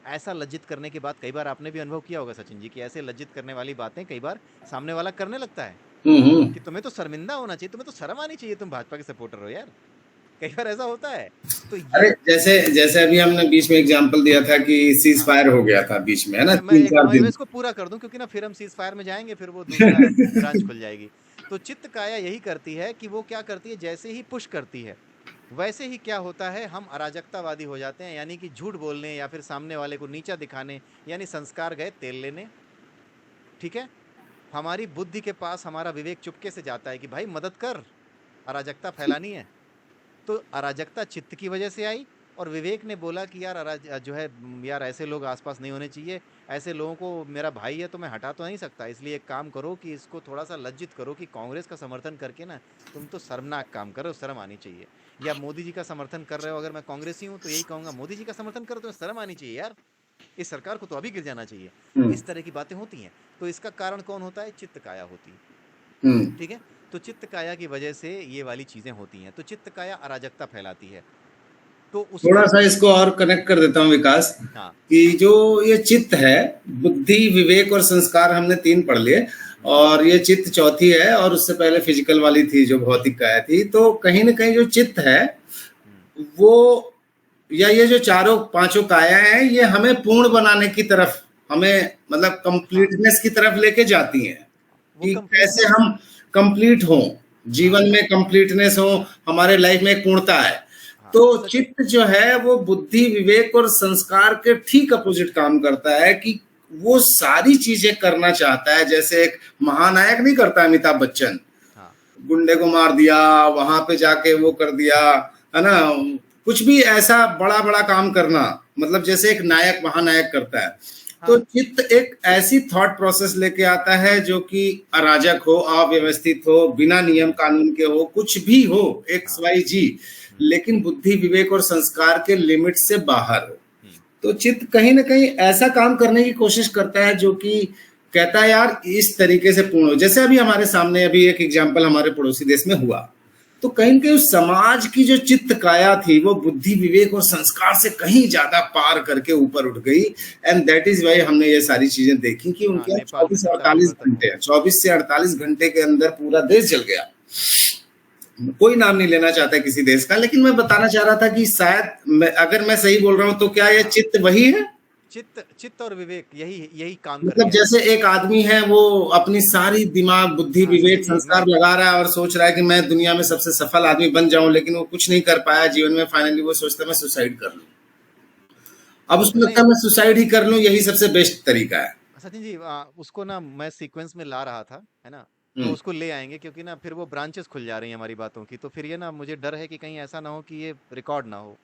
ऐसा लज्जित करने के बाद कई बार आपने भी अनुभव किया होगा सचिन जी कि ऐसे लज्जित करने वाली बातें कई बार सामने वाला करने लगता है कि तुम्हें तो शर्मिंदा होना चाहिए, तुम्हें तो शर्म आनी चाहिए, तुम भाजपा के सपोर्टर हो यार। कई बार ऐसा होता है। तो अरे ये जैसे जैसे अभी हमने बीच में एग्जांपल दिया था कि सीज हाँ, फायर हो गया था बीच में, है ना, मैं तीन एक चार मैं दिन इसको पूरा कर दूं क्योंकि ना फिर हम सीज फायर में जाएंगे, फिर वो दूसरा ब्रांच खुल जाएगी। तो चित्त काया यही करती है कि वो क्या करती है, जैसे ही पुश करती है वैसे ही क्या होता है, हम अराजकतावादी हो जाते हैं, यानी कि झूठ बोलने या फिर सामने वाले को नीचा दिखाने, यानी संस्कार गए तेल लेने, ठीक है। हमारी बुद्धि के पास हमारा विवेक चुपके से जाता है कि भाई मदद कर, अराजकता फैलानी है। तो अराजकता चित्त की वजह से आई और विवेक ने बोला कि यार जो है यार ऐसे लोग आसपास नहीं होने चाहिए, ऐसे लोगों को, मेरा भाई है तो मैं हटा तो नहीं सकता, इसलिए एक काम करो कि इसको थोड़ा सा लज्जित करो कि कांग्रेस का समर्थन करके ना तुम तो शर्मनाक काम करो, शर्म आनी चाहिए। या मोदी जी का समर्थन कर रहे हो, अगर मैं कांग्रेसी हूँ तो यही कहूँगा, मोदी जी का समर्थन करो तो शर्म आनी चाहिए यार, इस सरकार को तो अभी गिर जाना चाहिए। इस तरह की बातें होती हैं। तो इसका कारण कौन होता है, चित्त काया होती है, ठीक है। तो चित्त काया की वजह से ये वाली चीजें होती हैं। तो चित्त काया अराजकता फैलाती है। तो थोड़ा उसको सा इसको और कनेक्ट कर देता हूँ विकास, हाँ, कि जो ये चित्त है, बुद्धि विवेक और संस्कार हमने तीन पढ़ लिए, और ये चित्त चौथी है, और उससे पहले फिजिकल वाली थी जो भौतिक काया थी। तो कहीं ना कहीं जो चित्त है वो, या ये जो चारों पांचों काया है, ये हमें पूर्ण बनाने की तरफ, हमें मतलब हाँ, कंप्लीटनेस की तरफ लेके जाती हैं, वो कि कैसे कंप्लीटनेस, हम कंप्लीट हों, हाँ, जीवन में कंप्लीटनेस हो, हमारे लाइफ में एक पूर्णता है। हाँ तो सच, चित्त जो है वो बुद्धि विवेक और संस्कार के ठीक अपोजिट काम करता है, कि वो सारी चीजें करना चाहता है, जैसे एक महानायक नहीं करता अमिताभ बच्चन, हाँ, गुंडे को मार दिया, वहां पे जाके वो कर दिया, है ना, कुछ भी ऐसा बड़ा बड़ा काम करना, मतलब जैसे एक नायक महानायक करता है। तो हाँ, चित्त एक ऐसी थॉट प्रोसेस लेके आता है जो कि अराजक हो, अव्यवस्थित हो, बिना नियम कानून के हो, कुछ भी हो, एक्स हाँ, वाई जी, लेकिन बुद्धि विवेक और संस्कार के लिमिट से बाहर हो। तो चित्त कहीं ना कहीं ऐसा काम करने की कोशिश करता है जो कि कहता है यार इस तरीके से पूर्ण हो। जैसे अभी हमारे सामने अभी एक एग्जांपल हमारे पड़ोसी देश में हुआ, तो कहीं न कहीं उस समाज की जो चित्त काया थी वो बुद्धि विवेक और संस्कार से कहीं ज्यादा पार करके ऊपर उठ गई। एंड दैट इज वाई हमने ये सारी चीजें देखी कि हाँ, उनके यहाँ नेपाल में चौबीस सत्ता अड़तालीस परिवर्तन हो घंटे गया। 24 से 48 घंटे के अंदर पूरा देश जल गया। कोई नाम नहीं लेना चाहता किसी देश का, लेकिन मैं बताना चाह रहा था कि शायद अगर मैं सही बोल रहा हूं तो क्या ये हाँ, चित्त वही है? चित्त चित्त और विवेक यही यही काम कर मतलब गया है। जैसे एक आदमी है वो अपनी सारी दिमाग बुद्धि हाँ, विवेक समझिए संस्कार लगा रहा है और सोच रहा है कि मैं दुनिया में सबसे सफल आदमी बन जाऊं, लेकिन वो कुछ नहीं कर पाया जीवन में, फाइनली वो सोचता है मैं सुसाइड कर लूं। अब उसको नहीं लगता है मैं सुसाइड ही कर लूं, यही सबसे बेस्ट तरीका है। सचिन जी, उसको ना मैं सीक्वेंस में ला रहा था, है ना? तो हम्म। उसको ले आएंगे क्योंकि ना फिर वो ब्रांचेस खुल जा रही हैं हमारी बातों की, तो फिर ये ना मुझे डर है कि कहीं ऐसा ना हो कि ये रिकॉर्ड ना हो,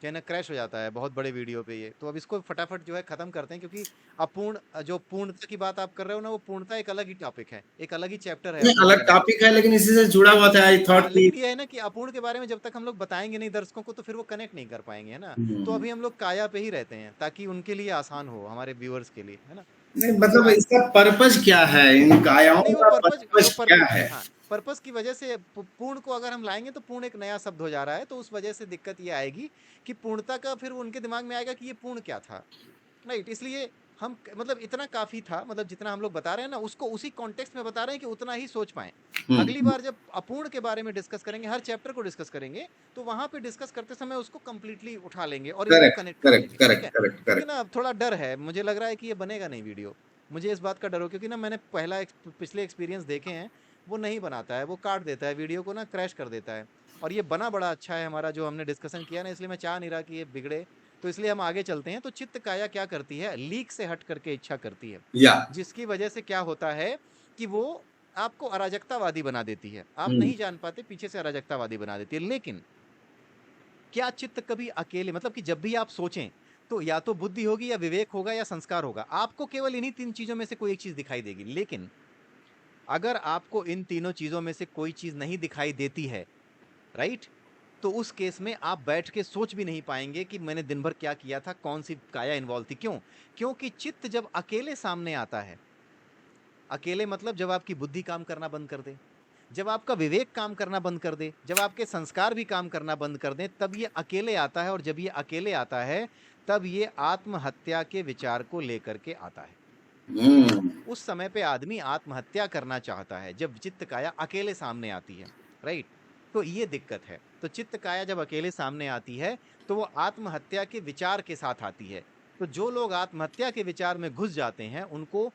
क्या ना क्रैश हो जाता है बहुत बड़े वीडियो पे ये। तो अब इसको फटाफट जो है खत्म करते हैं, क्योंकि अपूर्ण जो पूर्णता की बात आप कर रहे हो ना, वो पूर्णता एक अलग ही टॉपिक है, एक अलग ही चैप्टर है नहीं, अपूर्ण अलग के लिए। टॉपिक है लेकिन इसी से जुड़ा हुआ था, आई थॉट हाँ, कि लेकिन ये है ना कि अपूर्ण के बारे में जब तक हम लोग बताएंगे नहीं दर्शकों को, तो फिर वो कनेक्ट नहीं कर पाएंगे, है ना? तो हम्म। अभी हम लोग काया पे ही रहते हैं ताकि उनके लिए आसान हो, हमारे व्यूअर्स के लिए, है ना? नहीं, तो मतलब इसका पर्पज क्या है, इन कायाओं नहीं, का पर्पज क्या है? हाँ, पर्पस की वजह से पूर्ण को अगर हम लाएंगे तो पूर्ण एक नया शब्द हो जा रहा है, तो उस वजह से दिक्कत ये आएगी कि पूर्णता का फिर उनके दिमाग में आएगा कि ये पूर्ण क्या था, राइट? इसलिए हम मतलब इतना काफी था, मतलब जितना हम लोग बता रहे हैं ना उसको उसी कॉन्टेक्स्ट में बता रहे हैं कि उतना ही सोच पाए। अगली बार जब अपूर्ण के बारे में डिस्कस करेंगे, हर चैप्टर को डिस्कस करेंगे, तो वहां पे डिस्कस करते समय उसको कंप्लीटली उठा लेंगे और इनको करेक्ट, कनेक्ट कर करेक्ट, लेंगे, ठीक करेक्ट, है? करेक्ट, क्योंकि करेक्ट। ना अब थोड़ा डर है, मुझे लग रहा है कि ये बनेगा नहीं वीडियो। मुझे इस बात का डर हो, क्योंकि ना मैंने पिछले एक्सपीरियंस देखे हैं, वो नहीं बनाता है, वो काट देता है वीडियो को ना, क्रैश कर देता है। और ये बना बड़ा अच्छा है हमारा जो हमने डिस्कशन किया ना, इसलिए मैं चाह नहीं रहा कि ये बिगड़े। तो इसलिए हम आगे चलते हैं। तो चित्त काया क्या करती है? लीक से हट करके इच्छा करती है, या। जिसकी वजह से क्या होता है कि वो आपको अराजकतावादी बना देती है। आप हम्म। नहीं जान पाते, पीछे से अराजकतावादी बना देती है। लेकिन क्या चित्त कभी अकेले, मतलब कि जब भी आप सोचें तो या तो बुद्धि होगी या विवेक होगा या संस्कार होगा, आपको केवल इन्हीं तीन चीजों में से कोई एक चीज दिखाई देगी। लेकिन अगर आपको इन तीनों चीजों में से कोई चीज नहीं दिखाई देती है, राइट, तो उस केस में आप बैठ के सोच भी नहीं पाएंगे कि मैंने दिन भर क्या किया था, कौन सी काया इन्वॉल्व थी। क्यों? क्योंकि चित्त जब अकेले सामने आता है, अकेले मतलब जब आपकी बुद्धि काम करना बंद कर दे, जब आपका विवेक काम करना बंद कर दे, जब आपके संस्कार भी काम करना बंद कर दें, तब ये अकेले आता है। और जब ये अकेले आता है, तब ये आत्महत्या के विचार को लेकर के आता है। हम्म। उस समय पे आदमी आत्महत्या करना चाहता है, जब चित्त काया अकेले सामने आती है, राइट? तो ये दिक्कत है। तो चित्त काया जब अकेले सामने आती है, तो वो आत्महत्या के विचार के साथ आती है। तो जो लोग आत्महत्या के विचार में घुस जाते हैं, उनको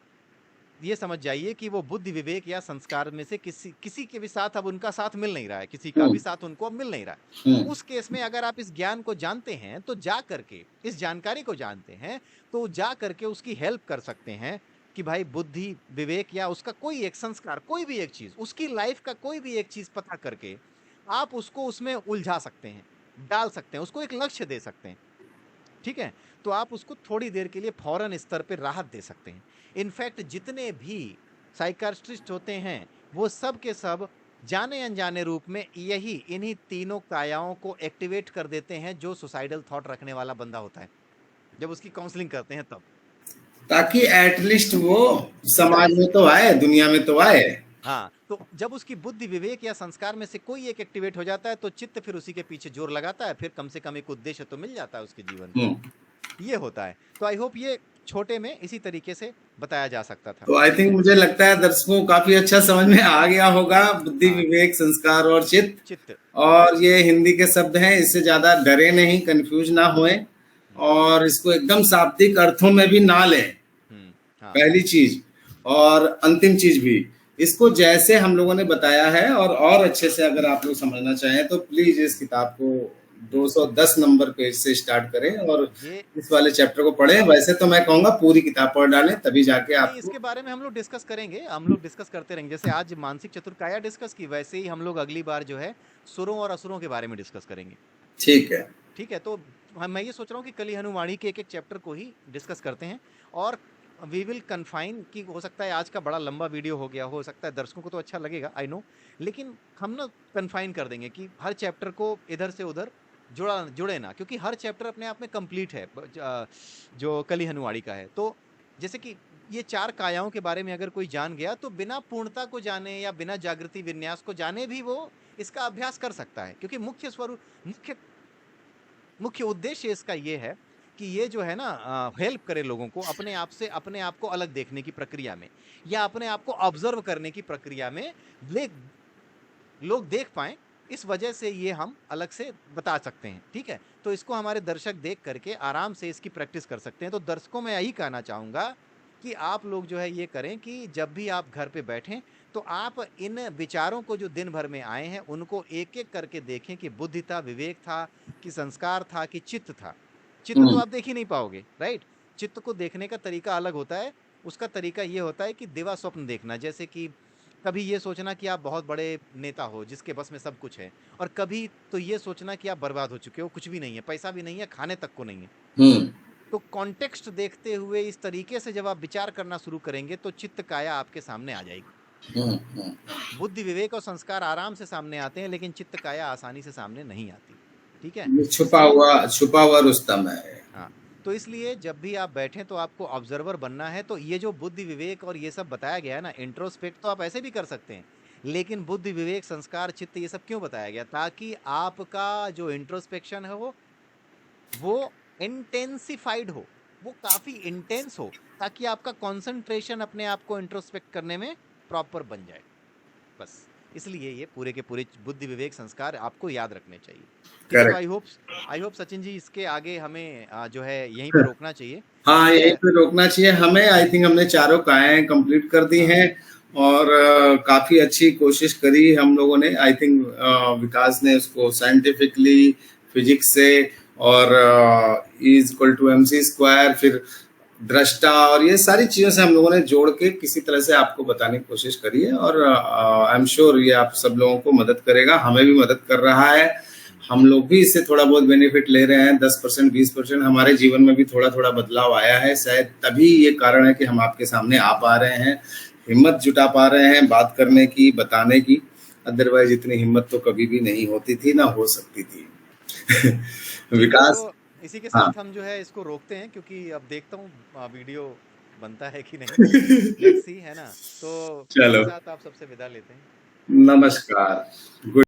ये समझ जाइए कि वो बुद्धि विवेक या संस्कार में से किसी किसी के भी साथ अब उनका साथ मिल नहीं रहा है, किसी का भी हम्म। साथ उनको अब मिल नहीं रहा है। तो हम्म। उस केस में अगर आप इस ज्ञान को जानते हैं, तो जा करके इस जानकारी को जानते हैं, तो जा करके उसकी हेल्प कर सकते हैं कि भाई बुद्धि विवेक या उसका कोई एक संस्कार, कोई भी एक चीज, उसकी लाइफ का कोई भी एक चीज पता करके आप उसको उसमें उलझा सकते हैं, डाल सकते हैं, उसको एक लक्ष्य दे सकते हैं, ठीक है? तो आप उसको थोड़ी देर के लिए फौरन स्तर पे राहत दे सकते हैं। इनफैक्ट जितने भी साइकाट्रिस्ट होते हैं, वो सब के सब जाने अनजाने रूप में यही इन्हीं तीनों कायाओं को एक्टिवेट कर देते हैं, जो सुसाइडल थॉट रखने वाला बंदा होता है, जब उसकी काउंसलिंग करते हैं तब। ताकि एटलीस्ट वो उलझा समाज दे में सके। तो आए, दुनिया में तो आए। हाँ, तो जब उसकी बुद्धि विवेक या संस्कार में से कोई एक एक्टिवेट हो जाता है, तो चित्त फिर उसी के पीछे जोर लगाता है, फिर कम से कम एक उद्देश्य तो मिल जाता है उसके जीवन का। हम्म। ये होता है। तो आई होप ये छोटे में इसी तरीके से बताया जा सकता था, तो आई ठीक थिंक है? मुझे लगता है दर्शकों को काफी अच्छा समझ में आ गया होगा, बुद्धि हाँ, विवेक संस्कार और चित्त। चित्त। और ये हिंदी के शब्द हैं, इससे ज्यादा डरे नहीं, कंफ्यूज ना होए, हुँ, और इसको एकदम शाब्दिक अर्थों में भी ना लें, हाँ, पहली चीज। और अंतिम चीज भी, इसको जैसे हम लोगों ने बताया है और अच्छे से अगर आप लोग समझना चाहें तो प्लीज इस किताब को 210 नंबर पेज से स्टार्ट करें और ये इस वाले चैप्टर को पढ़ें। वैसे तो मैं कहूंगा पूरी किताब पढ़ डालें, तभी जाके नहीं, आपको। इसके बारे में हम लोग डिस्कस करेंगे, हम लोग डिस्कस करते रहेंगे। जैसे आज मानसिक चतुर्काया डिस्कस की, वैसे ही हम लोग अगली बार जो है सुरों और असुरों के बारे में डिस्कस करेंगे, ठीक है। ठीक है? तो मैं ये सोच रहा हूँ कि कली हनुवाणी के एक-एक चैप्टर को ही डिस्कस करते हैं, और वी विल कन्फाइन कि हो सकता है आज का बड़ा लंबा वीडियो हो गया, हो सकता है दर्शकों को तो अच्छा लगेगा, आई नो, लेकिन हम ना कन्फाइन कर देंगे कि हर चैप्टर को इधर से उधर जुड़े ना, क्योंकि हर चैप्टर अपने आप में कंप्लीट है, जो कली हनुवाणी का है। तो जैसे कि ये 4 कायाओं के बारे में अगर कोई जान गया, तो बिना पूर्णता को जाने या बिना जागृति विन्यास को जाने भी वो इसका अभ्यास कर सकता है, क्योंकि मुख्य उद्देश्य इसका ये है कि ये जो है ना हेल्प करे लोगों को अपने आप को अलग देखने की प्रक्रिया में, या अपने आप को ऑब्जर्व करने की प्रक्रिया में लोग देख पाएं। इस वजह से ये हम अलग से बता सकते हैं, ठीक है। तो इसको हमारे दर्शक देख करके आराम से इसकी प्रैक्टिस कर सकते हैं। तो दर्शकों में यही कहना चाहूँगा कि आप लोग जो है ये करें कि जब भी आप घर पे बैठें तो आप इन विचारों को जो दिन भर में आए हैं उनको एक-एक करके देखें कि बुद्धि था, विवेक था, कि संस्कार था, कि चित्त था। चित्त तो हम्म। आप देख ही नहीं पाओगे, राइट? चित्त को देखने का तरीका अलग होता है। उसका तरीका ये होता है कि दिवा स्वप्न देखना, जैसे कि कभी ये सोचना कि आप बहुत बड़े नेता हो जिसके बस में सब कुछ है, और कभी तो ये सोचना कि आप बर्बाद हो चुके हो, कुछ भी नहीं है, पैसा भी नहीं है, खाने तक को नहीं है। हम्म। तो कॉन्टेक्स्ट देखते हुए इस तरीके से जब आप विचार करना शुरू करेंगे तो चित्त काया आपके सामने आ जाएगी। हम्म। बुद्धि, विवेक और संस्कार आराम से सामने आते हैं, लेकिन चित्त काया आसानी से सामने नहीं आती, ठीक है। ये इसलिए छुपा हुआ रुस्तम है। हाँ, तो इसलिए जब भी आप बैठें तो आपको ऑब्जर्वर बनना है। तो ये जो बुद्धि, विवेक और ये सब बताया गया है ना, इंट्रोस्पेक्ट तो आप ऐसे भी कर सकते हैं, लेकिन बुद्धि, विवेक, संस्कार, चित्त ये सब क्यों बताया गया? ताकि आपका जो इंट्रोस्पेक्शन है वो इंटेंसिफाइड हो, वो काफी इंटेंस हो, ताकि आपका कंसंट्रेशन अपने आप को इंट्रोस्पेक्ट करने में प्रॉपर बन जाए, बस। इसलिए ये पूरे के पूरे बुद्धि, विवेक, संस्कार आपको याद रखने चाहिए, ठीक है। तो correct. I hope Sachin ji इसके आगे हमें जो है यहीं पे रोकना चाहिए, हाँ, ठीक यहीं है। पे रोकना चाहिए हमें। आई थिंक हमने चारों कायाएं कंप्लीट कर दी हाँ हैं, और काफी अच्छी कोशिश करी हम लोगों ने। आई थिंक विकास ने उसको साइंटिफिकली, फिजिक्स से, और is equal to M C square, फिर दृष्टा, और ये सारी चीजों से हम लोगों ने जोड़ के किसी तरह से आपको बताने की कोशिश करी है। और आई एम श्योर ये आप सब लोगों को मदद करेगा, हमें भी मदद कर रहा है। हम लोग भी इससे थोड़ा बहुत बेनिफिट ले रहे हैं। 10% 20% हमारे जीवन में भी थोड़ा थोड़ा बदलाव आया है। शायद तभी ये कारण है कि हम आपके सामने आ पा रहे हैं, हिम्मत जुटा पा रहे हैं बात करने की, बताने की। अदरवाइज इतनी हिम्मत तो कभी भी नहीं होती थी, ना हो सकती थी। ठीक है। विकास। तो इसी के हाँ। साथ हम जो है इसको रोकते हैं, क्योंकि अब देखता हूँ वीडियो बनता है कि नहीं, लेट्स सी, है ना। तो इसी के चलो, साथ आप सबसे विदा लेते हैं। नमस्कार। नमस्कार।